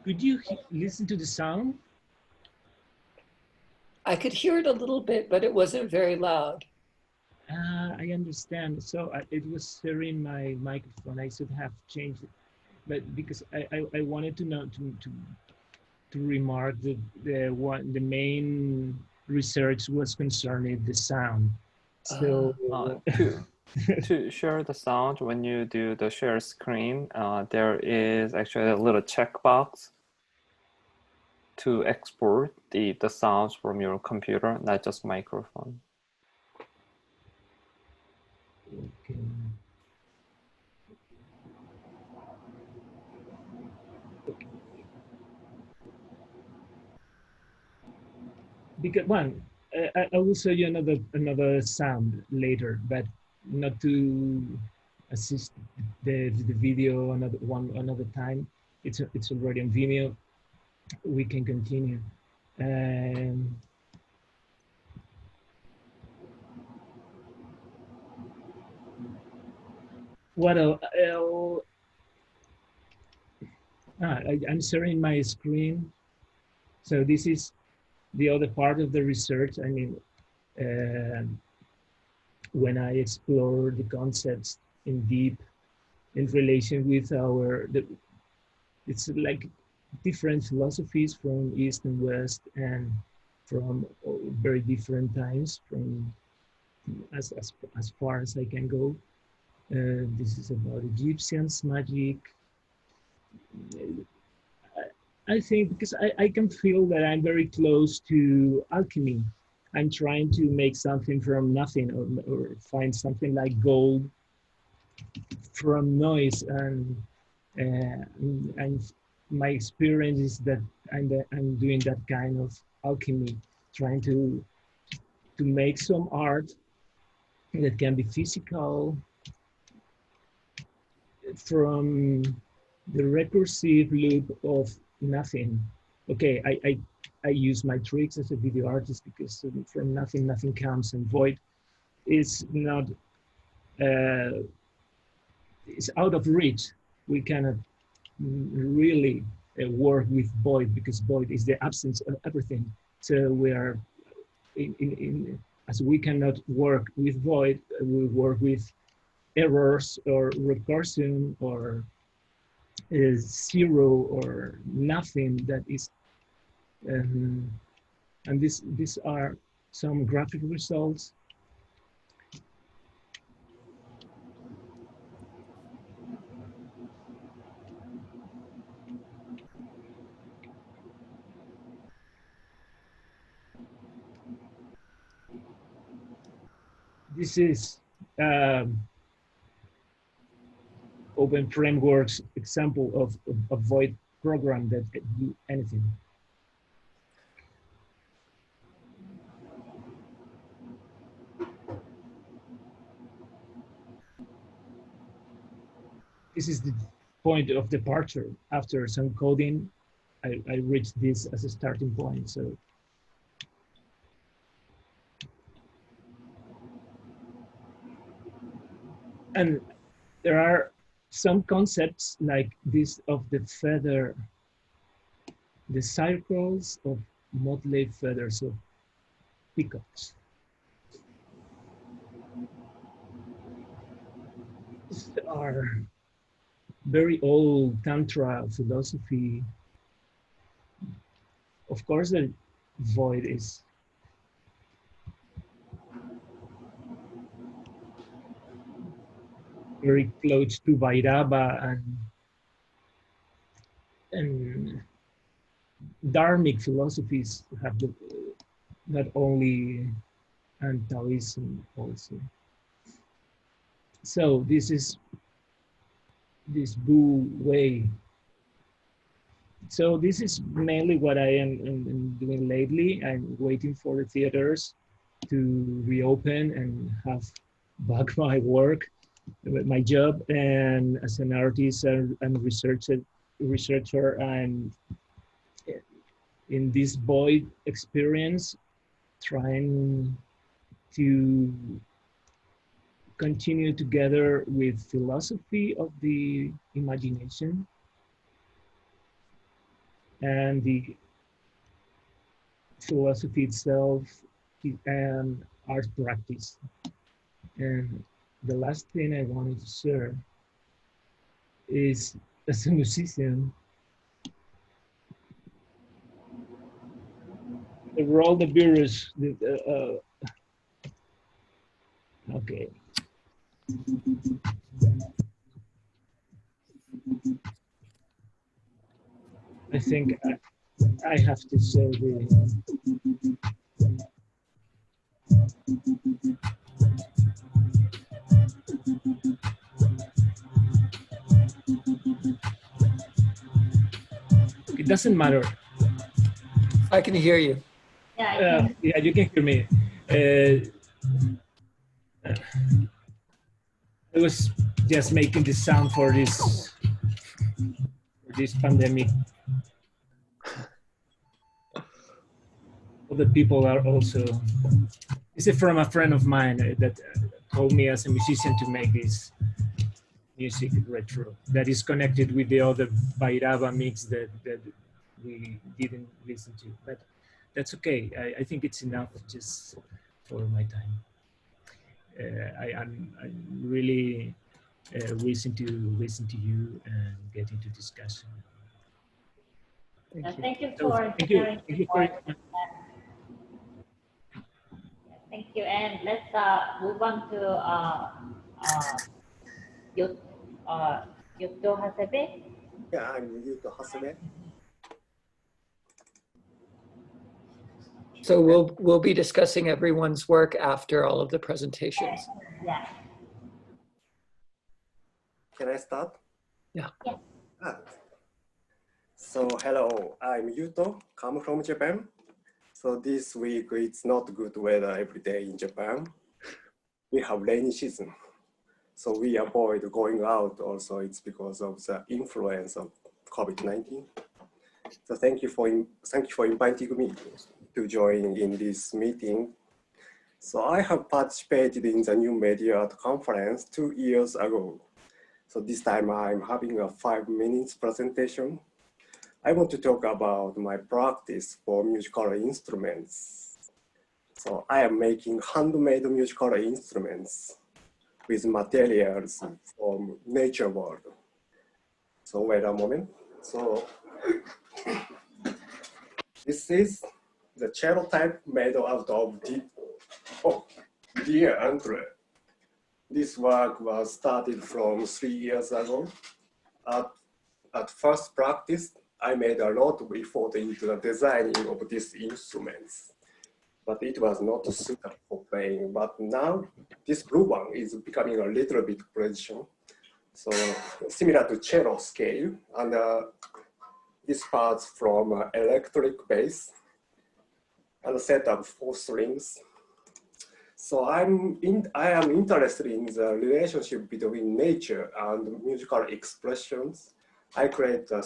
Could you listen to the sound? I could hear it a little bit, but it wasn't very loud. I understand. So it was hearing my microphone. I should have changed it, but because I wanted to know to remark that the main research was concerning the sound. So to share the sound, when you do the share screen, there is actually a little checkbox to export the sounds from your computer, not just microphone. Okay. Because I will show you another sound later, but not to assist the video another time. It's already on Vimeo. We can continue. What else? I'm sharing my screen. So this is the other part of the research. I mean, when I explore the concepts in relation with it's like different philosophies from East and West, and from very different times, from as far as I can go. This is about Egyptians, magic. I think because I can feel that I'm very close to alchemy. I'm trying to make something from nothing, or find something like gold from noise, and my experience is that I'm doing that kind of alchemy, trying to make some art that can be physical from the recursive loop of nothing. Okay, I use my tricks as a video artist, because from nothing comes, and void is not, it's out of reach. We cannot really work with void, because void is the absence of everything. So we are, as we cannot work with void, we work with errors or recursion or zero or nothing that is, and these are some graphic results. This is Open Frameworks example of a void program that can do anything. This is the point of departure. After some coding, I reached this as a starting point. So and there are some concepts like this of the feather, the circles of motley feathers of peacocks. These are very old Tantra philosophy. Of course, the void is very close to Vairava and Dharmic philosophies have not only, and Taoism also. So this is this Wu way. So this is mainly what I am doing lately. I'm waiting for the theaters to reopen and have back my work, my job, and as an artist and researcher, and in this void experience, trying to continue together with philosophy of the imagination and the philosophy itself, and art practice. And the last thing I wanted to share is, as a musician, the role the virus, okay. I think I have to say it doesn't matter. I can hear you. Yeah, yeah, you can hear me. I was just making this sound for this pandemic. Other people are also. This is from a friend of mine that told me as a musician to make this music retro that is connected with the other Bairaba mix that we didn't listen to, but that's okay. I think it's enough just for my time. I'm really wishing to listen to you and get into discussion. Thank you for sharing. Thank you, and let's move on to Yuto Hasebe. Yeah, I'm Yuto Hasebe. So we'll be discussing everyone's work after all of the presentations. Yeah. Can I start? Yeah. So hello, I'm Yuto, come from Japan. So this week it's not good weather every day in Japan. We have rainy season. So we avoid going out also. It's because of the influence of COVID-19. So thank you for inviting me to join in this meeting. So I have participated in the New Media Art Conference 2 years ago. So this time I'm having a 5 minutes presentation. I want to talk about my practice for musical instruments. So I am making handmade musical instruments with materials from nature world. So wait a moment. So this is the cello type made out of deer antler. This work was started from 3 years ago. At first practice, I made a lot of effort into the designing of these instruments, but it was not suitable for playing. But now this blue one is becoming a little bit precision. So similar to cello scale, and this parts from electric bass and a set of 4 strings. So I am interested in the relationship between nature and musical expressions. I create a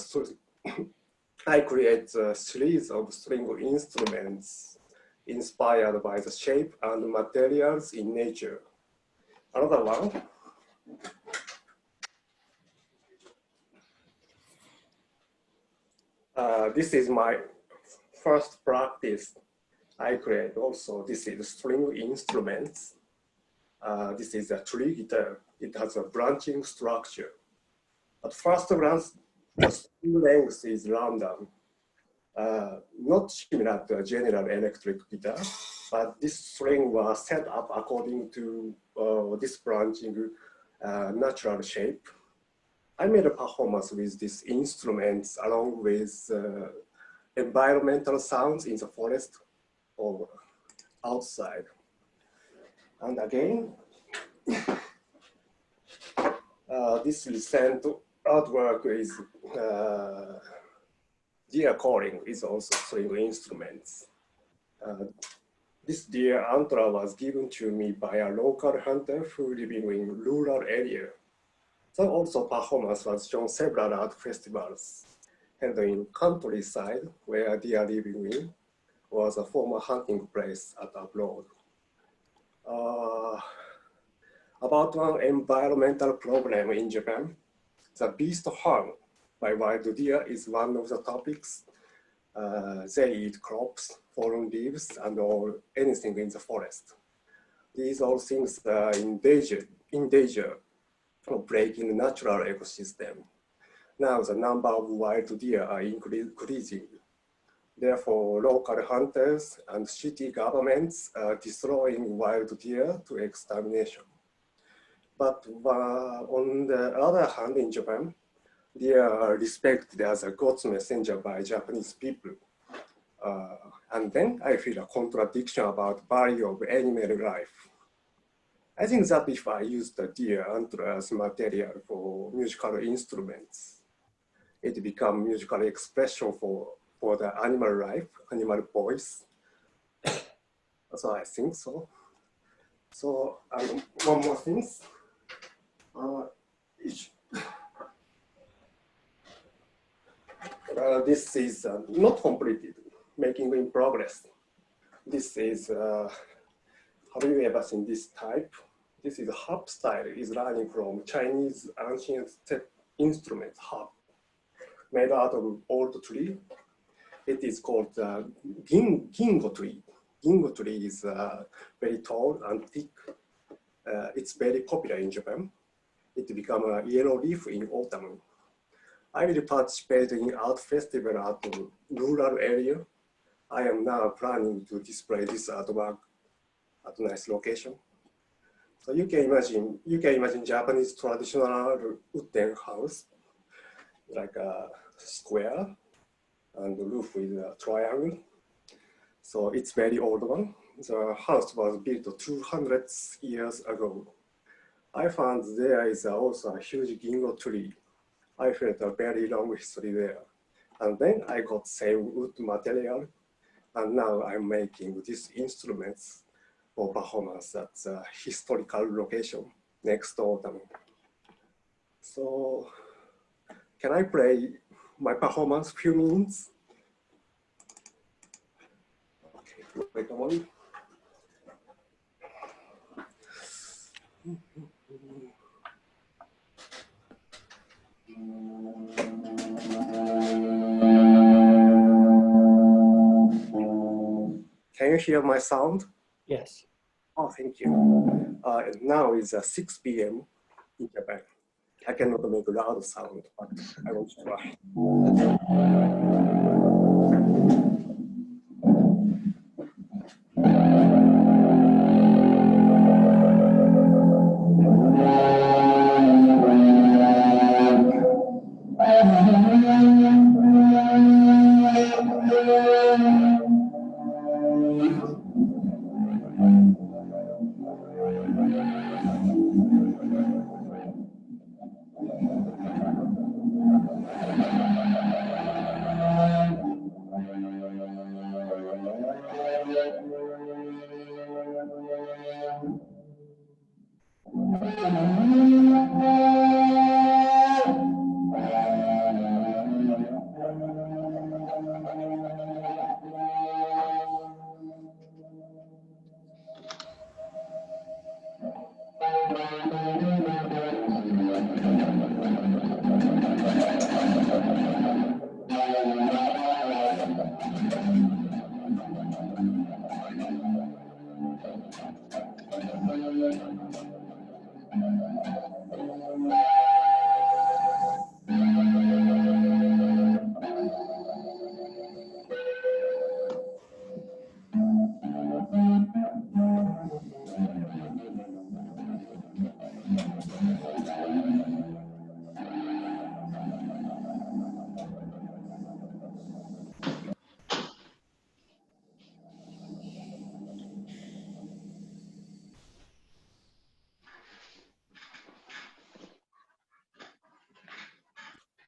series of string instruments inspired by the shape and materials in nature. Another one. This is my first practice. I create also, this is string instruments. This is a tree guitar. It has a branching structure. At first glance, the string length is random, not similar to a general electric guitar, but this string was set up according to this branching natural shape. I made a performance with these instruments along with environmental sounds in the forest or outside. And again, this recent artwork is deer calling is also string instruments. This deer antler was given to me by a local hunter who living in rural area. So also performance was shown several art festivals held in countryside where deer living in was a former hunting place at abroad. About one environmental problem in Japan, the beast harm by wild deer is one of the topics. They eat crops, fallen leaves, and all anything in the forest. These all things are in danger of breaking the natural ecosystem. Now the number of wild deer are increasing. Therefore, local hunters and city governments are destroying wild deer to extermination. But on the other hand, in Japan, they are respected as a God's messenger by Japanese people. And then I feel a contradiction about value of animal life. I think that if I use the deer antler as material for musical instruments, it becomes musical expression for the animal life, animal voice. So I think so. So one more thing. This is not completed, making in progress. This is, have you ever seen this type? This is a harp style, is running from Chinese ancient instrument harp, made out of old tree. It is called gingo tree. Gingo tree is very tall and thick. It's very popular in Japan. It becomes a yellow leaf in autumn. I will participate in art festival at the rural area. I am now planning to display this artwork at a nice location. So you can imagine Japanese traditional wooden house, like a square and the roof with a triangle. So it's very old one. The house was built 200 years ago. I found there is also a huge gingo tree. I felt a very long history there. And then I got same wood material. And now I'm making these instruments for performance at the historical location next autumn. So can I play my performance few minutes? Okay, wait a moment. Can you hear my sound? Yes. Oh, thank you. Now it's 6 p.m. in Japan. I cannot make a loud sound, but I want to try.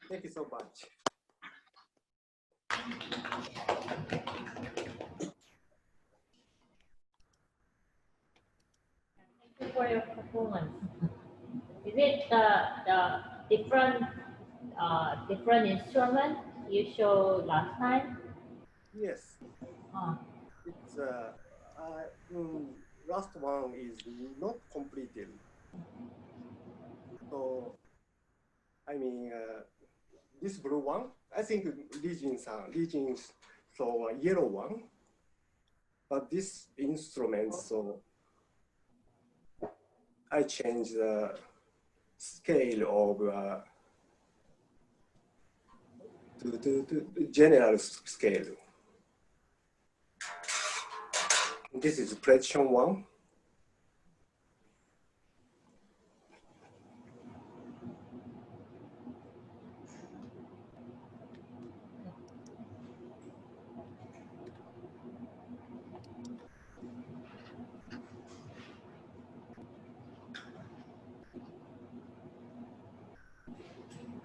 Thank you so much. Thank you for your performance. Is it the different instrument you showed last time? Yes. It's last one is not completed. So I mean, this blue one, I think Leejin so a yellow one. But this instrument, so I changed the scale of to general scale. This is precision one.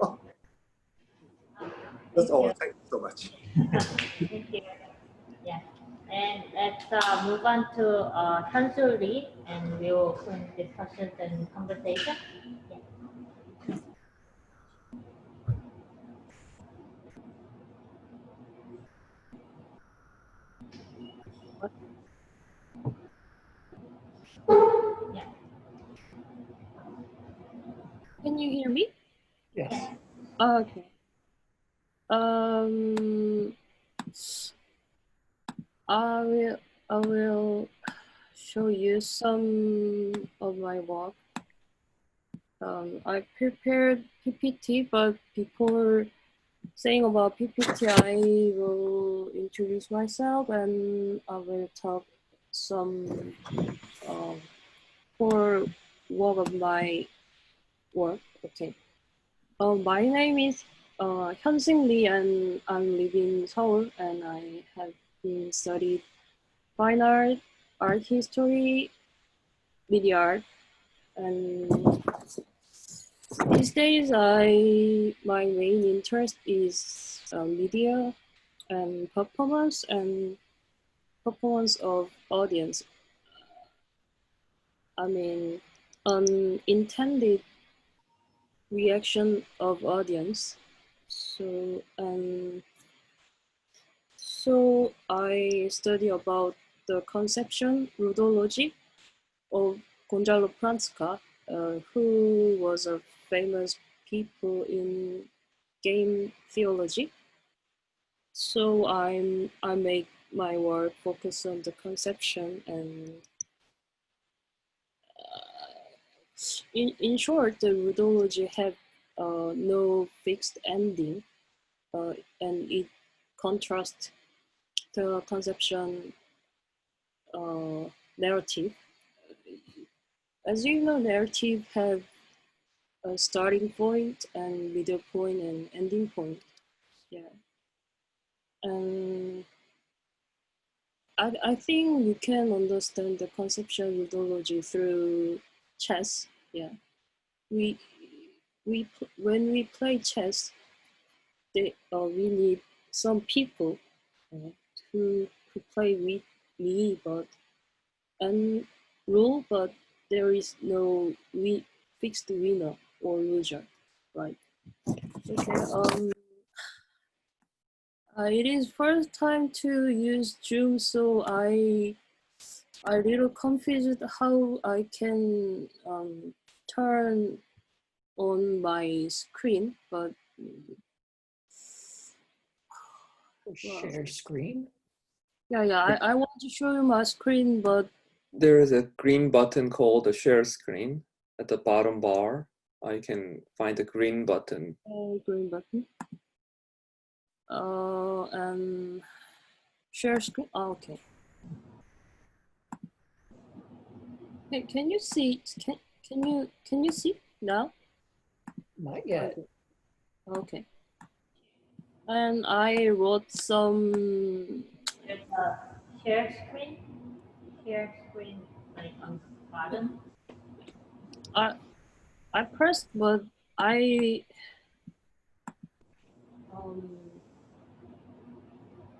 Oh, that's all. Thank you so much. Thank you. Yeah. And let's move on to Hyunseung, and we'll open discussions and conversation. Yeah. Yeah. Can you hear me? Yes. Okay. I will show you some of my work. I prepared PPT, but before saying about PPT, I will introduce myself and I will talk some core work of my work. Okay. My name is Hyunseung Lee, and I'm living in Seoul, and I have been studied fine art, art history, media art, and these days my main interest is media and performance of audience. I mean, unintended reaction of audience. So I study about the conception ludology of Gonzalo Franska, who was a famous people in game theology. So I make my work focus on the conception, and in short, the ludology have no fixed ending, and it contrasts the conception narrative. As you know, narrative have a starting point and middle point and ending point. Yeah. And I think you can understand the conceptual methodology through chess. Yeah. When we play chess, we need some people who play with me, and rule, but there is no fixed winner or loser, right? Okay. It is first time to use Zoom, so I a little confused how I can turn on my screen, but Share screen? Yeah. I want to show you my screen, but there is a green button called the share screen at the bottom bar. I can find the green button. Green button. And share screen. Oh, okay. Hey, can you see? Can you see now? Not yet. Okay. And I wrote some. There's a share screen. Share screen, like on the bottom. I pressed, but I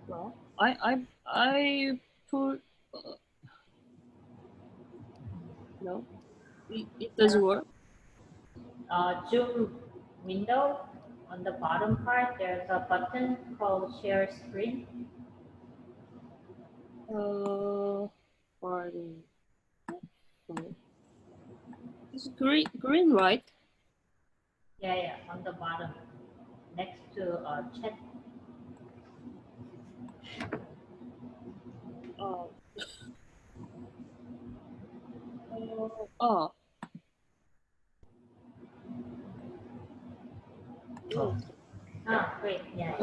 well, I put no, it doesn't work. Zoom window on the bottom part. There's a button called share screen. Pardon. It's green, right? Yeah, on the bottom, next to chat. Oh. Oh. Oh. Oh, great. Yeah.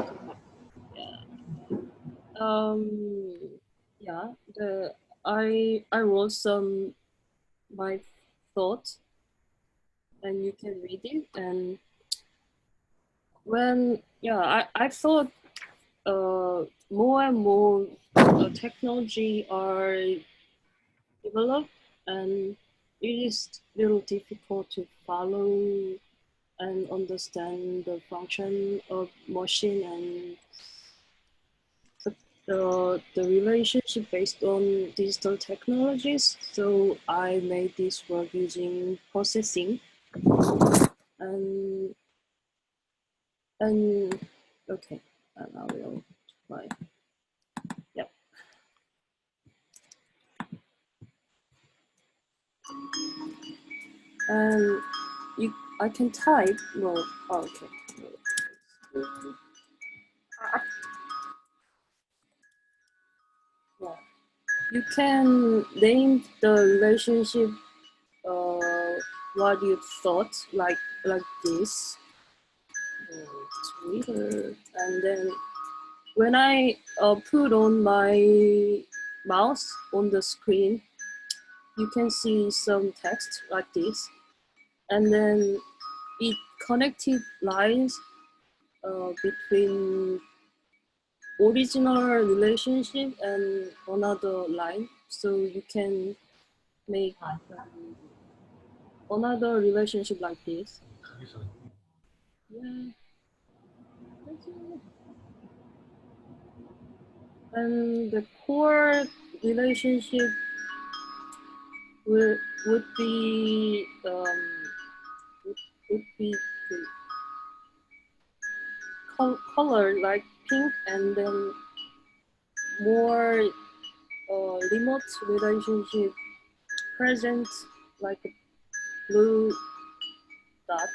Yeah. I wrote some my thoughts, and you can read it. And when I thought more and more technology are developed, and it is little difficult to follow and understand the function of machine and the relationship based on digital technologies. So I made this work using processing and okay, and I will try. Yep. And I can type. No, oh, okay. Yeah. You can name the relationship what you thought like this. Twitter, and then when I put on my mouse on the screen, you can see some text like this, and then it connected lines between original relationship and another line, so you can make another relationship like this. Yeah. And the core relationship would be color like pink, and then more remote relationship present like a blue dot.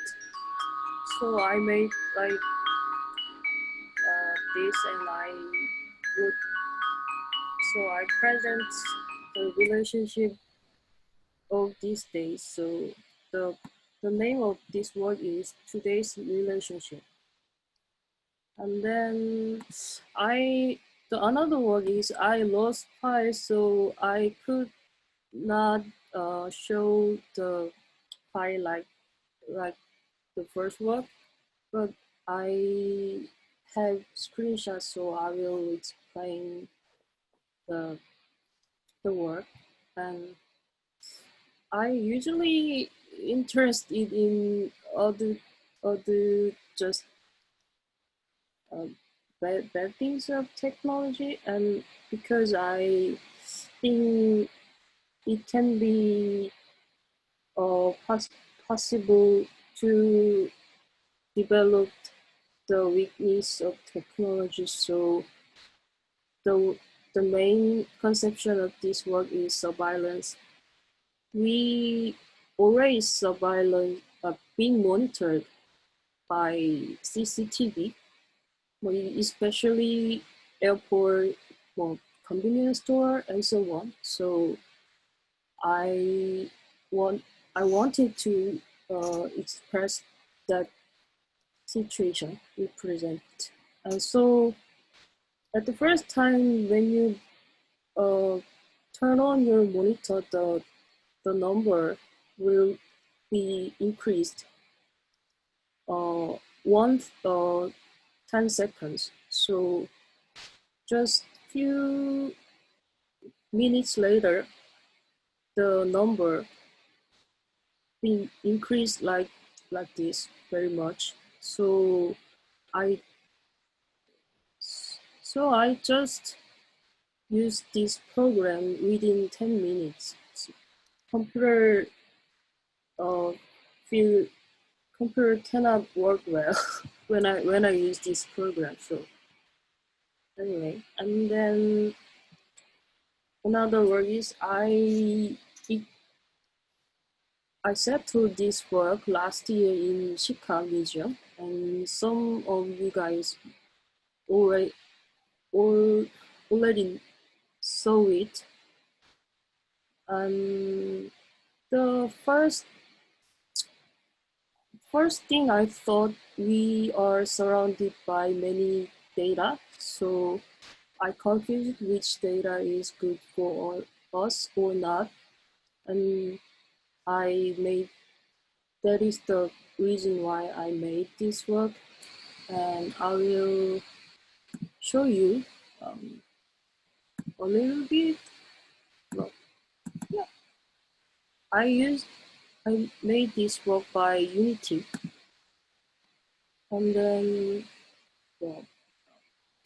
So I made like this, and I would I present the relationship of these days. So the name of this work is Today's Relationship. And then another work is I lost files, so I could not show the file like the first work, but I have screenshots, so I will explain the work. And I usually interested in other just bad things of technology, and because I think it can be possible to develop the weakness of technology. So the main conception of this work is surveillance. We always surveillance being monitored by CCTV, especially airport, convenience store, and so on. So I wanted to express that situation we present. And so at the first time when you turn on your monitor, the number will be increased 10 seconds. So just few minutes later, the number being increased like this very much. So I just use this program within 10 minutes. So computer cannot work well when I use this program. So anyway, and then another work is I settled this work last year in CICA Museum, and some of you guys already saw it. And the first thing I thought, we are surrounded by many data, so I confused which data is good for us or not, and that is the reason why I made this work, and I will show you a little bit. Well, yeah, I made this work by Unity, and then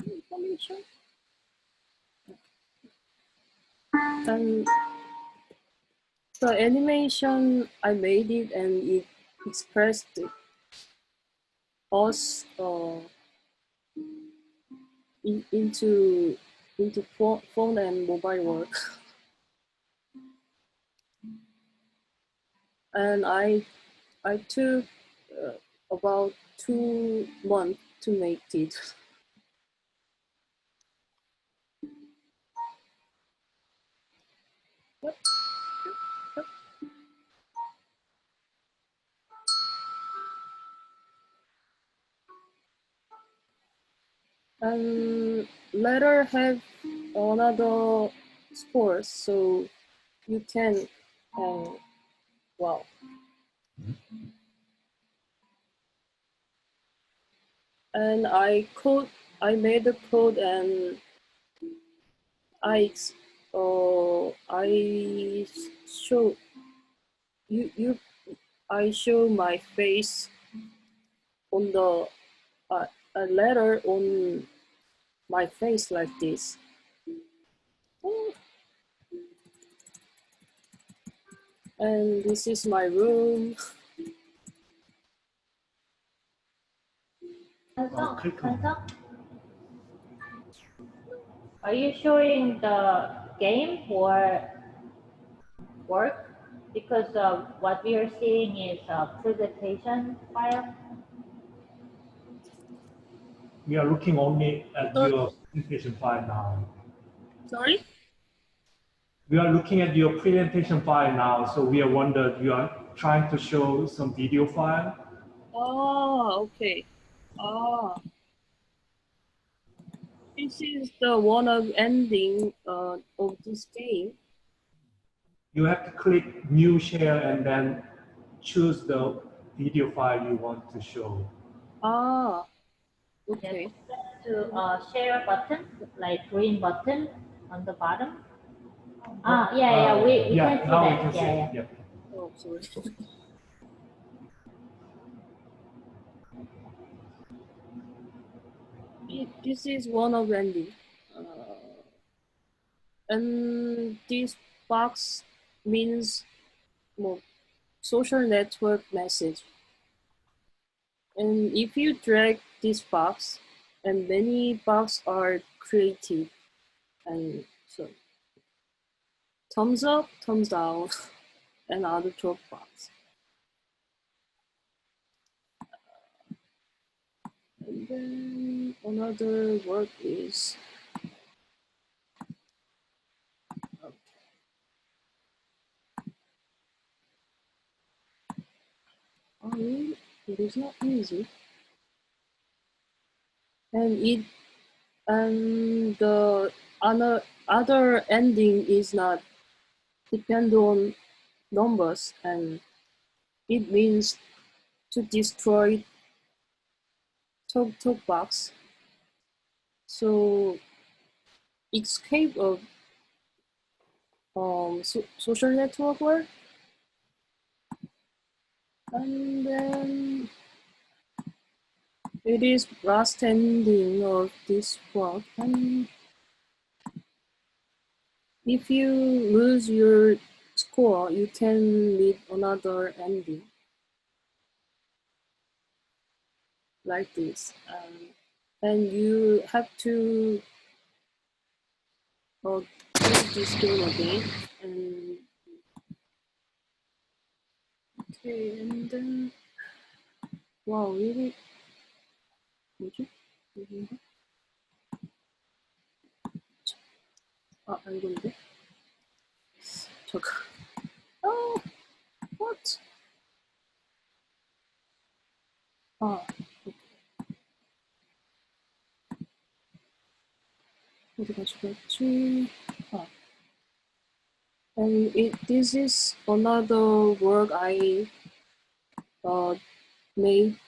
information. And the animation, I made it and it expressed us into phone and mobile work. And I took about 2 months to make it. Yep. Yep. And later have another sports, so you can, wow. And I made the code, and I show you. I show my face on the a letter on my face like this. And this is my room. Are you showing the game or work? Because what we are seeing is a presentation file. We are looking only at your presentation file now. Sorry? We are looking at your presentation file now, so we are wondering, you are trying to show some video file? Oh, okay. Oh. This is the one of ending of this game. You have to click new share and then choose the video file you want to show. Ah, okay. To share button, like green button on the bottom. We can see now that. We can see it. Yeah. Oh, sorry. This is one of ending. And this box means social network message. And if you drag this box, and many boxes are created, and so thumbs up, thumbs down, and other drop box. And then another work is it is not easy, and the other ending is not depend on numbers, and it means to destroy talk box. So escape of social network work, and then it is last ending of this work. And if you lose your score, you can meet another ending like this, and you have to play this game again. And okay, and then wow, really. 아, 이건데? 잠깐. Oh, what? 아, 어디 가져갔지? 아. And this is another work I made,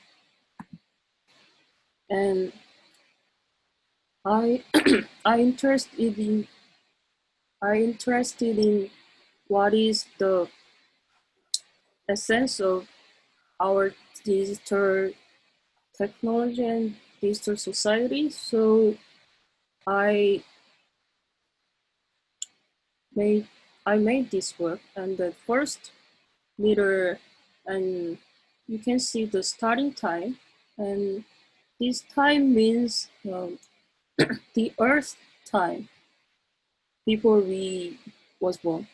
and I I interested in what is the essence of our digital technology and digital society. So I made this work, and the first meter, and you can see the starting time, and this time means the Earth time before we was born.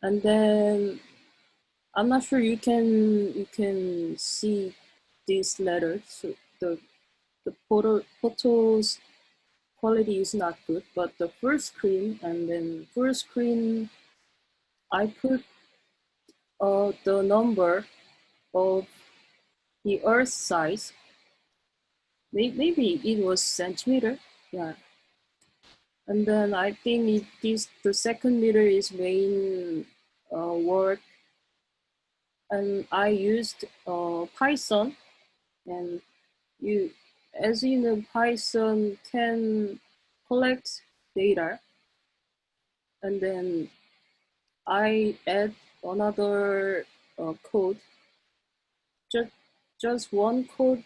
And then I'm not sure you can see these letters. So the photos quality is not good, but the first screen, and then first screen, I put the number of the Earth size. Maybe it was centimeter, yeah. And then I think the second meter is main work, and I used Python, and as you know, Python can collect data, and then I add another code. Just one code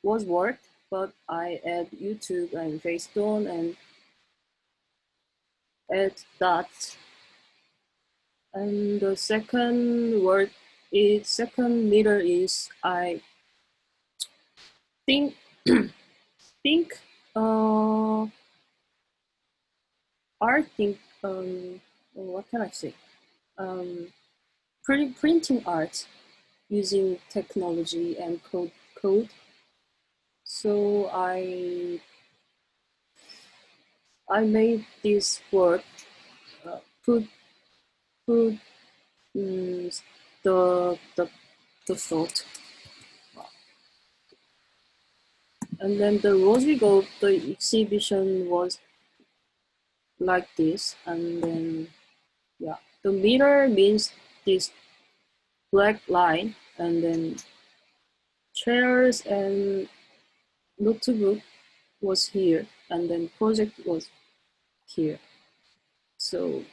was worked, but I add YouTube and Facebook and add dots. And the second meter is I think what can I say? Printing art using technology and code. So I made this work, put the thought. And then the logic of the exhibition was like this, and then yeah, the meter means this black line, and then chairs and notebook was here, and then project was here. So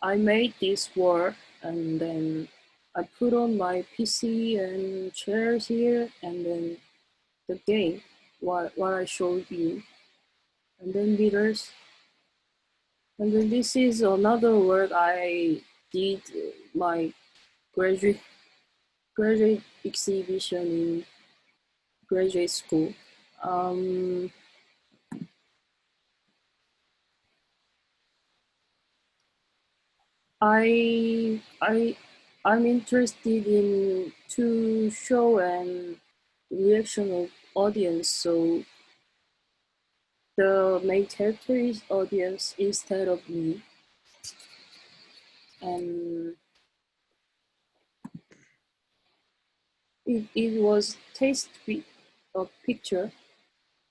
I made this work, and then I put on my PC and chairs here, and then the game, what I showed you, and then meters. And then this is another work I did my graduate exhibition in graduate school. I'm interested in to show and reaction of audience, so the main character is audience instead of me. And it was taste with a picture,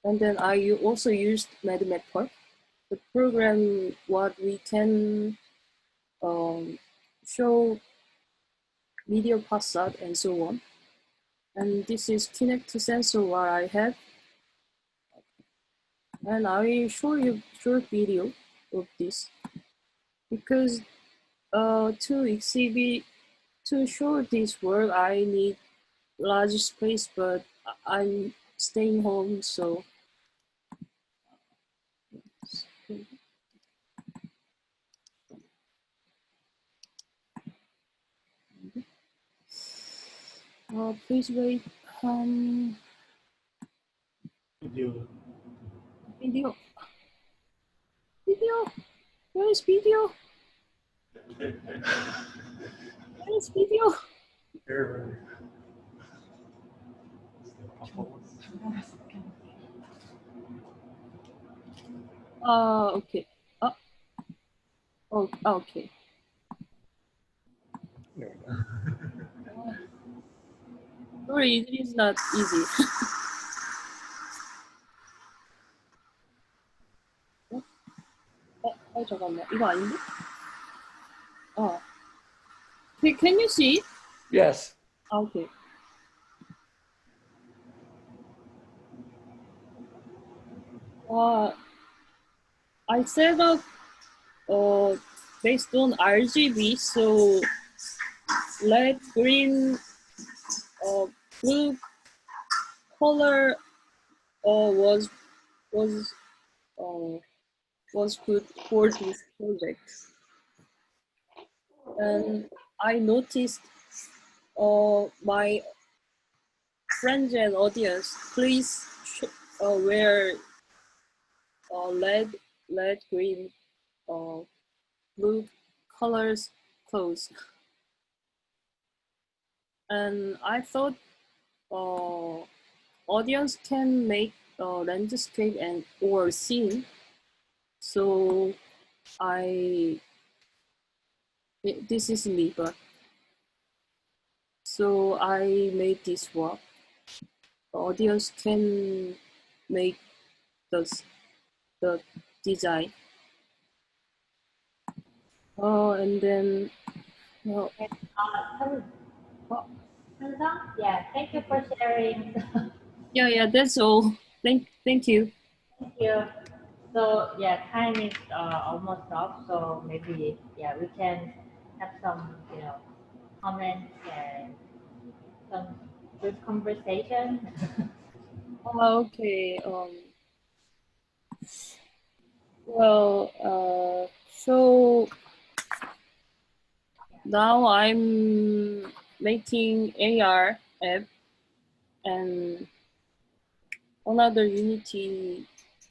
and then I also used MedMatPark, the program what we can show video passat and so on. And this is Kinect sensor what I have. And I will show you short video of this, because to show this work I need large space, but I'm staying home, so please wait. Video. Where is video? Where is video? Okay. Oh, okay. Sorry, it is not easy. 잠깐만. 이거 아닌데? Can you see? Yes. Okay. I set up based on RGB, so red, green, blue color was good for this project. And I noticed my friends and audience, please wear red, green, blue colors clothes. And I thought audience can make landscape and or scene. So this is me, but so I made this work. The audience can make the design. And then yeah, thank you for sharing. yeah, that's all. Thank you. Thank you. So yeah, time is almost up. So maybe yeah, we can have some comments and some good conversation. Okay. Well, so now I'm making AR app and another Unity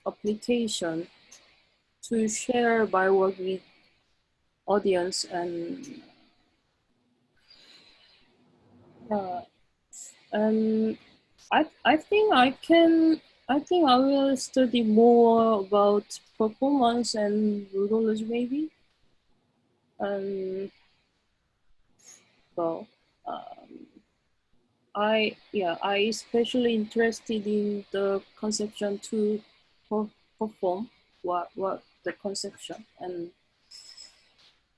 application to share my work with audience, and I think I will study more about performance and methodology maybe. And well, I especially interested in the conception to perform what the conception, and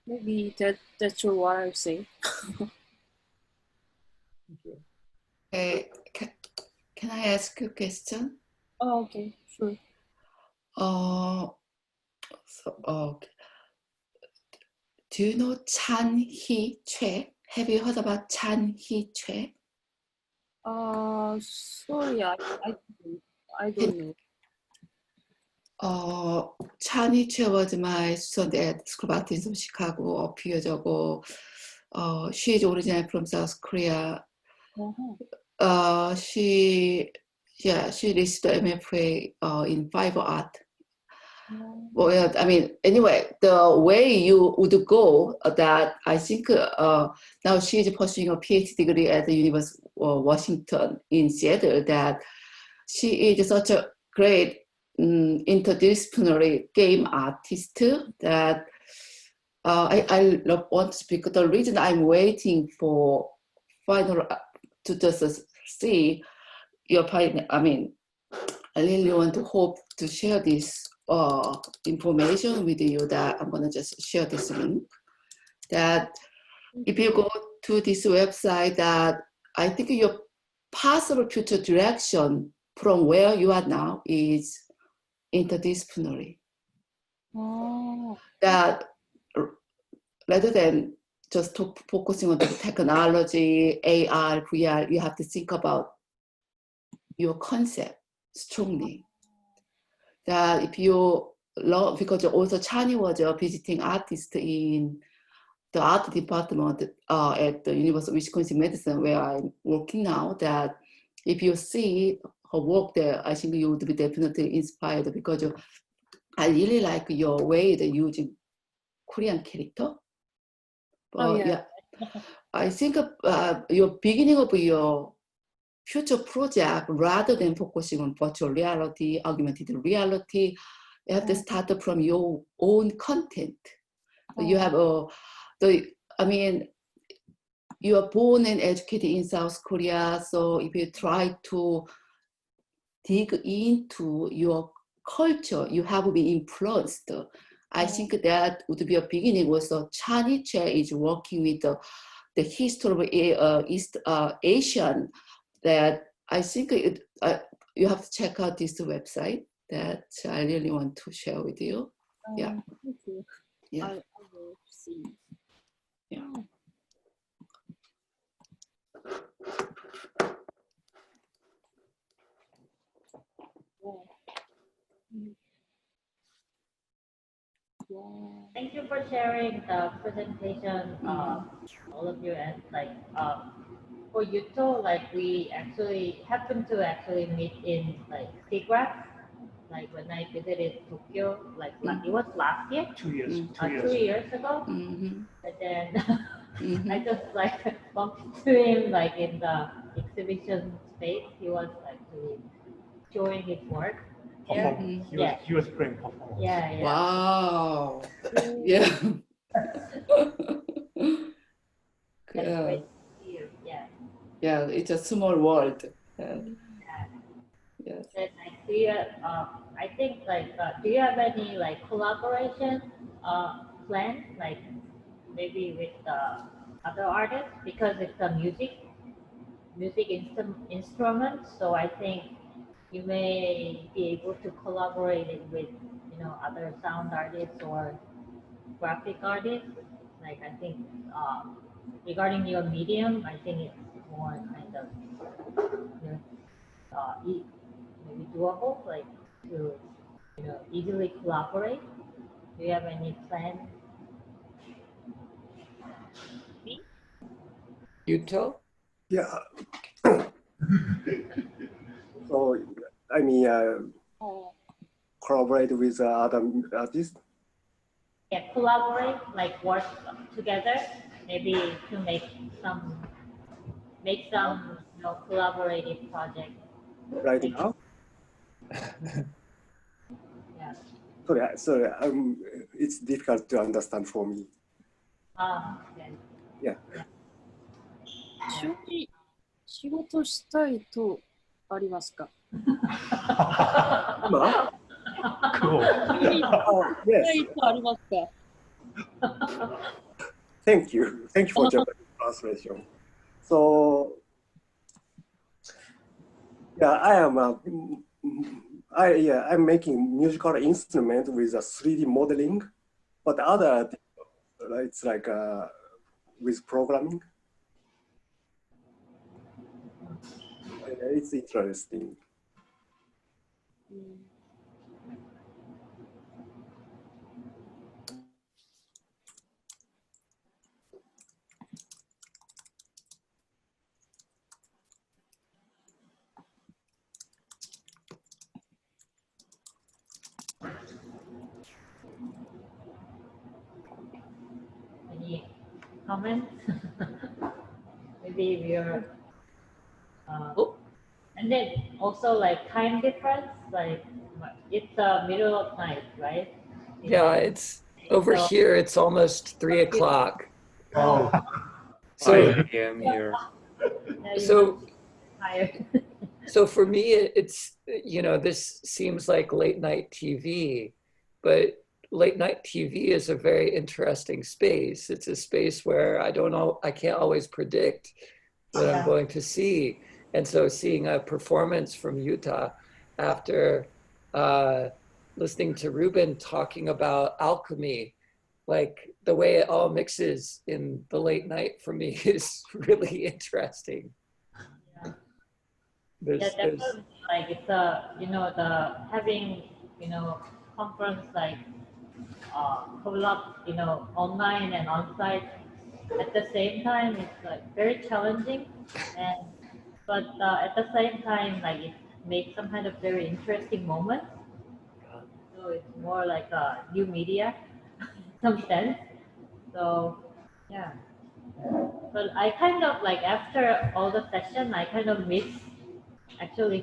maybe that's what I'm saying. Can I ask a question? Oh, okay, sure. Do you know Chan Hee Choi? Have you heard about Chan Hee Choi? Sorry, I don't know. Chan Hee Choi was my student at School of Art in Chicago a few years ago. She is originally from South Korea. She received the MFA in fiber art. Well, I mean, anyway, the way you would go that I think now she is pursuing a PhD degree at the University of Washington in Seattle. That she is such a great interdisciplinary game artist that I want to speak. The reason I'm waiting for final to just see your partner, I mean, I really want to hope to share this information with you, that I'm gonna just share this link, that if you go to this website, that I think your possible future direction from where you are now is interdisciplinary. That rather than just focusing on the technology, AR, VR, you have to think about your concept strongly. That if you love, because also Chani was a visiting artist in the art department at the University of Wisconsin-Madison, where I'm working now, that if you see her work there, I think you would be definitely inspired, because I really like your way that you use Korean character. I think your beginning of your future project, rather than focusing on virtual reality, augmented reality, You have to start from your own content. You have you are born and educated in South Korea, so if you try to dig into your culture, you have been influenced. I think that would be a beginning. Also, Chinese chair is working with the history of East Asian. That I think you have to check out this website that I really want to share with you. Yeah. Thank you. Yeah. I will see. Yeah. Thank you for sharing the presentation, all of you. And for Yuto, we actually happened to meet in SIGGRAPH. When I visited Tokyo, it was last year. 2 years. 2 years ago. And then I just bumped into him in the exhibition space. He was actually showing his work. He was playing performance. Yeah. Wow. Yeah. Yeah. Yeah, it's a small world. Yes. Then I think do you have any collaboration plans, maybe with other artists, because it's a music instrument, so I think you may be able to collaborate it with other sound artists or graphic artists. I think regarding your medium, I think it's more kind of maybe doable, to easily collaborate. Do you have any plans? Yuto? Yeah. So, collaborate with other artists? Yeah, collaborate, work together, maybe to make some collaborative project. Right now? Yeah. Sorry, it's difficult to understand for me. Okay. Yeah. 一緒に仕事したいとありますか？ Cool. Yes. ありますか？ Thank you for Japanese translation. So, yeah, I'm making musical instrument with a 3D modeling, but other it's with programming. It's interesting. Any comments? Maybe we're and then also time difference, it's the middle of night, right? Yeah, it's over here. It's almost 3 o'clock. Oh, so 5 p.m. here. So for me, it's this seems like late night TV, but late night TV is a very interesting space. It's a space where I can't always predict what I'm going to see. And so seeing a performance from Yuto after listening to Rubén talking about alchemy, the way it all mixes in the late night for me is really interesting. Definitely. It's the having conference Collab, online and on site at the same time. It's very challenging, but at the same time it makes some kind of very interesting moments. So it's more like a new media in some sense. So yeah, but I kind of after all the session, I kind of miss actually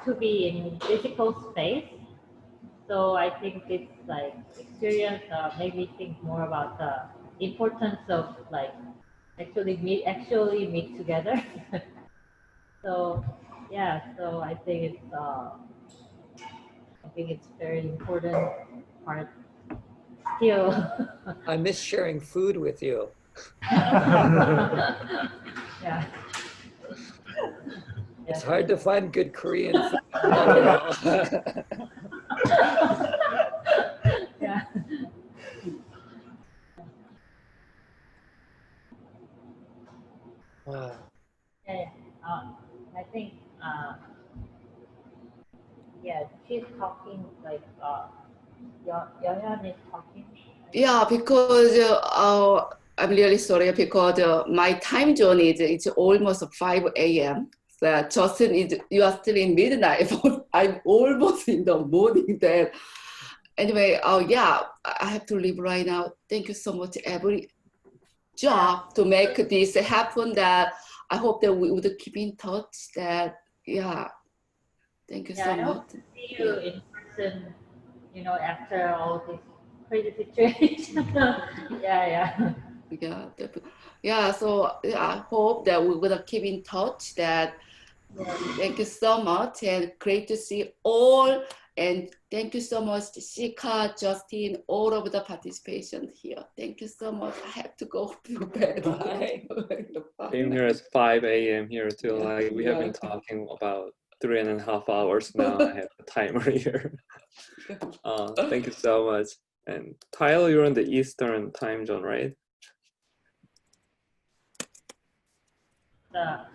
to be in physical space. So I think this like experience made me think more about the importance of like actually meet together. So yeah, so I think it's very important part still. I miss sharing food with you. Yeah. It's hard to find good Korean food. Yeah. Wow. Yeah. I think yeah, she's talking like Yeohyun is talking. Yeah, because I'm really sorry because my time zone is it's almost 5 a.m. So Justin you are still in midnight. I'm almost in the morning then. Anyway, yeah, I have to leave right now. Thank you so much, every job to make this happen. That I hope that we would keep in touch. That yeah, thank you so I much. hope to see you in person. You know, after all this crazy situation. Yeah. Yeah, so yeah, I hope that we will keep in touch. That thank you so much, and great to see all. And thank you so much, CICA, Justin, all of the participation here. Thank you so much. I have to go to bed. Bye. Same here, it's 5 a.m. here too. Like we have been talking about 3.5 hours now. I have a timer here. Thank you so much. And Tyler, you're in the Eastern time zone, right?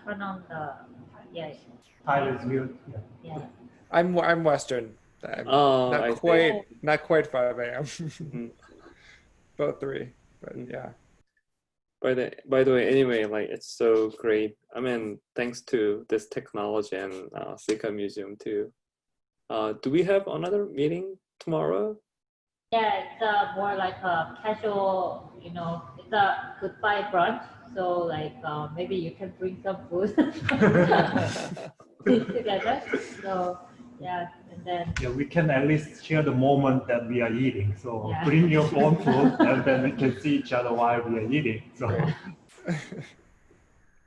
Turn on the Tyler's mute. Yeah. I'm Western. I'm not quite 5 a.m. About 3, but yeah. By the way, anyway, like it's so great. I mean, thanks to this technology and CICA Museum too. Do we have another meeting tomorrow? Yeah, it's more like a casual, you know, it's a goodbye brunch. So like maybe you can bring some food together. So yeah, and then we can at least share the moment that we are eating. So yeah. bring your own food, and then we can see each other while we are eating. So.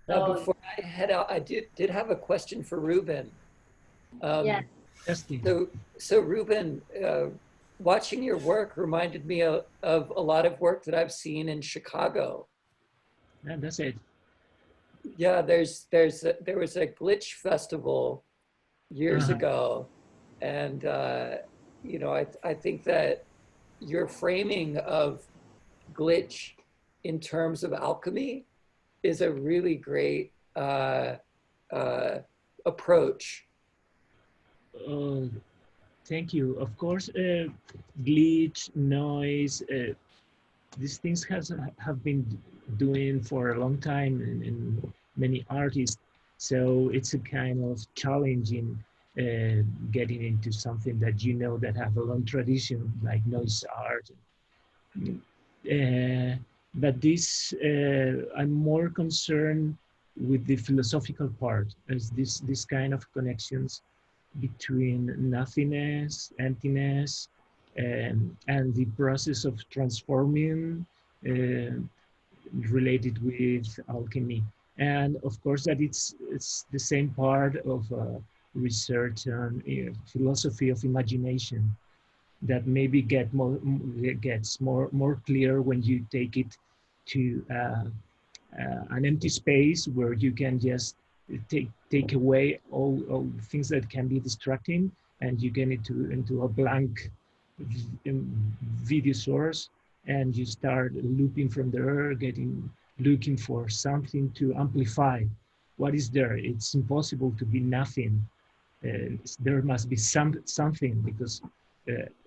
Now, before I head out, I did have a question for Rubén. Yeah. So Rubén, watching your work reminded me of a lot of work that I've seen in Chicago. Yeah, that's it. Yeah, there was a glitch festival years ago, and you know, I think that your framing of glitch in terms of alchemy is a really great approach. Thank you. Of course, glitch, noise, these things have been doing for a long time in many artists. So it's a kind of challenging getting into something that you know that have a long tradition, like noise art. But this, I'm more concerned with the philosophical part, as this kind of connections between nothingness, emptiness, and the process of transforming related with alchemy. And of course that it's the same part of research and philosophy of imagination that maybe gets more clear when you take it to an empty space where you can just take away all things that can be distracting, and you get into a blank video source, and you start looping from there, looking for something to amplify what is there. It's impossible to be nothing. There must be something, because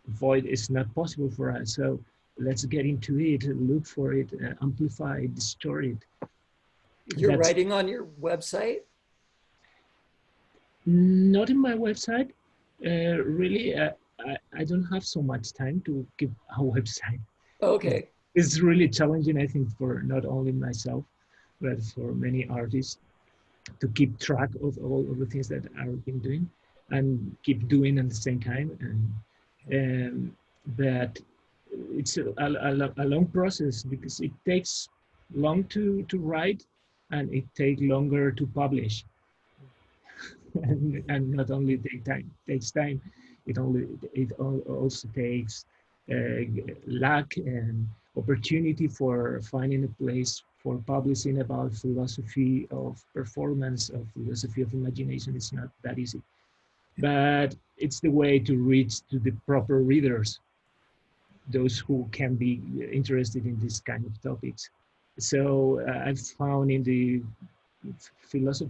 void is not possible for us. So let's get into it, look for it, amplify it, distort it. You're writing on your website? Not in my website. Really, I don't have so much time to keep a website. Okay. It's really challenging, I think, for not only myself, but for many artists to keep track of all of the things that I've been doing and keep doing at the same time. And But it's a long process because it takes long to write and it takes longer to publish. and not only takes time, it also takes luck and opportunity for finding a place for publishing about philosophy of performance, of philosophy of imagination. It's not that easy, but it's the way to reach to the proper readers, those who can be interested in this kind of topics. So I've found in the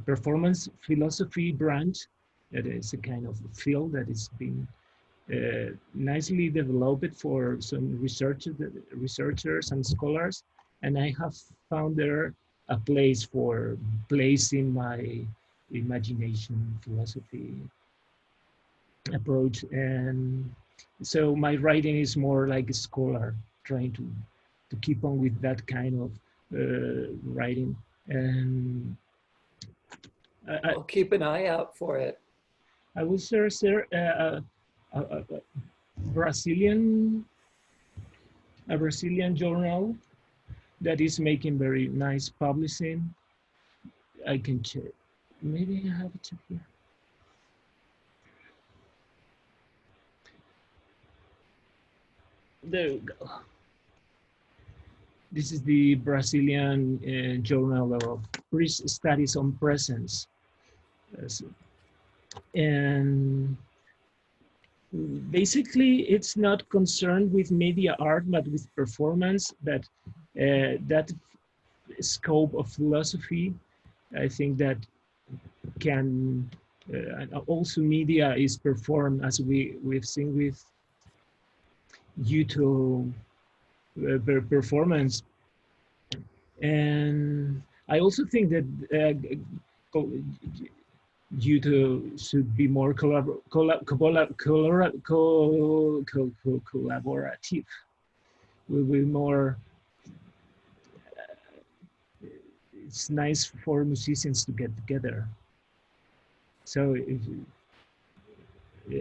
performance philosophy branch that is a kind of field that is being nicely developed for some researchers and scholars, and I have found there a place for placing my imagination philosophy approach. And so my writing is more like a scholar, trying to keep on with that kind of writing. And I'll keep an eye out for it. I will share a Brazilian journal that is making very nice publishing. I can check. Maybe I have it here. There we go. This is the Brazilian Journal of Studies on Presence. And basically, it's not concerned with media art, but with performance. But that scope of philosophy, I think that can also media is performed, as we've seen with Yuto performance. And I also think that Yuto should be more collaborative. Will be more. It's nice for musicians to get together. So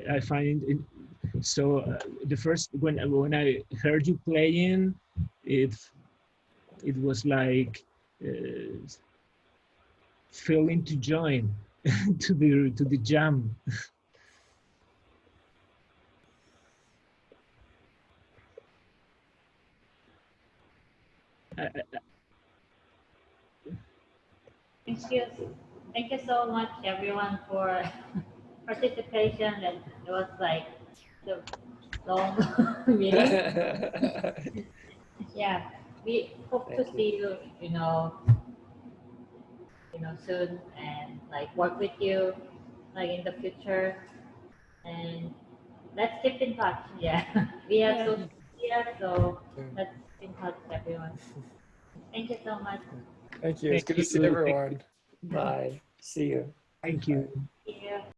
I find it. So the first when I heard you playing, it was like feeling to join to the jam. Thank you so much, everyone, for participation. And it was like the long meeting. Yeah, we hope to see you, soon, and like work with you, like in the future. And let's keep in touch. Yeah, we have social media, so let's keep in touch, everyone. Thank you so much. Thank you. It's good to see everyone. Bye. See you. Thank you. See you.